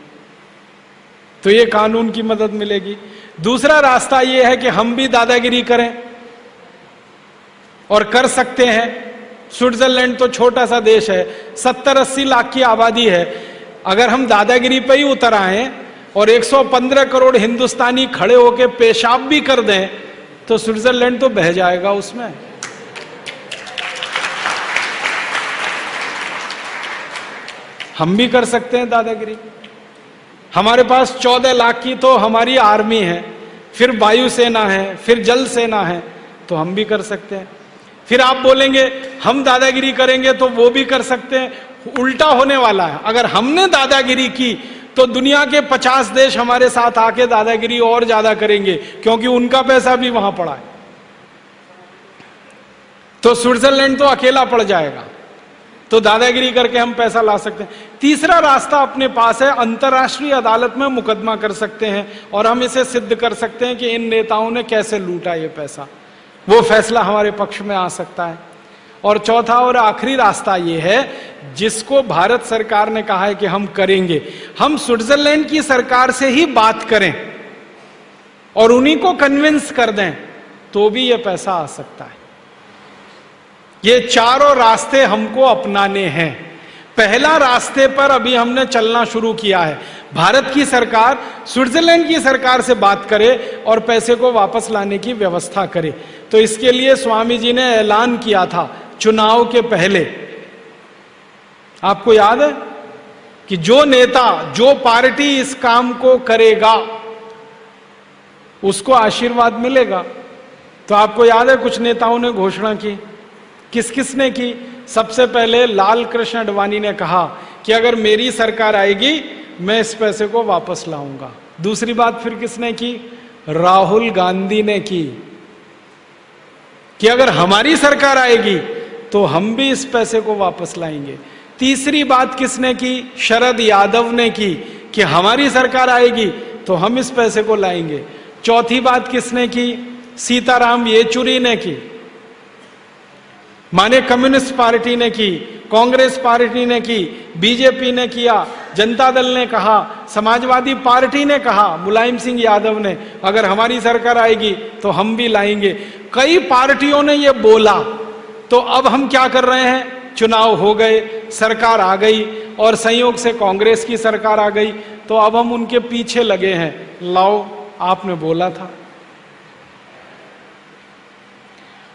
तो ये कानून की मदद मिलेगी। दूसरा रास्ता ये है कि हम भी दादागिरी करें, और कर सकते हैं। स्विट्जरलैंड तो छोटा सा देश है, 70-80 लाख की आबादी है। अगर हम दादागिरी पे ही उतर आए और 115 करोड़ हिंदुस्तानी खड़े होकर पेशाब भी कर दें तो स्विट्जरलैंड तो बह जाएगा उसमें। हम भी कर सकते हैं दादागिरी। हमारे पास 14 लाख की तो हमारी आर्मी है, फिर वायुसेना है, फिर जल सेना है, तो हम भी कर सकते हैं। फिर आप बोलेंगे हम दादागिरी करेंगे तो वो भी कर सकते हैं। उल्टा होने वाला है। अगर हमने दादागिरी की तो दुनिया के 50 देश हमारे साथ आके दादागिरी और ज्यादा करेंगे, क्योंकि उनका पैसा भी वहां पड़ा है। तो स्विट्जरलैंड तो अकेला पड़ जाएगा। तो दादागिरी करके हम पैसा ला सकते हैं। तीसरा रास्ता अपने पास है, अंतर्राष्ट्रीय अदालत में मुकदमा कर सकते हैं और हम इसे सिद्ध कर सकते हैं कि इन नेताओं ने कैसे लूटा ये पैसा। वो फैसला हमारे पक्ष में आ सकता है। और चौथा और आखिरी रास्ता ये है, जिसको भारत सरकार ने कहा है कि हम करेंगे। हम स्विट्जरलैंड की सरकार से ही बात करें और उन्हीं को कन्विंस कर दें तो भी ये पैसा आ सकता है। ये चारों रास्ते हमको अपनाने हैं। पहला रास्ते पर अभी हमने चलना शुरू किया है। भारत की सरकार स्विट्जरलैंड की सरकार से बात करे और पैसे को वापस लाने की व्यवस्था करे। तो इसके लिए स्वामी जी ने ऐलान किया था चुनाव के पहले। आपको याद है कि जो नेता, जो पार्टी इस काम को करेगा उसको आशीर्वाद मिलेगा। तो आपको याद है कुछ नेताओं ने घोषणा की। किस किस ने की? सबसे पहले लाल कृष्ण आडवाणी ने कहा कि अगर मेरी सरकार आएगी मैं इस पैसे को वापस लाऊंगा। दूसरी बात फिर किसने की? राहुल गांधी ने की कि अगर हमारी सरकार आएगी तो हम भी इस पैसे को वापस लाएंगे। तीसरी बात किसने की? शरद यादव ने की कि हमारी सरकार आएगी तो हम इस पैसे को लाएंगे। चौथी बात किसने की? सीताराम येचुरी ने की। माने कम्युनिस्ट पार्टी ने की, कांग्रेस पार्टी ने की, बीजेपी ने किया, जनता दल ने कहा, समाजवादी पार्टी ने कहा, मुलायम सिंह यादव ने, अगर हमारी सरकार आएगी तो हम भी लाएंगे। कई पार्टियों ने ये बोला, तो अब हम क्या कर रहे हैं, चुनाव हो गए, सरकार आ गई और संयोग से कांग्रेस की सरकार आ गई, तो अब हम उनके पीछे लगे हैं, लाओ आपने बोला था।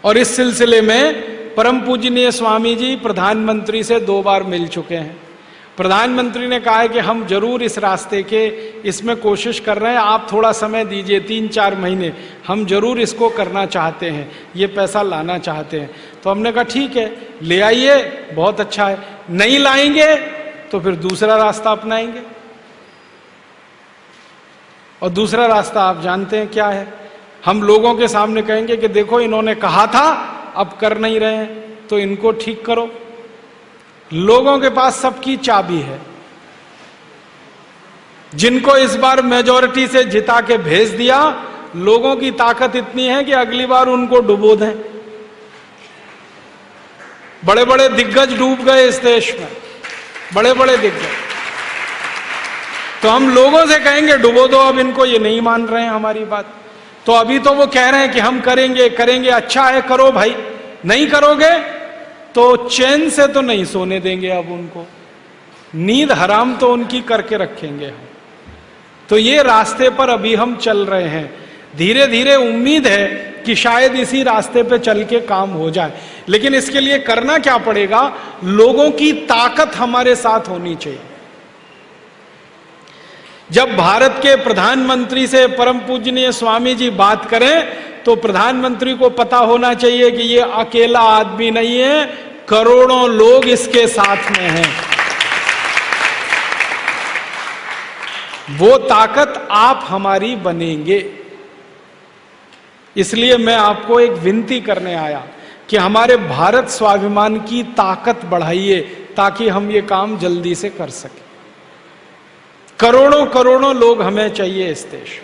और इस सिलसिले में परम पूजनीय स्वामी जी प्रधानमंत्री से 2 बार मिल चुके हैं। प्रधानमंत्री ने कहा है कि हम जरूर इस रास्ते के इसमें कोशिश कर रहे हैं, आप थोड़ा समय दीजिए, 3-4 महीने, हम जरूर इसको करना चाहते हैं, ये पैसा लाना चाहते हैं। तो हमने कहा ठीक है, ले आइए, बहुत अच्छा है। नहीं लाएंगे तो फिर दूसरा रास्ता अपनाएंगे। और दूसरा रास्ता आप जानते हैं क्या है, हम लोगों के सामने कहेंगे कि देखो इन्होंने कहा था, अब कर नहीं रहे हैं, तो इनको ठीक करो। लोगों के पास सबकी चाबी है। जिनको इस बार मेजॉरिटी से जिता के भेज दिया, लोगों की ताकत इतनी है कि अगली बार उनको डुबो दें। बड़े बड़े दिग्गज डूब गए इस देश में, बड़े बड़े दिग्गज। तो हम लोगों से कहेंगे डुबो दो अब इनको, ये नहीं मान रहे हैं हमारी बात। तो अभी तो वो कह रहे हैं कि हम करेंगे करेंगे, अच्छा है करो भाई, नहीं करोगे तो चैन से तो नहीं सोने देंगे, अब उनको नींद हराम तो उनकी करके रखेंगे हम। तो ये रास्ते पर अभी हम चल रहे हैं। धीरे धीरे उम्मीद है कि शायद इसी रास्ते पे चल के काम हो जाए, लेकिन इसके लिए करना क्या पड़ेगा, लोगों की ताकत हमारे साथ होनी चाहिए। जब भारत के प्रधानमंत्री से परम पूजनीय स्वामी जी बात करें तो प्रधानमंत्री को पता होना चाहिए कि ये अकेला आदमी नहीं है, करोड़ों लोग इसके साथ में हैं। वो ताकत आप हमारी बनेंगे। इसलिए मैं आपको एक विनती करने आया कि हमारे भारत स्वाभिमान की ताकत बढ़ाइए ताकि हम ये काम जल्दी से कर सकें। करोड़ों करोड़ों लोग हमें चाहिए इस देश।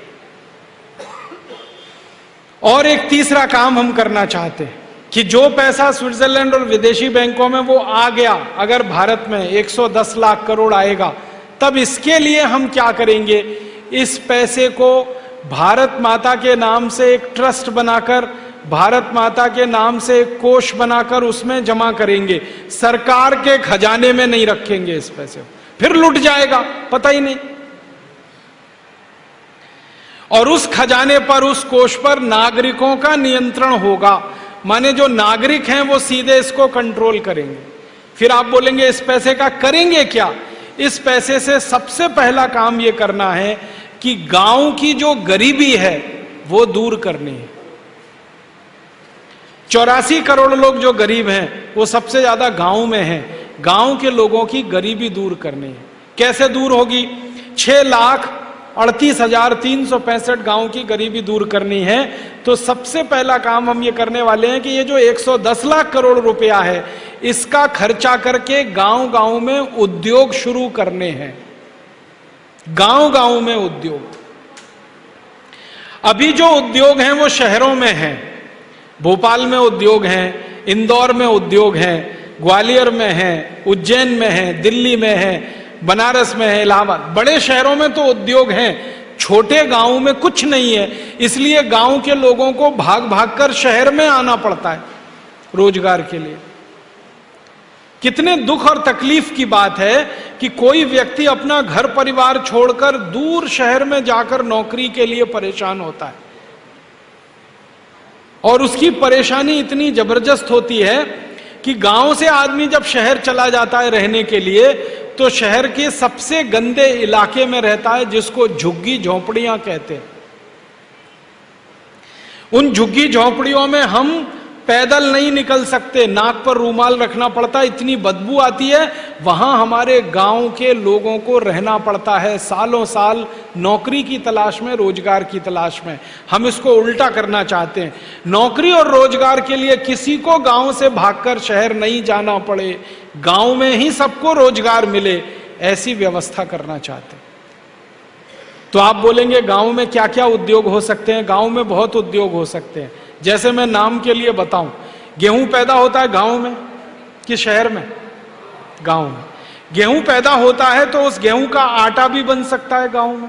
और एक तीसरा काम हम करना चाहते हैं कि जो पैसा स्विट्जरलैंड और विदेशी बैंकों में वो आ गया, अगर भारत में 110 लाख करोड़ आएगा, तब इसके लिए हम क्या करेंगे, इस पैसे को भारत माता के नाम से एक ट्रस्ट बनाकर, भारत माता के नाम से एक कोष बनाकर उसमें जमा करेंगे। सरकार के खजाने में नहीं रखेंगे इस पैसे को, फिर लुट जाएगा, पता ही नहीं। और उस खजाने पर, उस कोष पर नागरिकों का नियंत्रण होगा। माने जो नागरिक हैं वो सीधे इसको कंट्रोल करेंगे। फिर आप बोलेंगे इस पैसे का करेंगे क्या? इस पैसे से सबसे पहला काम ये करना है कि गांव की जो गरीबी है वो दूर करनी है। 84 करोड़ लोग जो गरीब हैं वो सबसे ज्यादा गांव में हैं। गांव के लोगों की गरीबी दूर करनी है। कैसे दूर होगी? 6,38,365 गांव की गरीबी दूर करनी है। तो सबसे पहला काम हम ये करने वाले हैं कि ये जो 110 लाख करोड़ रुपया है, इसका खर्चा करके गांव गांव में उद्योग शुरू करने हैं। गांव गांव में उद्योग। अभी जो उद्योग हैं वो शहरों में हैं। भोपाल में उद्योग हैं, इंदौर में उद्योग हैं, ग्वालियर में हैं, उज्जैन में हैं, दिल्ली में हैं, बनारस में है, इलाहाबाद, बड़े शहरों में तो उद्योग हैं। छोटे गांवों में कुछ नहीं है, इसलिए गांव के लोगों को भाग भाग कर शहर में आना पड़ता है रोजगार के लिए। कितने दुख और तकलीफ की बात है कि कोई व्यक्ति अपना घर परिवार छोड़कर दूर शहर में जाकर नौकरी के लिए परेशान होता है, और उसकी परेशानी इतनी जबरदस्त होती है कि गांव से आदमी जब शहर चला जाता है रहने के लिए, तो शहर के सबसे गंदे इलाके में रहता है, जिसको झुग्गी झोंपड़ियां कहते हैं। उन झुग्गी झोंपड़ियों में हम पैदल नहीं निकल सकते, नाक पर रूमाल रखना पड़ता है, इतनी बदबू आती है। वहां हमारे गांव के लोगों को रहना पड़ता है सालों साल, नौकरी की तलाश में, रोजगार की तलाश में। हम इसको उल्टा करना चाहते हैं। नौकरी और रोजगार के लिए किसी को गांव से भागकर शहर नहीं जाना पड़े, गांव में ही सबको रोजगार मिले, ऐसी व्यवस्था करना चाहते हैं। तो आप बोलेंगे गांव में क्या क्या उद्योग हो सकते हैं? गांव में बहुत उद्योग हो सकते हैं। जैसे मैं नाम के लिए बताऊं, गेहूं पैदा होता है गांव में कि शहर में? गांव में। गेहूं पैदा होता है तो उस गेहूं का आटा भी बन सकता है गांव में,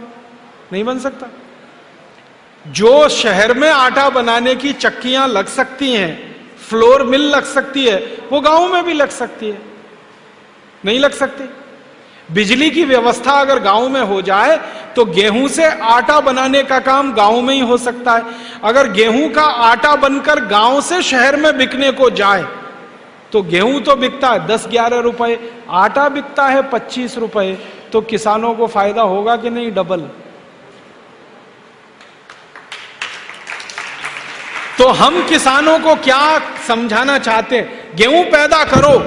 नहीं बन सकता? जो शहर में आटा बनाने की चक्कियां लग सकती हैं, फ्लोर मिल लग सकती है, वो गांव में भी लग सकती है, नहीं लग सकती? बिजली की व्यवस्था अगर गांव में हो जाए तो गेहूं से आटा बनाने का काम गांव में ही हो सकता है। अगर गेहूं का आटा बनकर गांव से शहर में बिकने को जाए तो गेहूं तो बिकता है 10-11 रुपए, आटा बिकता है 25 रुपए, तो किसानों को फायदा होगा कि नहीं? डबल। तो हम किसानों को क्या समझाना चाहते हैं? गेहूं पैदा करो,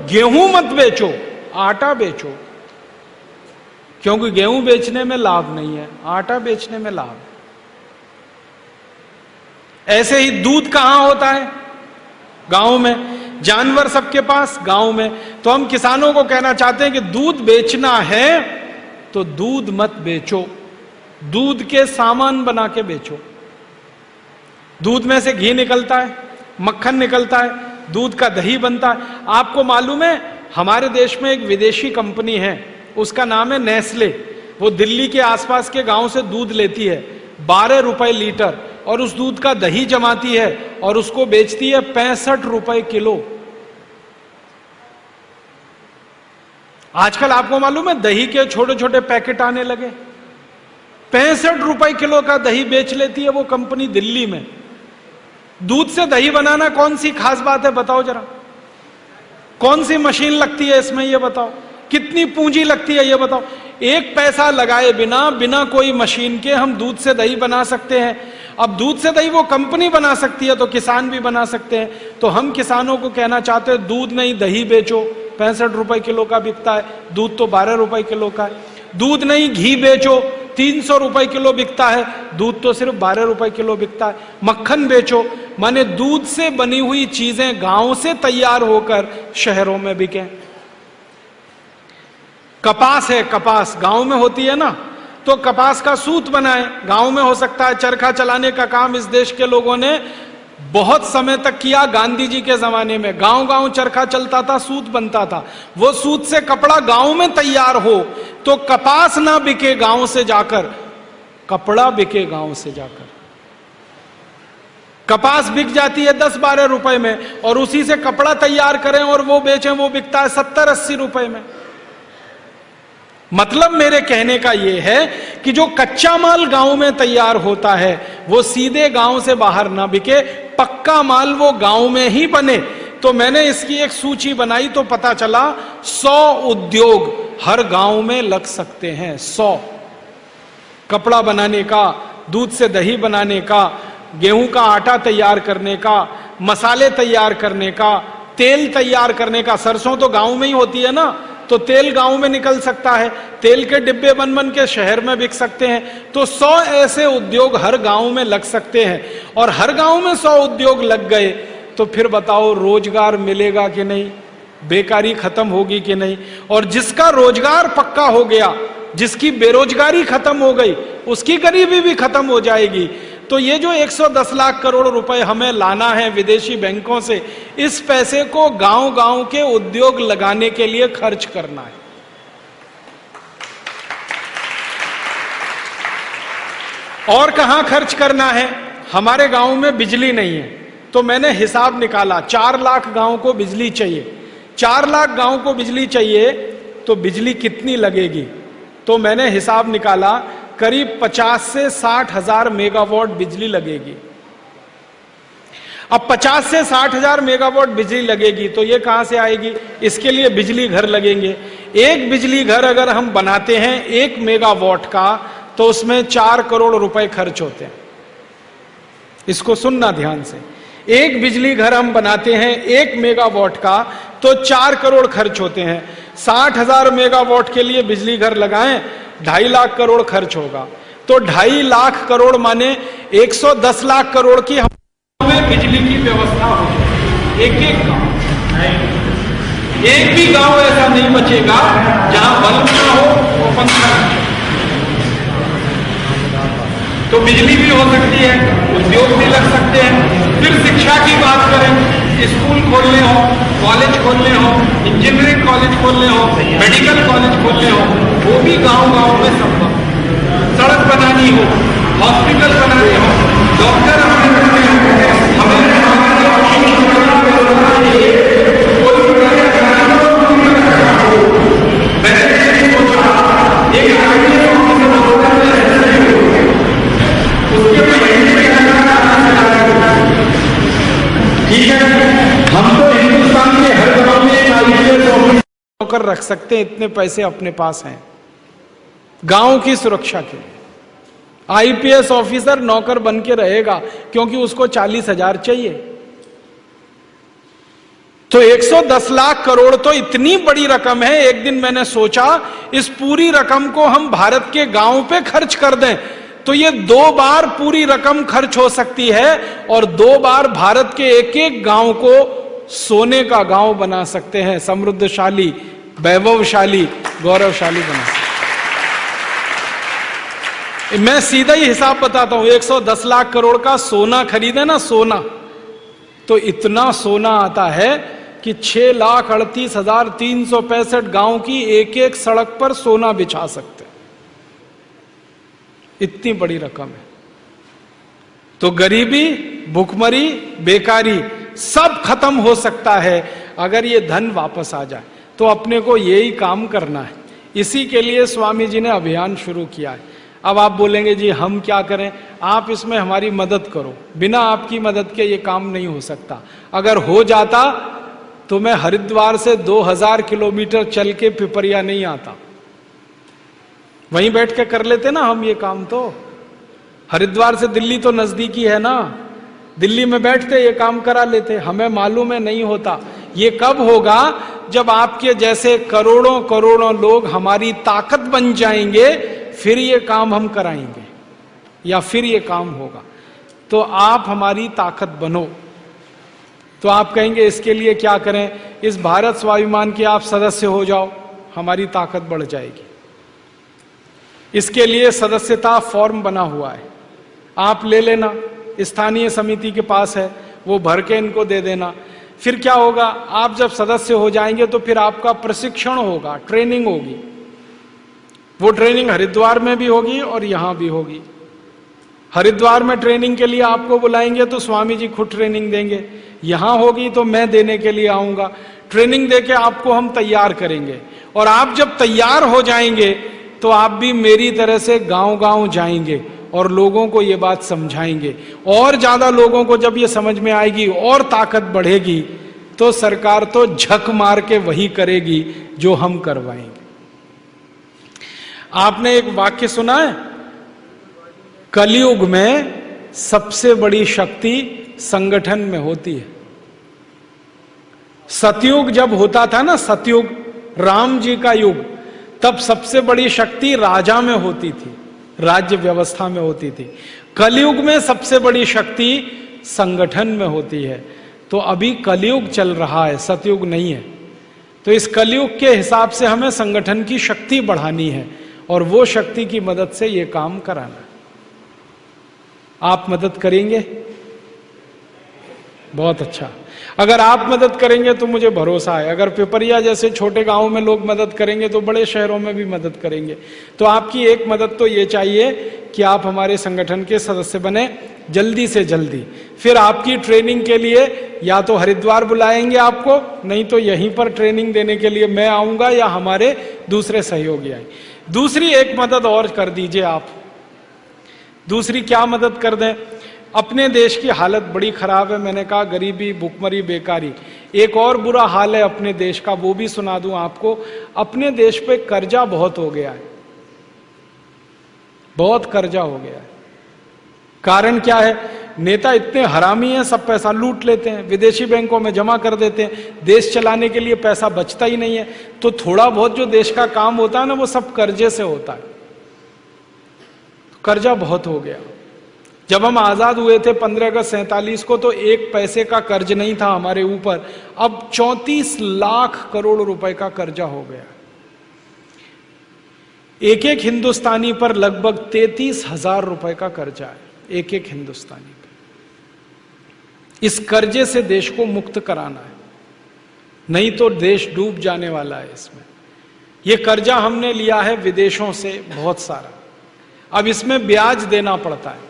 गेहूं मत बेचो, आटा बेचो, क्योंकि गेहूं बेचने में लाभ नहीं है, आटा बेचने में लाभ है। ऐसे ही दूध कहां होता है? गांव में। जानवर सबके पास गांव में। तो हम किसानों को कहना चाहते हैं कि दूध बेचना है तो दूध मत बेचो, दूध के सामान बना के बेचो। दूध में से घी निकलता है, मक्खन निकलता है, दूध का दही बनता है। आपको मालूम है हमारे देश में एक विदेशी कंपनी है, उसका नाम है नेस्ले। वो दिल्ली के आसपास के गांव से दूध लेती है 12 रुपए लीटर, और उस दूध का दही जमाती है और उसको बेचती है 65 रुपए किलो। आजकल आपको मालूम है दही के छोटे छोटे पैकेट आने लगे, 65 रुपए किलो का दही बेच लेती है वो कंपनी दिल्ली में। दूध से दही बनाना कौन सी खास बात है बताओ जरा? कौन सी मशीन लगती है इसमें ये बताओ? कितनी पूंजी लगती है ये बताओ? 1 पैसा लगाए बिना कोई मशीन के हम दूध से दही बना सकते हैं। अब दूध से दही वो कंपनी बना सकती है तो किसान भी बना सकते हैं। तो हम किसानों को कहना चाहते हैं दूध नहीं दही बेचो, 65 रुपए किलो का बिकता है, दूध तो 12 रुपए किलो का है। दूध नहीं घी बेचो, 300 रुपए किलो बिकता है, दूध तो सिर्फ 12 रुपए किलो बिकता है। मक्खन बेचो, माने दूध से बनी हुई चीजें गांव से तैयार होकर शहरों में बिकें। कपास है, कपास गांव में होती है ना, तो कपास का सूत बनाए, गांव में हो सकता है। चरखा चलाने का काम इस देश के लोगों ने बहुत समय तक किया। गांधी जी के जमाने में गांव गांव चरखा चलता था, सूत बनता था। वो सूत से कपड़ा गांव में तैयार हो तो कपास ना बिके गांव से जाकर, कपड़ा बिके गांव से जाकर। कपास बिक जाती है 10-12 रुपए में, और उसी से कपड़ा तैयार करें और वो बेचें, वो बिकता है 70-80 रुपए में। मतलब मेरे कहने का यह है कि जो कच्चा माल गांव में तैयार होता है वो सीधे गांव से बाहर ना बिके, पक्का माल वो गांव में ही बने। तो मैंने इसकी एक सूची बनाई तो पता चला 100 उद्योग हर गांव में लग सकते हैं। 100। कपड़ा बनाने का, दूध से दही बनाने का, गेहूं का आटा तैयार करने का, मसाले तैयार करने का, तेल तैयार करने का। सरसों तो गांव में ही होती है ना, तो तेल गांव में निकल सकता है, तेल के डिब्बे बन बन के शहर में बिक सकते हैं। तो 100 ऐसे उद्योग हर गांव में लग सकते हैं। और हर गांव में 100 उद्योग लग गए तो फिर बताओ रोजगार मिलेगा कि नहीं, बेकारी खत्म होगी कि नहीं? और जिसका रोजगार पक्का हो गया, जिसकी बेरोजगारी खत्म हो गई, उसकी गरीबी भी खत्म हो जाएगी। तो ये जो 110 लाख करोड़ रुपए हमें लाना है विदेशी बैंकों से, इस पैसे को गांव गांव के उद्योग लगाने के लिए खर्च करना है। और कहां खर्च करना है? हमारे गांव में बिजली नहीं है, तो मैंने हिसाब निकाला 4 लाख गांव को बिजली चाहिए। 4 लाख गांव को बिजली चाहिए तो बिजली कितनी लगेगी? तो मैंने हिसाब निकाला करीब 50 से 60 हजार मेगावाट बिजली लगेगी। अब 50 से 60 हजार मेगावाट बिजली लगेगी तो ये कहां से आएगी? इसके लिए बिजली घर लगेंगे। एक बिजली घर अगर हम बनाते हैं 1 मेगावाट का तो उसमें 4 करोड़ रुपए खर्च होते हैं। इसको सुनना ध्यान से। एक बिजली घर हम बनाते हैं 1 मेगावाट का तो 4 करोड़ खर्च होते हैं। 60 हजार मेगावाट के लिए बिजली घर लगाएं, 2.5 लाख करोड़ खर्च होगा। तो 2.5 लाख करोड़ माने 110 लाख करोड़ की हमें बिजली की व्यवस्था हो। एक गांव, एक भी गांव ऐसा नहीं बचेगा जहां बल्ब ना हो और पंखा ना हो। तो बिजली भी हो सकती है, उद्योग भी लग सकते हैं। फिर शिक्षा की बात करें, स्कूल खोलने हो, कॉलेज खोलने हो, इंजीनियरिंग कॉलेज खोलने हो, मेडिकल कॉलेज खोलने हो, वो भी गांव गांव में संभव। सड़क बनानी हो, हॉस्पिटल बनाने हो, डॉक्टर हमें रखने हो, हमें नौकर रख सकते हैं, इतने पैसे अपने पास हैं गांव की सुरक्षा के लिए। आईपीएस ऑफिसर नौकर बन के रहेगा क्योंकि उसको 40,000 चाहिए। तो 110 लाख करोड़ तो इतनी बड़ी रकम है। एक दिन मैंने सोचा इस पूरी रकम को हम भारत के गांव पे खर्च कर दें तो ये 2 बार पूरी रकम खर्च हो सकती है और 2 बार भारत के एक एक गांव को सोने का गांव बना सकते हैं, समृद्धशाली, वैभवशाली, गौरवशाली बना सकते हैं। मैं सीधा ही हिसाब बताता हूं, 110 लाख करोड़ का सोना खरीदे ना, सोना, तो इतना सोना आता है कि 6,38,365 गांव की एक एक सड़क पर सोना बिछा सकते हैं। इतनी बड़ी रकम है। तो गरीबी, भुखमरी, बेकारी सब खत्म हो सकता है अगर ये धन वापस आ जाए। तो अपने को यही काम करना है। इसी के लिए स्वामी जी ने अभियान शुरू किया है। अब आप बोलेंगे जी हम क्या करें, आप इसमें हमारी मदद करो। बिना आपकी मदद के ये काम नहीं हो सकता। अगर हो जाता तो मैं हरिद्वार से 2000 किलोमीटर चल के पिपरिया नहीं आता, वहीं बैठ के कर लेते ना हम ये काम। तो हरिद्वार से दिल्ली तो नजदीकी है ना, दिल्ली में बैठते ये काम करा लेते। हमें मालूम है नहीं होता। ये कब होगा, जब आपके जैसे करोड़ों करोड़ों लोग हमारी ताकत बन जाएंगे, फिर ये काम हम कराएंगे या फिर ये काम होगा। तो आप हमारी ताकत बनो। तो आप कहेंगे इसके लिए क्या करें, इस भारत स्वाभिमान के आप सदस्य हो जाओ, हमारी ताकत बढ़ जाएगी। इसके लिए सदस्यता फॉर्म बना हुआ है, आप ले लेना, स्थानीय समिति के पास है, वो भर के इनको दे देना। फिर क्या होगा, आप जब सदस्य हो जाएंगे तो फिर आपका प्रशिक्षण होगा, ट्रेनिंग होगी। वो ट्रेनिंग हरिद्वार में भी होगी और यहां भी होगी। हरिद्वार में ट्रेनिंग के लिए आपको बुलाएंगे तो स्वामी जी खुद ट्रेनिंग देंगे, यहां होगी तो मैं देने के लिए आऊंगा। ट्रेनिंग देके आपको हम तैयार करेंगे और आप जब तैयार हो जाएंगे तो आप भी मेरी तरह से गांव गांव जाएंगे और लोगों को ये बात समझाएंगे। और ज्यादा लोगों को जब ये समझ में आएगी और ताकत बढ़ेगी तो सरकार तो झक मार के वही करेगी जो हम करवाएंगे। आपने एक वाक्य सुना है, कलयुग में सबसे बड़ी शक्ति संगठन में होती है। सतयुग जब होता था ना, सतयुग, राम जी का युग, तब सबसे बड़ी शक्ति राजा में होती थी, राज्य व्यवस्था में होती थी। कलयुग में सबसे बड़ी शक्ति संगठन में होती है। तो अभी कलयुग चल रहा है, सतयुग नहीं है। तो इस कलयुग के हिसाब से हमें संगठन की शक्ति बढ़ानी है और वो शक्ति की मदद से ये काम कराना है। आप मदद करेंगे? बहुत अच्छा। अगर आप मदद करेंगे तो मुझे भरोसा है, अगर पिपरिया जैसे छोटे गांव में लोग मदद करेंगे तो बड़े शहरों में भी मदद करेंगे। तो आपकी एक मदद तो ये चाहिए कि आप हमारे संगठन के सदस्य बने जल्दी से जल्दी। फिर आपकी ट्रेनिंग के लिए या तो हरिद्वार बुलाएंगे आपको, नहीं तो यहीं पर ट्रेनिंग देने के लिए मैं आऊंगा या हमारे दूसरे सहयोगी आए। दूसरी एक मदद और कर दीजिए आप। दूसरी क्या मदद कर दें? अपने देश की हालत बड़ी खराब है, मैंने कहा गरीबी, भुखमरी, बेकारी। एक और बुरा हाल है अपने देश का, वो भी सुना दूं आपको। अपने देश पे कर्जा बहुत हो गया है, बहुत कर्जा हो गया है। कारण क्या है? नेता इतने हरामी हैं, सब पैसा लूट लेते हैं, विदेशी बैंकों में जमा कर देते हैं, देश चलाने के लिए पैसा बचता ही नहीं है। तो थोड़ा बहुत जो देश का काम होता है ना, वो सब कर्जे से होता है। कर्जा बहुत हो गया। जब हम आजाद हुए थे 15 अगस्त 47 को, तो 1 पैसे का कर्ज नहीं था हमारे ऊपर। अब 34 लाख करोड़ रुपए का कर्जा हो गया। एक एक हिंदुस्तानी पर लगभग 33,000 रुपए का कर्जा है, एक एक हिंदुस्तानी पर। इस कर्जे से देश को मुक्त कराना है, नहीं तो देश डूब जाने वाला है इसमें। यह कर्जा हमने लिया है विदेशों से बहुत सारा। अब इसमें ब्याज देना पड़ता है,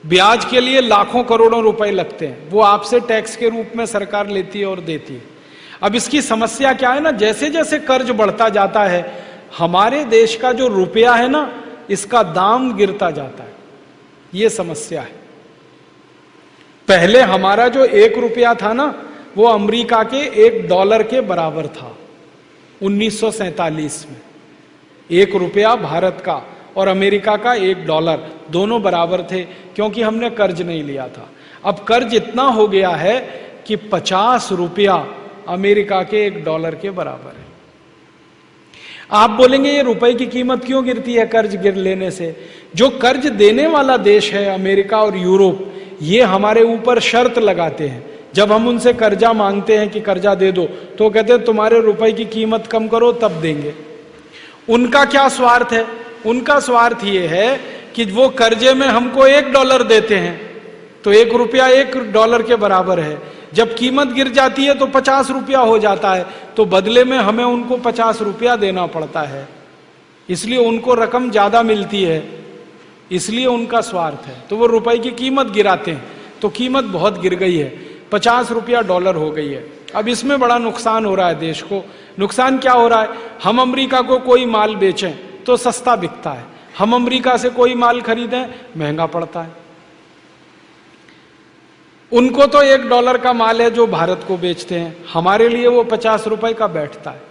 ब्याज के लिए लाखों करोड़ों रुपए लगते हैं, वो आपसे टैक्स के रूप में सरकार लेती है और देती है। अब इसकी समस्या क्या है ना, जैसे जैसे कर्ज बढ़ता जाता है हमारे देश का जो रुपया है ना, इसका दाम गिरता जाता है, ये समस्या है। पहले हमारा जो 1 रुपया था ना, वो अमेरिका के $1 के बराबर था 1947 में। 1 रुपया भारत का और अमेरिका का $1 दोनों बराबर थे, क्योंकि हमने कर्ज नहीं लिया था। अब कर्ज इतना हो गया है कि 50 रुपया अमेरिका के $1 के बराबर है। आप बोलेंगे ये रुपए की कीमत क्यों गिरती है कर्ज गिर लेने से? जो कर्ज देने वाला देश है अमेरिका और यूरोप, ये हमारे ऊपर शर्त लगाते हैं। जब हम उनसे कर्जा मांगते हैं कि कर्जा दे दो, तो कहते हैं तुम्हारे रुपए की कीमत कम करो तब देंगे। उनका क्या स्वार्थ है? उनका स्वार्थ ये है कि वो कर्जे में हमको $1 देते हैं, तो 1 रुपया $1 के बराबर है। जब कीमत गिर जाती है तो 50 रुपया हो जाता है, तो बदले में हमें उनको 50 रुपया देना पड़ता है, इसलिए उनको रकम ज्यादा मिलती है, इसलिए उनका स्वार्थ है। तो वो रुपए की कीमत गिराते हैं, तो कीमत बहुत गिर गई है, 50 रुपया $1 हो गई है। अब इसमें बड़ा नुकसान हो रहा है देश को। नुकसान क्या हो रहा है? हम अमेरिका को कोई माल बेचें तो सस्ता बिकता है, हम अमेरिका से कोई माल खरीदें महंगा पड़ता है। उनको तो $1 का माल है जो भारत को बेचते हैं, हमारे लिए वो 50 रुपए का बैठता है,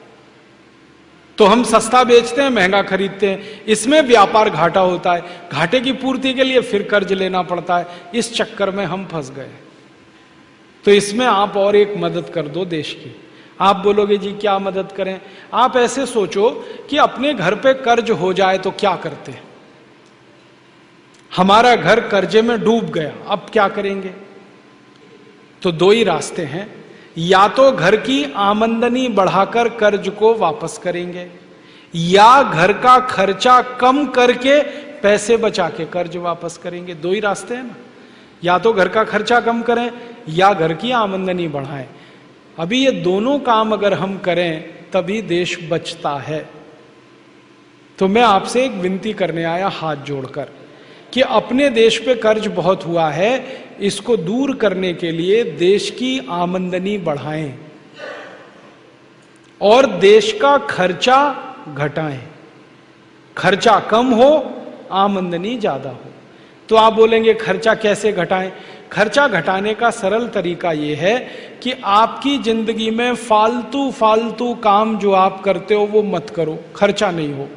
तो हम सस्ता बेचते हैं महंगा खरीदते हैं। इसमें व्यापार घाटा होता है, घाटे की पूर्ति के लिए फिर कर्ज लेना पड़ता है, इस चक्कर में हम फंस गए। तो इसमें आप और एक मदद कर दो देश की। आप बोलोगे जी क्या मदद करें? आप ऐसे सोचो कि अपने घर पे कर्ज हो जाए तो क्या करते हैं? हमारा घर कर्जे में डूब गया, अब क्या करेंगे? तो 2 ही रास्ते हैं, या तो घर की आमदनी बढ़ाकर कर्ज को वापस करेंगे, या घर का खर्चा कम करके पैसे बचा के कर्ज वापस करेंगे। 2 ही रास्ते हैं ना, या तो घर का खर्चा कम करें या घर की आमदनी बढ़ाएं। अभी ये दोनों काम अगर हम करें तभी देश बचता है। तो मैं आपसे एक विनती करने आया हाथ जोड़कर कि अपने देश पे कर्ज बहुत हुआ है, इसको दूर करने के लिए देश की आमदनी बढ़ाएं और देश का खर्चा घटाएं। खर्चा कम हो, आमदनी ज्यादा हो। तो आप बोलेंगे खर्चा कैसे घटाएं? खर्चा घटाने का सरल तरीका यह है कि आपकी जिंदगी में फालतू काम जो आप करते हो वो मत करो, खर्चा नहीं हो।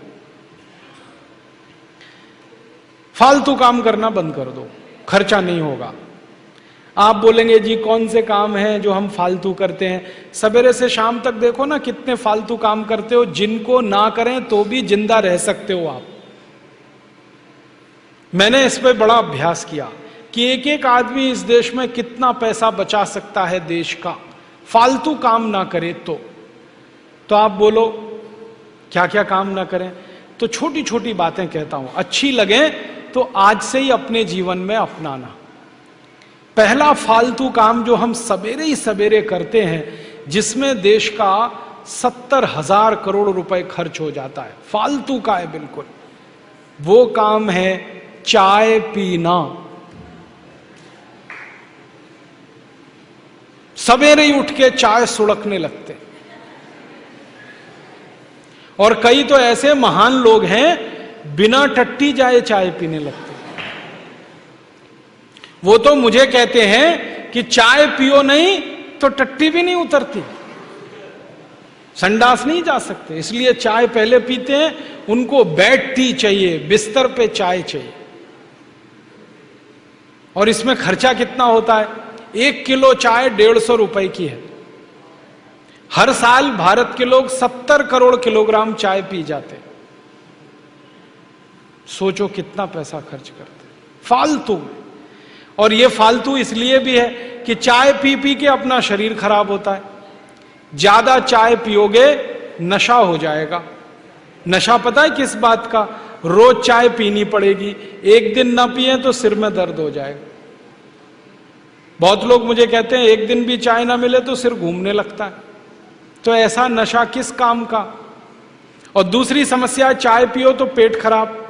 फालतू काम करना बंद कर दो, खर्चा नहीं होगा। आप बोलेंगे जी कौन से काम हैं जो हम फालतू करते हैं? सवेरे से शाम तक देखो ना कितने फालतू काम करते हो, जिनको ना करें तो भी जिंदा रह सकते हो आप। मैंने इस पे बड़ा अभ्यास किया कि एक एक आदमी इस देश में कितना पैसा बचा सकता है देश का, फालतू काम ना करे तो आप बोलो क्या क्या काम ना करें? तो छोटी छोटी बातें कहता हूं, अच्छी लगे तो आज से ही अपने जीवन में अपनाना। पहला फालतू काम जो हम सवेरे ही सवेरे करते हैं, जिसमें देश का 70,000 करोड़ रुपए खर्च हो जाता है, फालतू का है बिल्कुल, वो काम है चाय पीना। सवेरे ही उठ के चाय सुड़कने लगते, और कई तो ऐसे महान लोग हैं बिना टट्टी जाए चाय पीने लगते। वो तो मुझे कहते हैं कि चाय पियो नहीं तो टट्टी भी नहीं उतरती, संडास नहीं जा सकते, इसलिए चाय पहले पीते हैं। उनको बेड टी चाहिए, बिस्तर पे चाय चाहिए। और इसमें खर्चा कितना होता है? 1 किलो चाय 150 रुपए की है। हर साल भारत के लोग 70 करोड़ किलोग्राम चाय पी जाते। सोचो कितना पैसा खर्च करते फालतू। और ये फालतू इसलिए भी है कि चाय पी पी के अपना शरीर खराब होता है। ज्यादा चाय पियोगे नशा हो जाएगा। नशा पता है किस बात का? रोज चाय पीनी पड़ेगी, एक दिन ना पिए तो सिर में दर्द हो जाएगा। बहुत लोग मुझे कहते हैं एक दिन भी चाय ना मिले तो सिर घूमने लगता है। तो ऐसा नशा किस काम का? और दूसरी समस्या, चाय पियो तो पेट खराब।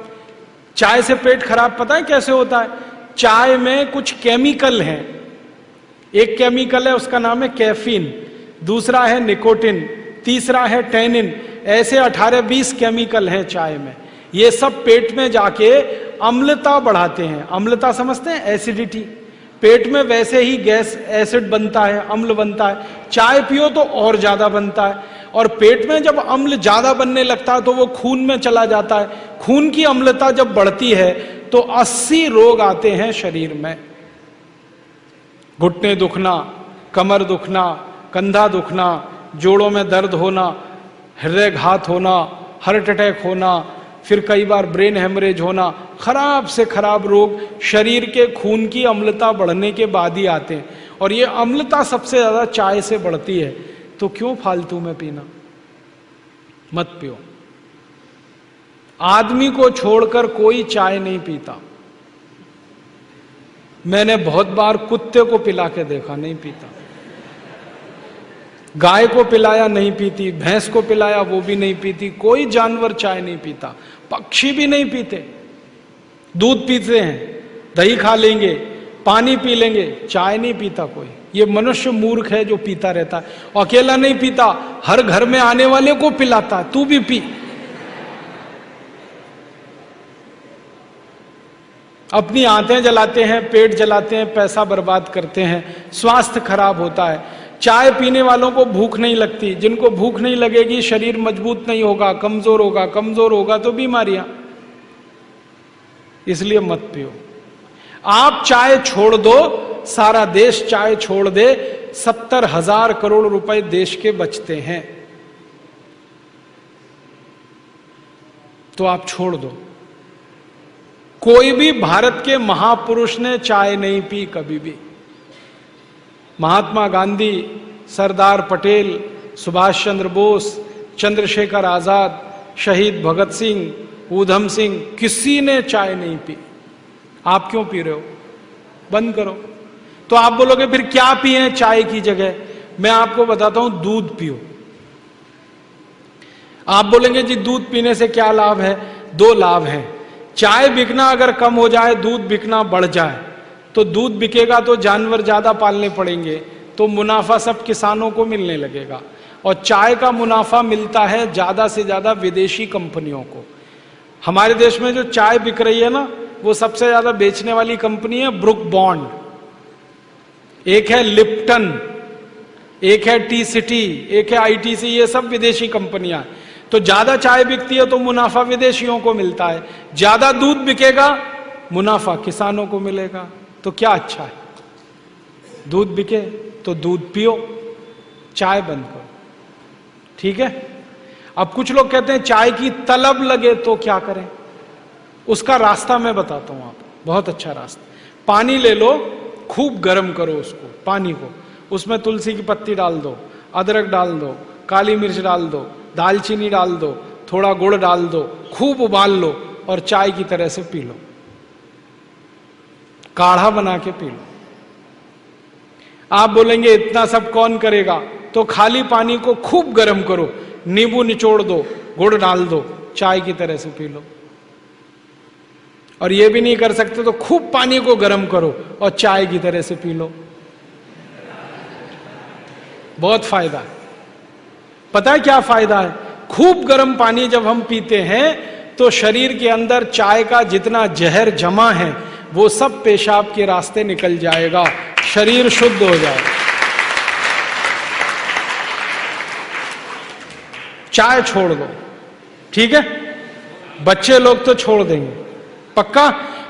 चाय से पेट खराब पता है कैसे होता है? चाय में कुछ केमिकल हैं। एक केमिकल है उसका नाम है कैफीन, दूसरा है निकोटिन, तीसरा है टैनिन। ऐसे 18-20 केमिकल हैं चाय में। ये सब पेट में जाके अम्लता बढ़ाते हैं। अम्लता समझते हैं? एसिडिटी। पेट में वैसे ही गैस एसिड बनता है, अम्ल बनता है, चाय पियो तो और ज्यादा बनता है। और पेट में जब अम्ल ज्यादा बनने लगता है तो वो खून में चला जाता है। खून की अम्लता जब बढ़ती है तो 80 रोग आते हैं शरीर में। घुटने दुखना, कमर दुखना, कंधा दुखना, जोड़ों में दर्द होना, हृदयघात होना, हार्ट अटैक होना, फिर कई बार ब्रेन हेमरेज होना। खराब से खराब रोग शरीर के खून की अम्लता बढ़ने के बाद ही आते हैं। और ये अम्लता सबसे ज्यादा चाय से बढ़ती है। तो क्यों फालतू में पीना? मत पियो। आदमी को छोड़कर कोई चाय नहीं पीता। मैंने बहुत बार कुत्ते को पिला के देखा, नहीं पीता। गाय को पिलाया, नहीं पीती। भैंस को पिलाया, वो भी नहीं पीती। कोई जानवर चाय नहीं पीता, पक्षी भी नहीं पीते। दूध पीते हैं, दही खा लेंगे, पानी पी लेंगे, चाय नहीं पीता कोई। ये मनुष्य मूर्ख है जो पीता रहता है। अकेला नहीं पीता, हर घर में आने वाले को पिलाता है, तू भी पी। अपनी आंतें जलाते हैं, पेट जलाते हैं, पैसा बर्बाद करते हैं, स्वास्थ्य खराब होता है। चाय पीने वालों को भूख नहीं लगती। जिनको भूख नहीं लगेगी शरीर मजबूत नहीं होगा, कमजोर होगा, कमजोर होगा तो बीमारियां। इसलिए मत पियो। आप चाय छोड़ दो, सारा देश चाय छोड़ दे, 70,000 करोड़ रुपए देश के बचते हैं। तो आप छोड़ दो। कोई भी भारत के महापुरुष ने चाय नहीं पी कभी भी। महात्मा गांधी, सरदार पटेल, सुभाष चंद्र बोस, चंद्रशेखर आजाद, शहीद भगत सिंह, ऊधम सिंह, किसी ने चाय नहीं पी। आप क्यों पी रहे हो? बंद करो। तो आप बोलोगे फिर क्या पिए चाय की जगह? मैं आपको बताता हूं, दूध पियो। आप बोलेंगे जी दूध पीने से क्या लाभ है? 2 लाभ हैं। चाय बिकना अगर कम हो जाए, दूध बिकना बढ़ जाए, तो दूध बिकेगा तो जानवर ज्यादा पालने पड़ेंगे, तो मुनाफा सब किसानों को मिलने लगेगा। और चाय का मुनाफा मिलता है ज्यादा से ज्यादा विदेशी कंपनियों को। हमारे देश में जो चाय बिक रही है ना, वो सबसे ज्यादा बेचने वाली कंपनी है ब्रुक बॉन्ड, एक है लिप्टन, एक है टी सिटी, एक है आईटीसी। ये सब विदेशी कंपनियां। तो ज्यादा चाय बिकती है तो मुनाफा विदेशियों को मिलता है, ज्यादा दूध बिकेगा मुनाफा किसानों को मिलेगा। तो क्या अच्छा है? दूध बिके तो दूध पियो, चाय बंद करो। ठीक है? अब कुछ लोग कहते हैं चाय की तलब लगे तो क्या करें? उसका रास्ता मैं बताता हूं आपको, बहुत अच्छा रास्ता। पानी ले लो, खूब गर्म करो उसको, पानी को, उसमें तुलसी की पत्ती डाल दो, अदरक डाल दो, काली मिर्च डाल दो, दालचीनी डाल दो, थोड़ा गुड़ डाल दो, खूब उबाल लो और चाय की तरह से पी लो। काढ़ा बना के पी लो। आप बोलेंगे इतना सब कौन करेगा? तो खाली पानी को खूब गर्म करो, नींबू निचोड़ दो, गुड़ डाल दो, चाय की तरह से पी लो। और ये भी नहीं कर सकते तो खूब पानी को गर्म करो और चाय की तरह से पी लो। बहुत फायदा है। पता है क्या फायदा है? खूब गर्म पानी जब हम पीते हैं तो शरीर के अंदर चाय का जितना जहर जमा है वो सब पेशाब के रास्ते निकल जाएगा, शरीर शुद्ध हो जाएगा। चाय छोड़ दो, ठीक है? बच्चे लोग तो छोड़ देंगे पक्का,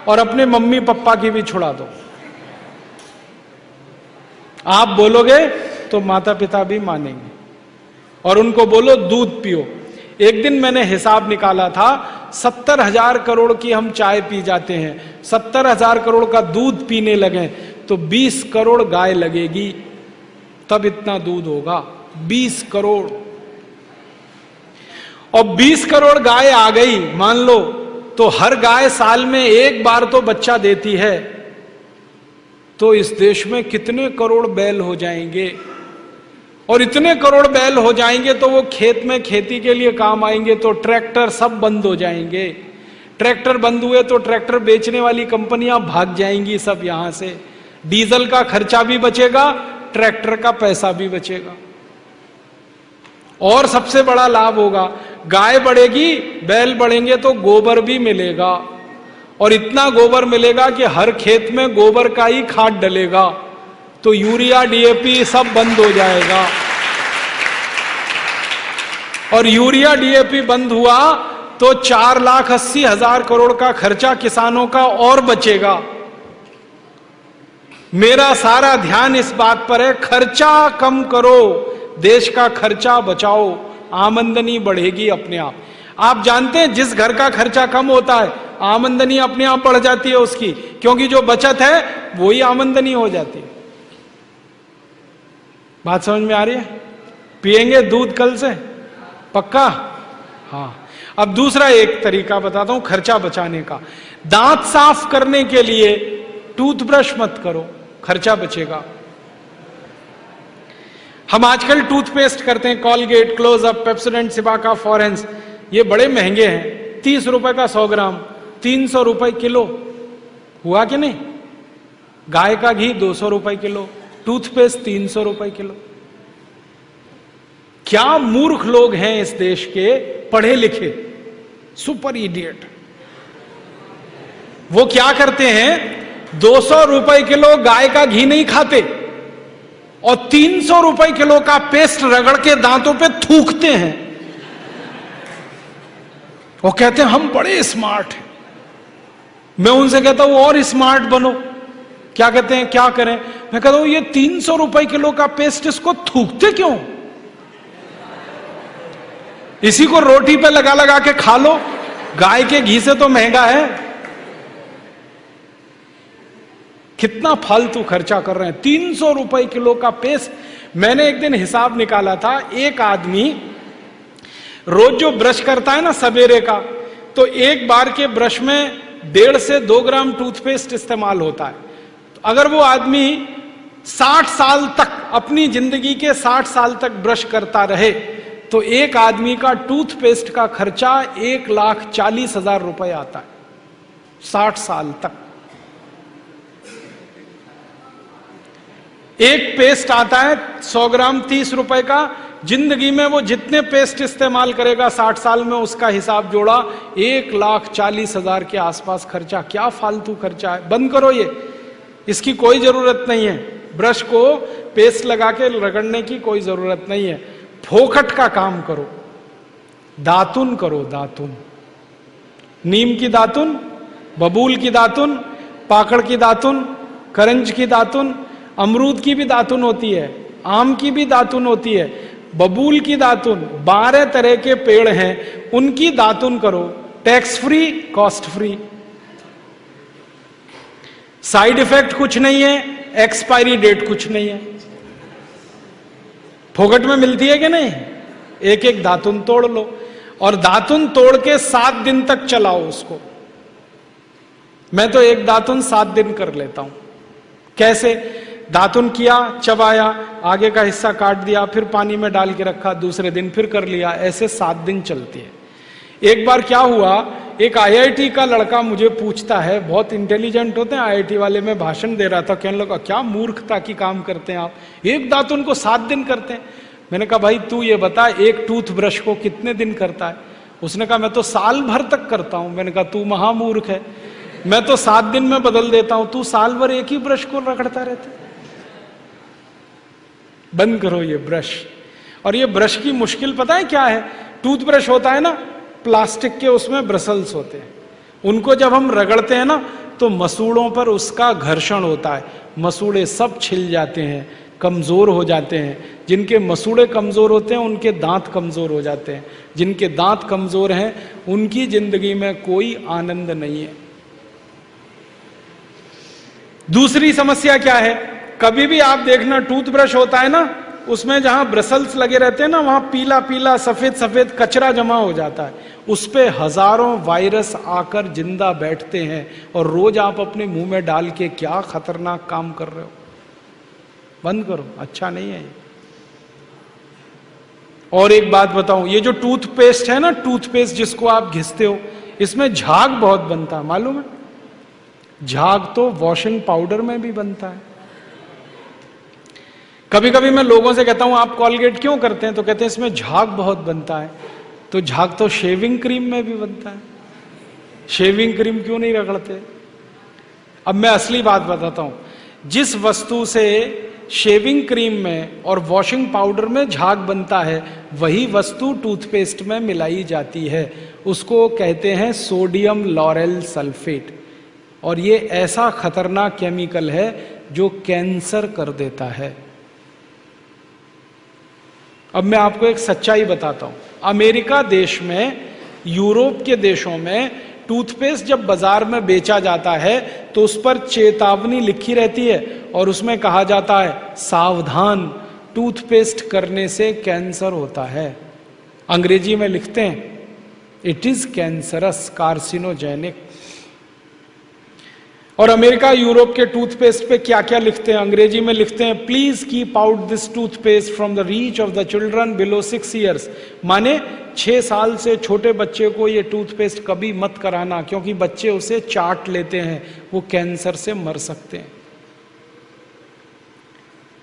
और अपने मम्मी पापा की भी छुड़ा दो। आप बोलोगे तो माता पिता भी मानेंगे। और उनको बोलो दूध पियो। एक दिन मैंने हिसाब निकाला था, 70,000 करोड़ की हम चाय पी जाते हैं, 70,000 करोड़ का दूध पीने लगे तो 20 करोड़ गाय लगेगी, तब इतना दूध होगा। 20 करोड़। और 20 करोड़ गाय आ गई मान लो, तो हर गाय साल में एक बार तो बच्चा देती है, तो इस देश में कितने करोड़ बैल हो जाएंगे? और इतने करोड़ बैल हो जाएंगे तो वो खेत में खेती के लिए काम आएंगे, तो ट्रैक्टर सब बंद हो जाएंगे। ट्रैक्टर बंद हुए तो ट्रैक्टर बेचने वाली कंपनियां भाग जाएंगी सब यहां से, डीजल का खर्चा भी बचेगा, ट्रैक्टर का पैसा भी बचेगा। और सबसे बड़ा लाभ होगा, गाय बढ़ेगी, बैल बढ़ेंगे तो गोबर भी मिलेगा, और इतना गोबर मिलेगा कि हर खेत में गोबर का ही खाद डलेगा, तो यूरिया डीएपी सब बंद हो जाएगा। और यूरिया डीएपी बंद हुआ तो 4,80,000 करोड़ का खर्चा किसानों का और बचेगा। मेरा सारा ध्यान इस बात पर है, खर्चा कम करो, देश का खर्चा बचाओ, आमदनी बढ़ेगी अपने आप। आप जानते हैं जिस घर का खर्चा कम होता है आमदनी अपने आप बढ़ जाती है उसकी, क्योंकि जो बचत है वही आमदनी हो जाती है। बात समझ में आ रही है? पिएंगे दूध कल से पक्का? हाँ। अब दूसरा एक तरीका बताता हूं खर्चा बचाने का। दांत साफ करने के लिए टूथब्रश मत करो, खर्चा बचेगा। हम आजकल टूथपेस्ट करते हैं, कॉलगेट, क्लोजअप, पेप्सोडेंट, सिबाका, फॉरेंस, ये बड़े महंगे हैं, 30 रुपए का 100 ग्राम, 300 रुपए किलो, हुआ कि नहीं? गाय का घी 200 रुपए किलो, टूथपेस्ट 300 रुपए किलो। क्या मूर्ख लोग हैं इस देश के, पढ़े लिखे, सुपर इडियट। वो क्या करते हैं, 200 रुपए किलो गाय का घी नहीं खाते और 300 रुपए किलो का पेस्ट रगड़ के दांतों पे थूकते हैं। वो कहते हैं हम बड़े स्मार्ट हैं। मैं उनसे कहता हूं और स्मार्ट बनो। क्या कहते हैं, क्या करें? मैं कहता हूं ये 300 रुपए किलो का पेस्ट, इसको थूकते क्यों? इसी को रोटी पे लगा लगा के खा लो, गाय के घी से तो महंगा है। कितना फालतू खर्चा कर रहे हैं, 300 रुपए किलो का पेस्ट। मैंने एक दिन हिसाब निकाला था, एक आदमी रोज जो ब्रश करता है ना सवेरे का, तो एक बार के ब्रश में 1.5 से 2 ग्राम टूथपेस्ट इस्तेमाल होता है। तो अगर वो आदमी 60 साल तक, अपनी जिंदगी के 60 साल तक ब्रश करता रहे, तो एक आदमी का टूथपेस्ट का खर्चा 1,40,000 रुपए आता है 60 साल तक। एक पेस्ट आता है 100 ग्राम 30 रुपए का, जिंदगी में वो जितने पेस्ट इस्तेमाल करेगा 60 साल में, उसका हिसाब जोड़ा 1,40,000 के आसपास खर्चा। क्या फालतू खर्चा है, बंद करो ये, इसकी कोई जरूरत नहीं है। ब्रश को पेस्ट लगा के रगड़ने की कोई जरूरत नहीं है। फोकट का काम करो, दातुन करो, दातुन, नीम की दातुन, बबूल की दातुन, पाकड़ की दातुन, करंज की दातुन, अमरूद की भी दातुन होती है, आम की भी दातुन होती है, बबूल की दातुन, 12 तरह के पेड़ हैं, उनकी दातुन करो, tax free, cost free, side effect कुछ नहीं है, एक्सपायरी डेट कुछ नहीं है, फोकट में मिलती है कि नहीं? एक एक दातुन तोड़ लो और दातुन तोड़ के 7 दिन तक चलाओ उसको। मैं तो एक दातुन 7 दिन कर लेता हूं। कैसे? दातुन किया, चबाया, आगे का हिस्सा काट दिया, फिर पानी में डाल के रखा, दूसरे दिन फिर कर लिया, ऐसे 7 दिन चलती है। एक बार क्या हुआ, एक आईआईटी का लड़का मुझे पूछता है, बहुत इंटेलिजेंट होते हैं आईआईटी वाले, में भाषण दे रहा था, कहने लगा क्या मूर्खता की काम करते हैं आप, एक दातुन को 7 दिन करते हैं। मैंने कहा भाई तू ये बता, एक टूथब्रश को कितने दिन करता है? उसने कहा मैं तो साल भर तक करता हूं। मैंने कहा तू महामूर्ख है, मैं तो 7 दिन में बदल देता हूं, तू साल भर एक ही ब्रश को रगड़ता रहता है। बंद करो ये ब्रश। और ये ब्रश की मुश्किल पता है क्या है? टूथब्रश होता है ना प्लास्टिक के, उसमें ब्रसल्स होते हैं, उनको जब हम रगड़ते हैं ना तो मसूड़ों पर उसका घर्षण होता है, मसूड़े सब छिल जाते हैं, कमजोर हो जाते हैं। जिनके मसूड़े कमजोर होते हैं उनके दांत कमजोर हो जाते हैं, जिनके दांत कमजोर हैं उनकी जिंदगी में कोई आनंद नहीं है। दूसरी समस्या क्या है, कभी भी आप देखना टूथब्रश होता है ना, उसमें जहां ब्रसल्स लगे रहते हैं ना, वहां पीला पीला सफेद सफेद कचरा जमा हो जाता है, उस पे हजारों वायरस आकर जिंदा बैठते हैं, और रोज आप अपने मुंह में डाल के क्या खतरनाक काम कर रहे हो। बंद करो, अच्छा नहीं है ये। और एक बात बताऊं, ये जो टूथपेस्ट है ना, टूथपेस्ट जिसको आप घिसते हो, इसमें झाग बहुत बनता है, मालूम है? झाग तो वॉशिंग पाउडर में भी बनता है। कभी कभी मैं लोगों से कहता हूं आप कॉलगेट क्यों करते हैं, तो कहते हैं इसमें झाग बहुत बनता है। तो झाग तो शेविंग क्रीम में भी बनता है, शेविंग क्रीम क्यों नहीं रगड़ते? अब मैं असली बात बताता हूं, जिस वस्तु से शेविंग क्रीम में और वॉशिंग पाउडर में झाग बनता है वही वस्तु टूथपेस्ट में मिलाई जाती है, उसको कहते हैं सोडियम लॉरेल सल्फेट। और ये ऐसा खतरनाक केमिकल है जो कैंसर कर देता है। अब मैं आपको एक सच्चाई बताता हूं। अमेरिका देश में, यूरोप के देशों में टूथपेस्ट जब बाजार में बेचा जाता है तो उस पर चेतावनी लिखी रहती है और उसमें कहा जाता है सावधान, टूथपेस्ट करने से कैंसर होता है। अंग्रेजी में लिखते हैं इट इज कैंसरस, कार्सिनोजेनिक। और अमेरिका यूरोप के टूथपेस्ट पे क्या क्या लिखते हैं? अंग्रेजी में लिखते हैं please keep out this toothpaste from the reach of the children below 6 years. माने 6 साल से छोटे बच्चे को ये टूथपेस्ट कभी मत कराना, क्योंकि बच्चे उसे चाट लेते हैं, वो कैंसर से मर सकते हैं।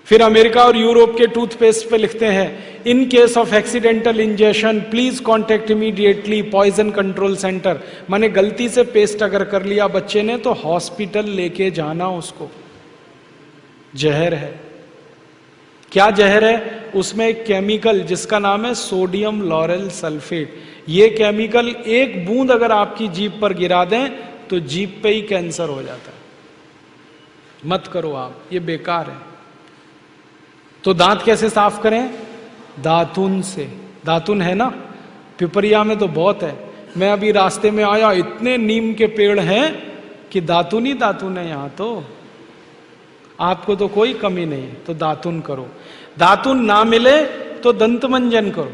फिर अमेरिका और यूरोप के टूथपेस्ट पे लिखते हैं in case of accidental injection please contact immediately poison control centre. माने गलती से पेस्ट अगर कर लिया बच्चे ने तो हॉस्पिटल लेके जाना उसको। जहर है। क्या जहर है? उसमें एक केमिकल जिसका नाम है सोडियम लॉरेल सल्फेट। ये केमिकल एक बूंद अगर आपकी जीभ पर गिरा दें तो जीभ पे ही कैंसर हो जाता है। मत करो आप, ये बेकार है। तो दांत कैसे साफ करें? दातुन से। दातुन है ना, पिपरिया में तो बहुत है। मैं अभी रास्ते में आया, इतने नीम के पेड़ हैं कि दातुन ही दातुन है यहां तो। आपको तो कोई कमी नहीं, तो दातुन करो। दातुन ना मिले तो दंत मंजन करो।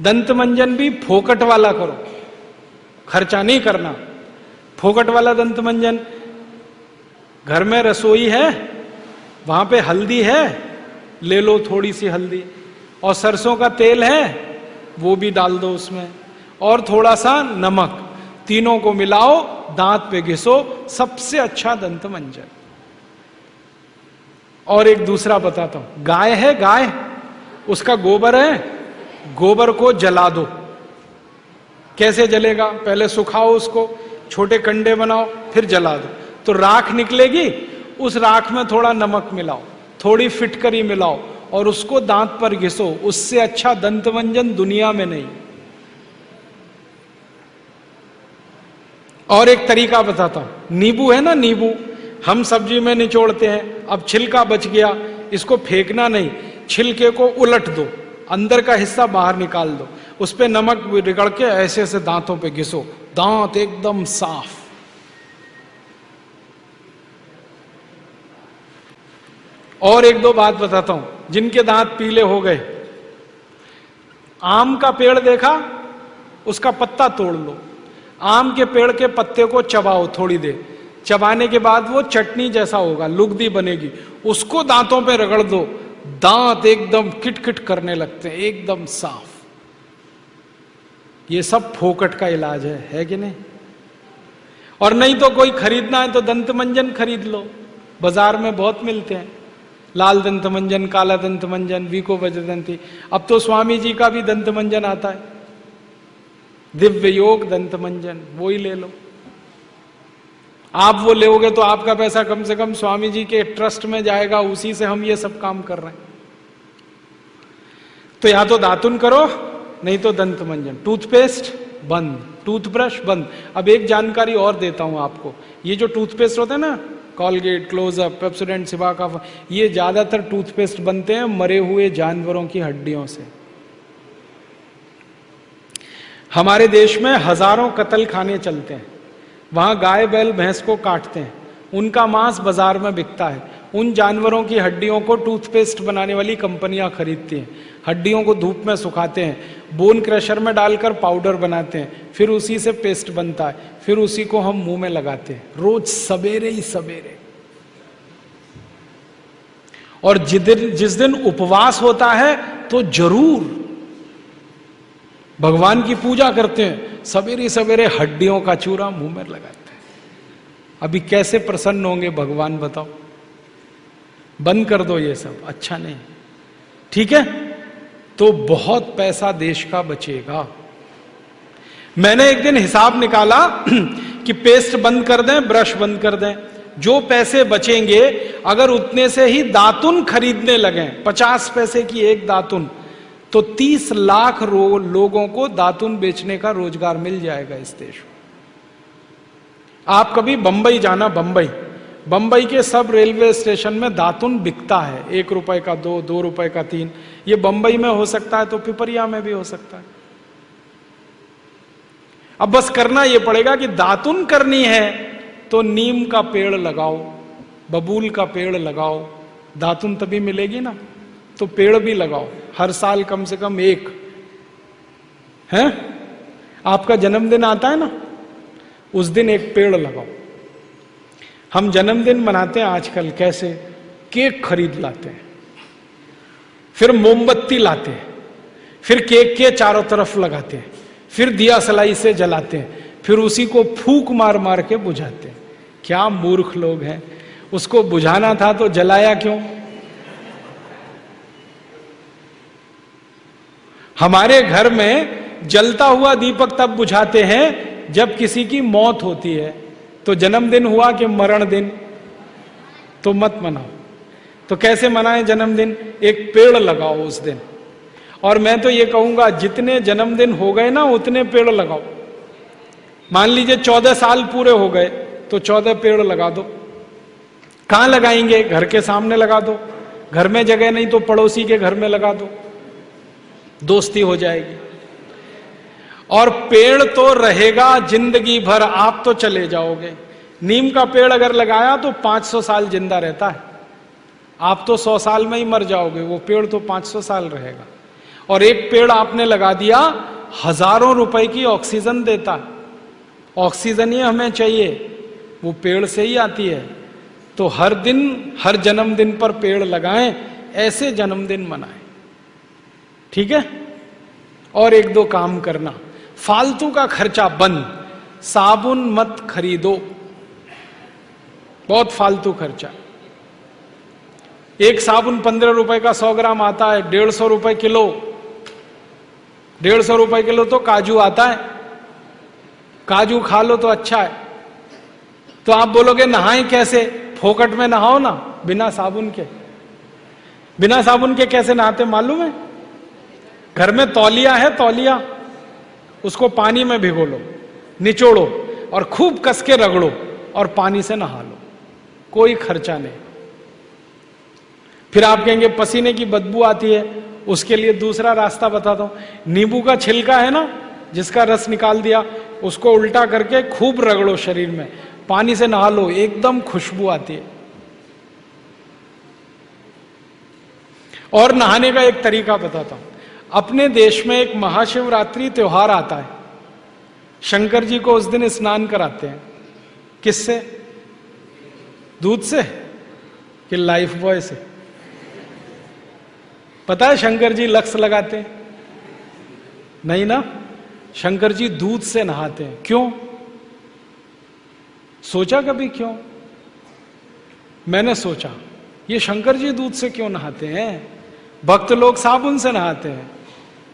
दंत मंजन भी फोकट वाला करो, खर्चा नहीं करना। फोकट वाला दंत मंजन, घर में रसोई है, वहां पे हल्दी है, ले लो थोड़ी सी हल्दी, और सरसों का तेल है वो भी डाल दो उसमें, और थोड़ा सा नमक, तीनों को मिलाओ, दांत पे घिसो, सबसे अच्छा दंत मंजन। और एक दूसरा बताता हूं, गाय है, गाय, उसका गोबर है, गोबर को जला दो। कैसे जलेगा? पहले सुखाओ उसको, छोटे कंडे बनाओ, फिर जला दो, तो राख निकलेगी। उस राख में थोड़ा नमक मिलाओ, थोड़ी फिटकरी मिलाओ और उसको दांत पर घिसो। उससे अच्छा दंतमंजन दुनिया में नहीं। और एक तरीका बताता हूं, नींबू है ना, नींबू हम सब्जी में निचोड़ते हैं, अब छिलका बच गया, इसको फेंकना नहीं, छिलके को उलट दो, अंदर का हिस्सा बाहर निकाल दो, उस पे नमक रगड़ के ऐसे ऐसे दांतों पे घिसो, दांत एकदम साफ। और एक दो बात बताता हूं, जिनके दांत पीले हो गए, आम का पेड़ देखा, उसका पत्ता तोड़ लो, आम के पेड़ के पत्ते को चबाओ थोड़ी देर, चबाने के बाद वो चटनी जैसा होगा, लुगदी बनेगी, उसको दांतों पे रगड़ दो, दांत एकदम किटकिट करने लगते हैं, एकदम साफ। ये सब फोकट का इलाज है कि नहीं? और नहीं तो कोई खरीदना है तो दंत मंजन खरीद लो, बाजार में बहुत मिलते हैं, लाल दंत मंजन, काला दंत मंजन, वीको वज्रदंती। अब तो स्वामी जी का भी दंत मंजन आता है, दिव्य योग दंत मंजन, वो ही ले लो। आप वो लोगे तो आपका पैसा कम से कम स्वामी जी के ट्रस्ट में जाएगा, उसी से हम ये सब काम कर रहे हैं। तो या तो दातुन करो, नहीं तो दंत मंजन। टूथपेस्ट बंद, टूथब्रश बंद। अब एक जानकारी और देता हूं आपको, ये जो टूथपेस्ट होते हैं ना, कॉलगेट, क्लोजअप, पेप्सोडेंट, सिबाका, ये ज्यादातर टूथपेस्ट बनते हैं मरे हुए जानवरों की हड्डियों से। हमारे देश में हजारों कत्ल खाने चलते हैं, वहां गाय बैल भैंस को काटते हैं, उनका मांस बाजार में बिकता है। उन जानवरों की हड्डियों को टूथपेस्ट बनाने वाली कंपनियां खरीदती हैं, हड्डियों को धूप में सुखाते हैं, बोन क्रशर में डालकर पाउडर बनाते हैं, फिर उसी से पेस्ट बनता है, फिर उसी को हम मुंह में लगाते हैं, रोज सवेरे ही सवेरे। और जिस दिन उपवास होता है तो जरूर भगवान की पूजा करते हैं, सवेरे सवेरे हड्डियों का चूरा मुंह में लगाते हैं। अभी कैसे प्रसन्न होंगे भगवान बताओ? बंद कर दो ये सब, अच्छा नहीं। ठीक है, तो बहुत पैसा देश का बचेगा। मैंने एक दिन हिसाब निकाला कि पेस्ट बंद कर दें, ब्रश बंद कर दें, जो पैसे बचेंगे अगर उतने से ही दातुन खरीदने लगे, 50 पैसे की एक दातुन, तो 30 लाख लोगों को दातुन बेचने का रोजगार मिल जाएगा इस देश में। आप कभी बंबई जाना, बंबई के सब रेलवे स्टेशन में दातुन बिकता है, 1 रुपए का 2, 2 रुपए का 3। ये बंबई में हो सकता है तो पिपरिया में भी हो सकता है। अब बस करना यह पड़ेगा कि दातुन करनी है तो नीम का पेड़ लगाओ, बबूल का पेड़ लगाओ, दातुन तभी मिलेगी ना। तो पेड़ भी लगाओ, हर साल कम से कम एक। है, आपका जन्मदिन आता है ना, उस दिन एक पेड़ लगाओ। हम जन्मदिन मनाते हैं आजकल कैसे, केक खरीद लाते हैं, फिर मोमबत्ती लाते हैं, फिर केक के चारों तरफ लगाते हैं, फिर दिया सलाई से जलाते हैं, फिर उसी को फूंक मार मार के बुझाते हैं। क्या मूर्ख लोग हैं। उसको बुझाना था तो जलाया क्यों? हमारे घर में जलता हुआ दीपक तब बुझाते हैं जब किसी की मौत होती है। तो जन्मदिन हुआ कि मरण दिन? तो मत मनाओ। तो कैसे मनाएं जन्मदिन? एक पेड़ लगाओ उस दिन। और मैं तो ये कहूंगा जितने जन्मदिन हो गए ना उतने पेड़ लगाओ। मान लीजिए 14 साल पूरे हो गए तो 14 पेड़ लगा दो। कहां लगाएंगे? घर के सामने लगा दो, घर में जगह नहीं तो पड़ोसी के घर में लगा दो, दोस्ती हो जाएगी। और पेड़ तो रहेगा जिंदगी भर, आप तो चले जाओगे। नीम का पेड़ अगर लगाया तो 500 साल जिंदा रहता है, आप तो 100 साल में ही मर जाओगे, वो पेड़ तो 500 साल रहेगा। और एक पेड़ आपने लगा दिया, हजारों रुपए की ऑक्सीजन देता। ऑक्सीजन ही हमें चाहिए, वो पेड़ से ही आती है। तो हर दिन, हर जन्मदिन पर पेड़ लगाएं, ऐसे जन्मदिन मनाएं। ठीक है? और एक दो काम करना, फालतू का खर्चा बंद। साबुन मत खरीदो, बहुत फालतू खर्चा। एक साबुन 15 रुपए का 100 ग्राम आता है, 150 रुपए किलो। 150 रुपए किलो तो काजू आता है, काजू खा लो तो अच्छा है। तो आप बोलोगे नहाएं कैसे? फोकट में नहाओ ना, बिना साबुन के। बिना साबुन के कैसे नहाते मालूम है? घर में तौलिया है, तौलिया, उसको पानी में भिगो लो, निचोड़ो और खूब कस के रगड़ो और पानी से नहा लो, कोई खर्चा नहीं। फिर आप कहेंगे पसीने की बदबू आती है, उसके लिए दूसरा रास्ता बताता हूं। नींबू का छिलका है ना, जिसका रस निकाल दिया, उसको उल्टा करके खूब रगड़ो शरीर में, पानी से नहा लो, एकदम खुशबू आती है। और नहाने का एक तरीका बताता हूं। अपने देश में एक महाशिवरात्रि त्योहार आता है, शंकर जी को उस दिन स्नान कराते हैं। किससे? दूध से कि लाइफ बॉय से? पता है शंकर जी लक्स लगाते हैं? नहीं ना, शंकर जी दूध से नहाते हैं। क्यों? सोचा कभी क्यों? मैंने सोचा ये शंकर जी दूध से क्यों नहाते हैं? भक्त लोग साबुन से नहाते हैं,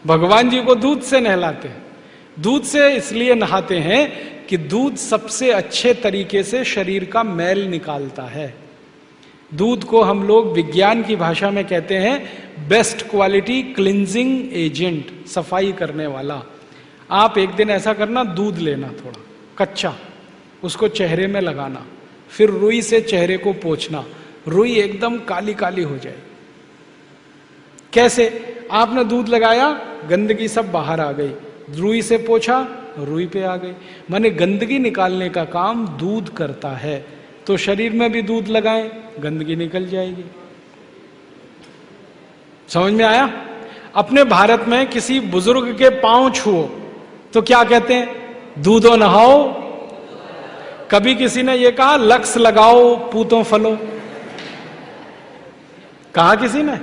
भगवान जी को दूध से नहलाते हैं। दूध से इसलिए नहाते हैं कि दूध सबसे अच्छे तरीके से शरीर का मैल निकालता है। दूध को हम लोग विज्ञान की भाषा में कहते हैं बेस्ट क्वालिटी क्लिंजिंग एजेंट, सफाई करने वाला। आप एक दिन ऐसा करना, दूध लेना थोड़ा कच्चा, उसको चेहरे में लगाना, फिर रुई से चेहरे को पोंछना, रुई एकदम काली काली हो जाए। कैसे? आपने दूध लगाया, गंदगी सब बाहर आ गई, रुई से पोंछा, रुई पे आ गई। माने गंदगी निकालने का काम दूध करता है। तो शरीर में भी दूध लगाएं, गंदगी निकल जाएगी। समझ में आया? अपने भारत में किसी बुजुर्ग के पांव छुओ तो क्या कहते हैं? दूधो नहाओ। कभी किसी ने यह कहा लक्स लगाओ पूतों फलो? कहा किसी ने?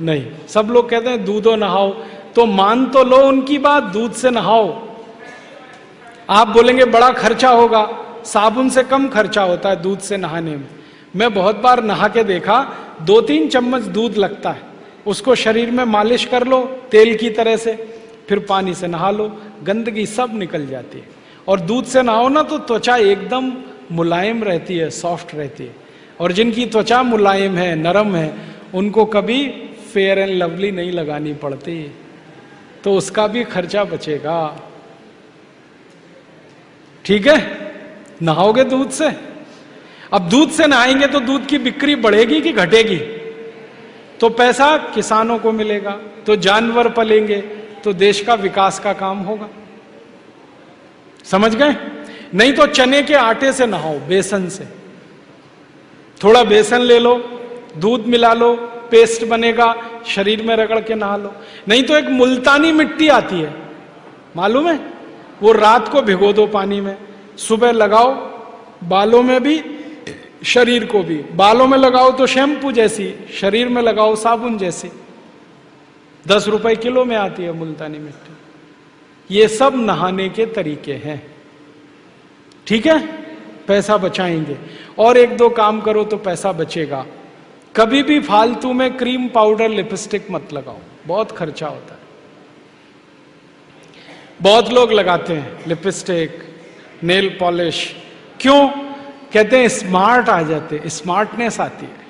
नहीं, सब लोग कहते हैं दूधो नहाओ। तो मान तो लो उनकी बात, दूध से नहाओ। आप बोलेंगे बड़ा खर्चा होगा, साबुन से कम खर्चा होता है दूध से नहाने में। मैं बहुत बार नहा के देखा, 2-3 चम्मच दूध लगता है, उसको शरीर में मालिश कर लो तेल की तरह से, फिर पानी से नहा लो, गंदगी सब निकल जाती है। और दूध से नहाओ ना तो त्वचा एकदम मुलायम रहती है, सॉफ्ट रहती है। और जिनकी त्वचा मुलायम है, नरम है, उनको कभी फेयर एंड लवली नहीं लगानी पड़ती, तो उसका भी खर्चा बचेगा। ठीक है, नहाओगे दूध से। अब दूध से नहाएंगे तो दूध की बिक्री बढ़ेगी कि घटेगी? तो पैसा किसानों को मिलेगा, तो जानवर पलेंगे, तो देश का विकास का काम होगा। समझ गए? नहीं तो चने के आटे से नहाओ, बेसन से। थोड़ा बेसन ले लो, दूध मिला लो, पेस्ट बनेगा, शरीर में रगड़ के नहा लो। नहीं तो एक मुल्तानी मिट्टी आती है, मालूम है? वो रात को भिगो दो पानी में, सुबह लगाओ, बालों में भी शरीर को भी। बालों में लगाओ तो शैम्पू जैसी, शरीर में लगाओ साबुन जैसी। 10 रुपए किलो में आती है मुल्तानी मिट्टी। ये सब नहाने के तरीके हैं। ठीक है, पैसा बचाएंगे। और 1-2 काम करो तो पैसा बचेगा। कभी भी फालतू में क्रीम, पाउडर, लिपस्टिक मत लगाओ, बहुत खर्चा होता है। बहुत लोग लगाते हैं लिपस्टिक, नेल पॉलिश। क्यों? कहते हैं स्मार्ट आ जाते, स्मार्टनेस आती है।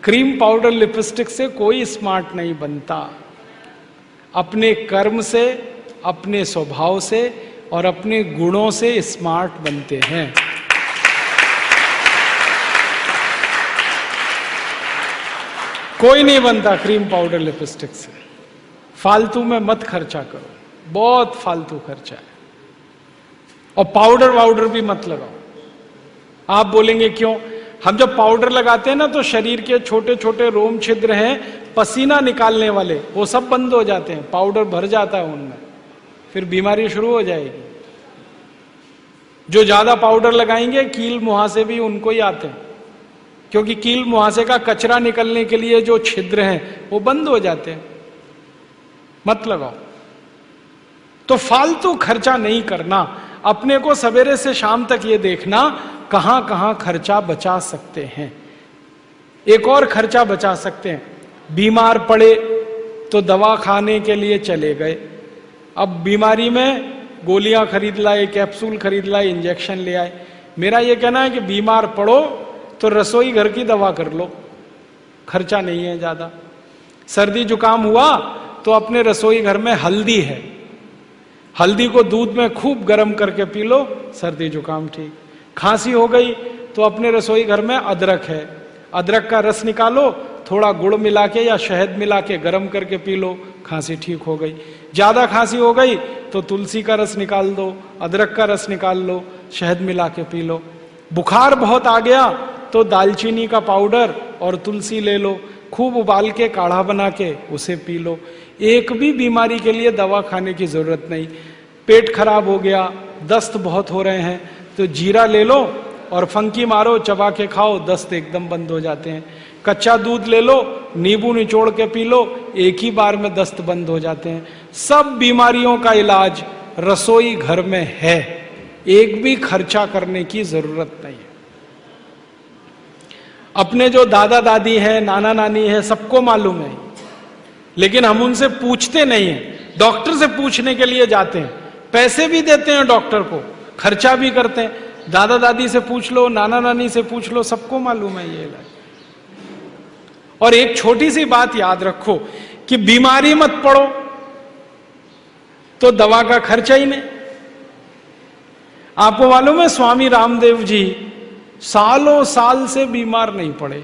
क्रीम, पाउडर, लिपस्टिक से कोई स्मार्ट नहीं बनता। अपने कर्म से, अपने स्वभाव से और अपने गुणों से स्मार्ट बनते हैं। कोई नहीं बनता क्रीम, पाउडर, लिपस्टिक से। फालतू में मत खर्चा करो, बहुत फालतू खर्चा है। और पाउडर वाउडर भी मत लगाओ। आप बोलेंगे क्यों? हम जब पाउडर लगाते हैं ना तो शरीर के छोटे छोटे रोम छिद्र हैं, पसीना निकालने वाले, वो सब बंद हो जाते हैं, पाउडर भर जाता है उनमें, फिर बीमारी शुरू हो जाएगी। जो ज्यादा पाउडर लगाएंगे कील मुहासे भी उनको ही आते हैं, क्योंकि कील मुहासे का कचरा निकलने के लिए जो छिद्र हैं वो बंद हो जाते हैं। मत लगाओ। तो फालतू खर्चा नहीं करना। अपने को सवेरे से शाम तक ये देखना कहां कहां खर्चा बचा सकते हैं। एक और खर्चा बचा सकते हैं, बीमार पड़े तो दवा खाने के लिए चले गए, अब बीमारी में गोलियां खरीद लाए, कैप्सूल खरीद लाए, इंजेक्शन ले आए। मेरा ये कहना है कि बीमार पड़ो तो रसोई घर की दवा कर लो, खर्चा नहीं है ज्यादा। सर्दी जुकाम हुआ तो अपने रसोई घर में हल्दी है, हल्दी को दूध में खूब गर्म करके पी लो, सर्दी जुकाम ठीक। खांसी हो गई तो अपने रसोई घर में अदरक है, अदरक का रस निकालो, थोड़ा गुड़ मिला के या शहद मिला के गर्म करके पी लो, खांसी ठीक हो गई। ज्यादा खांसी हो गई तो तुलसी का रस निकाल दो, अदरक का रस निकाल लो, शहद मिला के पी लो। बुखार बहुत आ गया तो दालचीनी का पाउडर और तुलसी ले लो, खूब उबाल के काढ़ा बना के उसे पी लो। एक भी बीमारी के लिए दवा खाने की जरूरत नहीं। पेट खराब हो गया, दस्त बहुत हो रहे हैं तो जीरा ले लो और फंकी मारो, चबा के खाओ, दस्त एकदम बंद हो जाते हैं। कच्चा दूध ले लो, नींबू निचोड़ के पी लो, एक ही बार में दस्त बंद हो जाते हैं। सब बीमारियों का इलाज रसोई घर में है, एक भी खर्चा करने की जरूरत नहीं है। अपने जो दादा दादी हैं, नाना नानी है, सबको मालूम है, लेकिन हम उनसे पूछते नहीं हैं। डॉक्टर से पूछने के लिए जाते हैं, पैसे भी देते हैं डॉक्टर को, खर्चा भी करते हैं। दादा दादी से पूछ लो, नाना नानी से पूछ लो, सबको मालूम है ये इलाज। और एक छोटी सी बात याद रखो कि बीमारी मत पड़ो तो दवा का खर्चा ही नहीं। आपको मालूम है स्वामी रामदेव जी सालों साल से बीमार नहीं पड़े,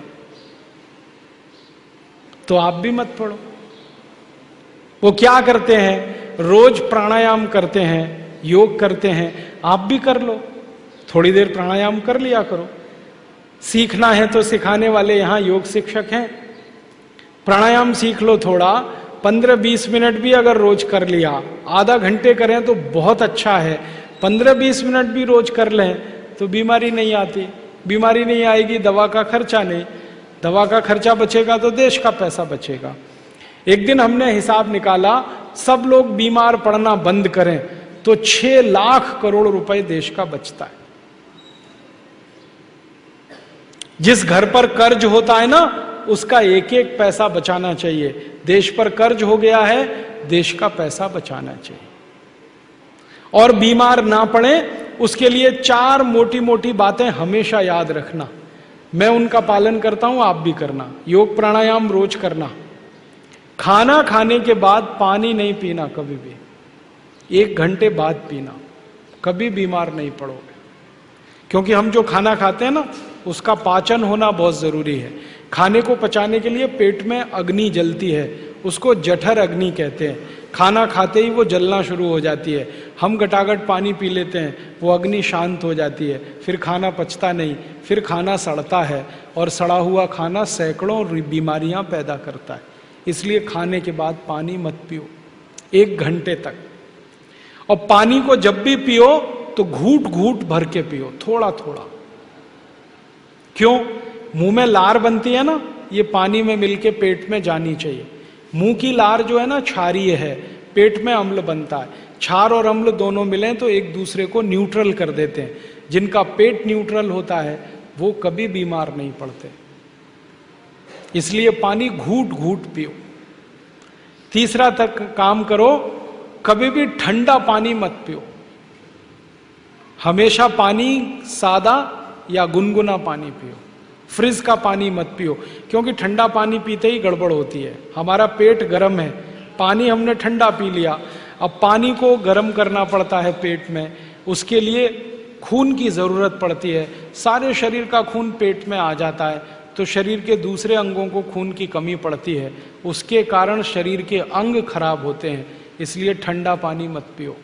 तो आप भी मत पड़ो। वो क्या करते हैं? रोज प्राणायाम करते हैं, योग करते हैं, आप भी कर लो, थोड़ी देर प्राणायाम कर लिया करो। सीखना है तो सिखाने वाले यहां योग शिक्षक हैं, प्राणायाम सीख लो थोड़ा, 15-20 मिनट भी अगर रोज कर लिया, आधा घंटे करें तो बहुत अच्छा है, 15-20 मिनट भी रोज कर लें तो बीमारी नहीं आती। बीमारी नहीं आएगी, दवा का खर्चा नहीं, दवा का खर्चा बचेगा तो देश का पैसा बचेगा। एक दिन हमने हिसाब निकाला, सब लोग बीमार पड़ना बंद करें तो 6 लाख करोड़ रुपए देश का बचता है। जिस घर पर कर्ज होता है ना, उसका एक एक पैसा बचाना चाहिए। देश पर कर्ज हो गया है, देश का पैसा बचाना चाहिए। और बीमार ना पड़े उसके लिए 4 मोटी मोटी बातें हमेशा याद रखना। मैं उनका पालन करता हूं, आप भी करना। योग प्राणायाम रोज करना। खाना खाने के बाद पानी नहीं पीना कभी भी, 1 घंटे बाद पीना, कभी बीमार नहीं पड़ोगे। क्योंकि हम जो खाना खाते हैं ना, उसका पाचन होना बहुत जरूरी है। खाने को पचाने के लिए पेट में अग्नि जलती है, उसको जठर अग्नि कहते हैं। खाना खाते ही वो जलना शुरू हो जाती है। हम गटागट पानी पी लेते हैं, वो अग्नि शांत हो जाती है, फिर खाना पचता नहीं, फिर खाना सड़ता है, और सड़ा हुआ खाना सैकड़ों बीमारियां पैदा करता है। इसलिए खाने के बाद पानी मत पियो 1 घंटे तक। और पानी को जब भी पियो तो घूट घूट भर के पियो, थोड़ा थोड़ा। क्यों? मुंह में लार बनती है ना, ये पानी में मिलके पेट में जानी चाहिए। मुंह की लार जो है ना, क्षारीय है, पेट में अम्ल बनता है। क्षार और अम्ल दोनों मिलें तो एक दूसरे को न्यूट्रल कर देते हैं। जिनका पेट न्यूट्रल होता है वो कभी बीमार नहीं पड़ते। इसलिए पानी घूट घूट पियो। तीसरा तक काम करो, कभी भी ठंडा पानी मत पियो। हमेशा पानी सादा या गुनगुना पानी पियो। फ्रिज का पानी मत पियो, क्योंकि ठंडा पानी पीते ही गड़बड़ होती है। हमारा पेट गर्म है, पानी हमने ठंडा पी लिया, अब पानी को गर्म करना पड़ता है पेट में। उसके लिए खून की जरूरत पड़ती है। सारे शरीर का खून पेट में आ जाता है तो शरीर के दूसरे अंगों को खून की कमी पड़ती है, उसके कारण शरीर के अंग खराब होते हैं। इसलिए ठंडा पानी मत पियो,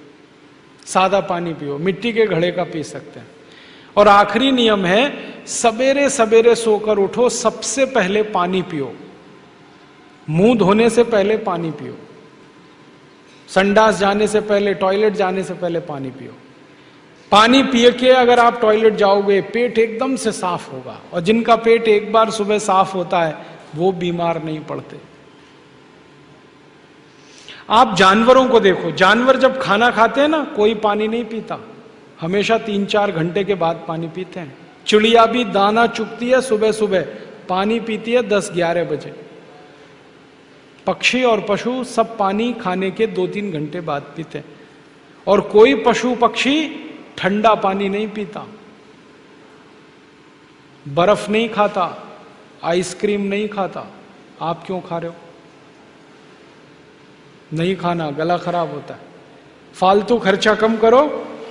सादा पानी पियो, मिट्टी के घड़े का पी सकते हैं। और आखिरी नियम है, सवेरे सवेरे सोकर उठो, सबसे पहले पानी पियो। मुंह धोने से पहले पानी पियो, संडास जाने से पहले, टॉयलेट जाने से पहले पानी पियो। पानी पिए के अगर आप टॉयलेट जाओगे, पेट एकदम से साफ होगा। और जिनका पेट एक बार सुबह साफ होता है वो बीमार नहीं पड़ते। आप जानवरों को देखो, जानवर जब खाना खाते हैं ना, कोई पानी नहीं पीता, हमेशा 3-4 घंटे के बाद पानी पीते हैं। चिड़िया भी दाना चुगती है सुबह सुबह, पानी पीती है 10-11 बजे। पक्षी और पशु सब पानी खाने के 2-3 घंटे बाद पीते हैं। और कोई पशु पक्षी ठंडा पानी नहीं पीता, बर्फ नहीं खाता, आइसक्रीम नहीं खाता। आप क्यों खा रहे हो? नहीं खाना, गला खराब होता है। फालतू खर्चा कम करो,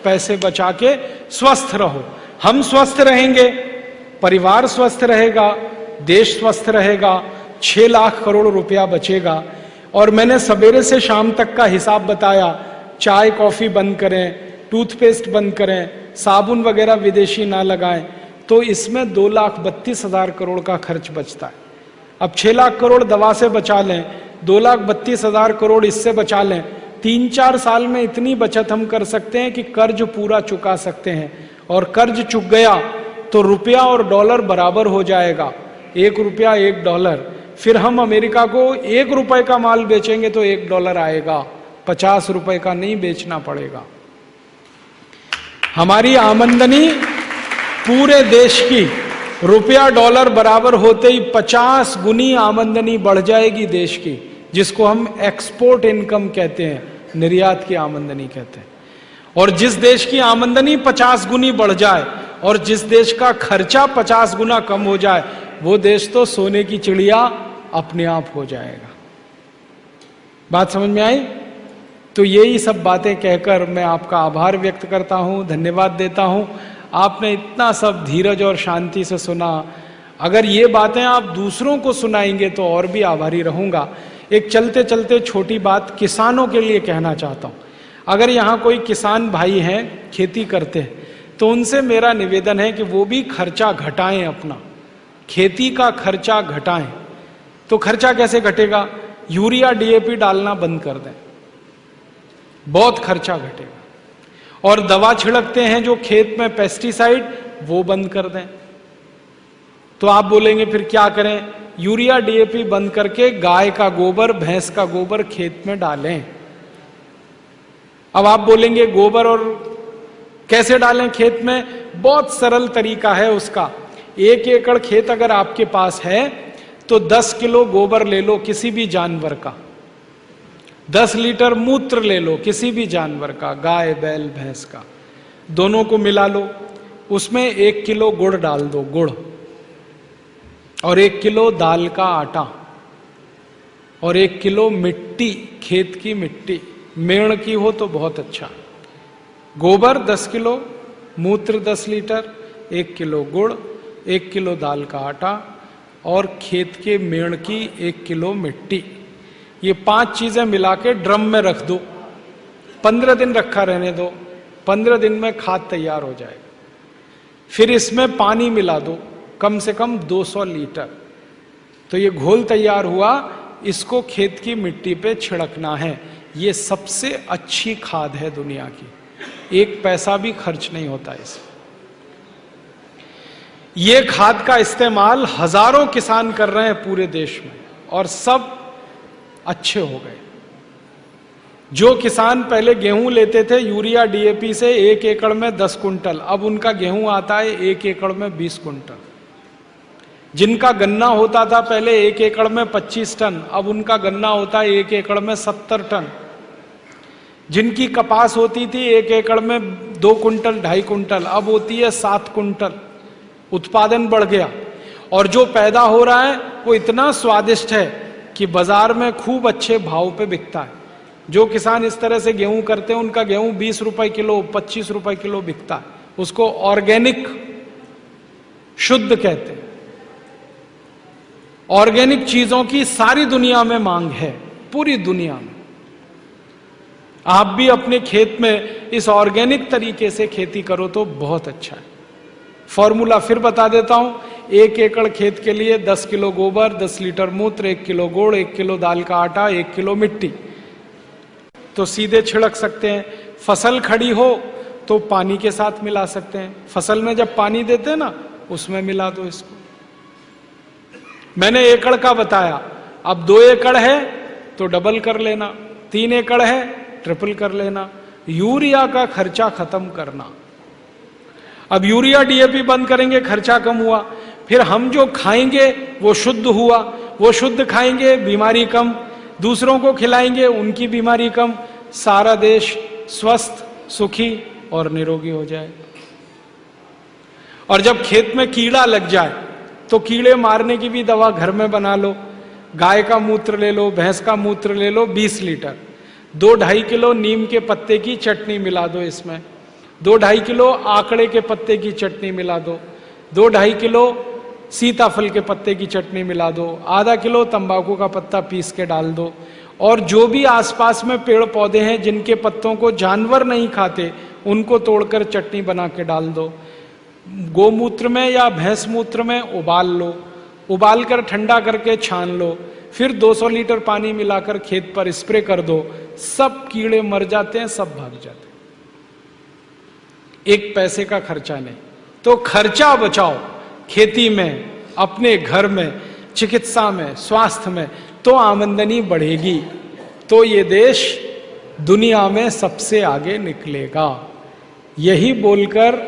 पैसे बचा के स्वस्थ रहो। हम स्वस्थ रहेंगे, परिवार स्वस्थ रहेगा, देश स्वस्थ रहेगा, 6 लाख करोड़ रुपया बचेगा। और मैंने सवेरे से शाम तक का हिसाब बताया। चाय कॉफी बंद करें, टूथपेस्ट बंद करें, साबुन वगैरह विदेशी ना लगाएं, तो इसमें 2,32,000 करोड़ का खर्च बचता है। अब 6 लाख करोड़ दवा से बचा लें, 2,32,000 करोड़ इससे बचा लें, 3-4 साल में इतनी बचत हम कर सकते हैं कि कर्ज पूरा चुका सकते हैं। और कर्ज चुक गया तो रुपया और डॉलर बराबर हो जाएगा, 1 रुपया 1 डॉलर। फिर हम अमेरिका को 1 रुपए का माल बेचेंगे तो 1 डॉलर आएगा, 50 रुपए का नहीं बेचना पड़ेगा। हमारी आमदनी पूरे देश की रुपया डॉलर बराबर होते ही 50 गुनी आमदनी बढ़ जाएगी देश की, जिसको हम एक्सपोर्ट इनकम कहते हैं, निर्यात की आमदनी कहते हैं। और जिस देश की आमदनी 50 गुनी बढ़ जाए और जिस देश का खर्चा 50 गुना कम हो जाए, वो देश तो सोने की चिड़िया अपने आप हो जाएगा। बात समझ में आई? तो यही सब बातें कहकर मैं आपका आभार व्यक्त करता हूं, धन्यवाद देता हूं। आपने इतना सब धीरज और शांति से सुना। अगर ये बातें आप दूसरों को सुनाएंगे तो और भी आभारी रहूंगा। एक चलते चलते छोटी बात किसानों के लिए कहना चाहता हूं। अगर यहाँ कोई किसान भाई हैं, खेती करते हैं, तो उनसे मेरा निवेदन है कि वो भी खर्चा घटाएं, अपना खेती का खर्चा घटाएं। तो खर्चा कैसे घटेगा? यूरिया DAP डालना बंद कर दें, बहुत खर्चा घटेगा। और दवा छिड़कते हैं जो खेत में पेस्टिसाइड, वो बंद कर दें। तो आप बोलेंगे फिर क्या करें? यूरिया DAP बंद करके गाय का गोबर, भैंस का गोबर खेत में डालें, अब आप बोलेंगे गोबर और कैसे डालें खेत में? बहुत सरल तरीका है उसका। 1 एकड़ खेत अगर आपके पास है तो 10 किलो गोबर ले लो किसी भी जानवर का, 10 लीटर मूत्र ले लो किसी भी जानवर का, गाय बैल भैंस का, दोनों को मिला लो, उसमें 1 किलो गुड़ डाल दो, गुड़, और 1 किलो दाल का आटा, और 1 किलो मिट्टी, खेत की मिट्टी, मेड़ की हो तो बहुत अच्छा। गोबर 10 किलो, मूत्र 10 लीटर, 1 किलो गुड़, 1 किलो दाल का आटा और खेत के मेड़ की 1 किलो मिट्टी, ये 5 चीजें मिला के ड्रम में रख दो, 15 दिन रखा रहने दो, 15 दिन में खाद तैयार हो जाएगा। फिर इसमें पानी मिला दो, कम से कम 200 लीटर। तो ये घोल तैयार हुआ, इसको खेत की मिट्टी पे छिड़कना है। ये सबसे अच्छी खाद है दुनिया की, 1 पैसा भी खर्च नहीं होता इसमें। ये खाद का इस्तेमाल हजारों किसान कर रहे हैं पूरे देश में और सब अच्छे हो गए। जो किसान पहले गेहूं लेते थे यूरिया डीएपी से 1 एकड़ में 10 कुंटल, अब उनका गेहूं आता है 1 एकड़ में 20 कुंटल। जिनका गन्ना होता था पहले 1 एकड़ में 25 टन, अब उनका गन्ना होता है 1 एकड़ में 70 टन। जिनकी कपास होती थी 1 एकड़ में 2 कुंटल 2.5 कुंटल, अब होती है 7 कुंटल। उत्पादन बढ़ गया और जो पैदा हो रहा है वो इतना स्वादिष्ट है कि बाजार में खूब अच्छे भाव पे बिकता है। जो किसान इस तरह से गेहूं करते हैं उनका गेहूं 20 रुपए किलो, 25 रुपए किलो बिकता है। उसको ऑर्गेनिक शुद्ध कहते हैं। ऑर्गेनिक चीजों की सारी दुनिया में मांग है, पूरी दुनिया में। आप भी अपने खेत में इस ऑर्गेनिक तरीके से खेती करो तो बहुत अच्छा है। फॉर्मूला फिर बता देता हूं, 1 एकड़ खेत के लिए 10 किलो गोबर, 10 लीटर मूत्र, 1 किलो गुड़, 1 किलो दाल का आटा, 1 किलो मिट्टी। तो सीधे छिड़क सकते हैं। फसल खड़ी हो तो पानी के साथ मिला सकते हैं। फसल में जब पानी देते हैं ना, उसमें मिला दो इसको। मैंने एकड़ का बताया, अब 2 एकड़ है तो डबल कर लेना, 3 एकड़ है ट्रिपल कर लेना। यूरिया का खर्चा खत्म करना। अब यूरिया डीएपी बंद करेंगे, खर्चा कम हुआ। फिर हम जो खाएंगे वो शुद्ध हुआ, वो शुद्ध खाएंगे, बीमारी कम, दूसरों को खिलाएंगे, उनकी बीमारी कम, सारा देश स्वस्थ, सुखी और निरोगी हो जाए। और जब खेत में कीड़ा लग जाए तो कीड़े मारने की भी दवा घर में बना लो। गाय का मूत्र ले लो, भैंस का मूत्र ले लो 20 लीटर, 2-2.5 किलो नीम के पत्ते की चटनी मिला दो इसमें, 2-2.5 किलो आकड़े के पत्ते की चटनी मिला दो, 2-2.5 किलो सीताफल के पत्ते की चटनी मिला दो, आधा किलो तंबाकू का पत्ता पीस के डाल दो। और जो भी आसपास में पेड़ पौधे हैं जिनके पत्तों को जानवर नहीं खाते, उनको तोड़कर चटनी बना के डाल दो। गोमूत्र में या भैंस मूत्र में उबाल लो, उबाल कर ठंडा करके छान लो, फिर 200 लीटर पानी मिलाकर खेत पर स्प्रे कर दो। सब कीड़े मर जाते हैं, सब भाग जाते हैं। 1 पैसे का खर्चा नहीं। तो खर्चा बचाओ खेती में, अपने घर में, चिकित्सा में, स्वास्थ्य में, तो आमदनी बढ़ेगी, तो ये देश दुनिया में सबसे आगे निकलेगा। यही बोलकर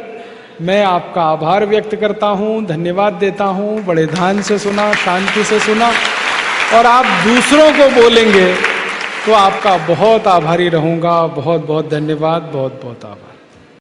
मैं आपका आभार व्यक्त करता हूं, धन्यवाद देता हूं। बड़े ध्यान से सुना, शांति से सुना, और आप दूसरों को बोलेंगे तो आपका बहुत आभारी रहूंगा। बहुत बहुत धन्यवाद, बहुत बहुत आभार।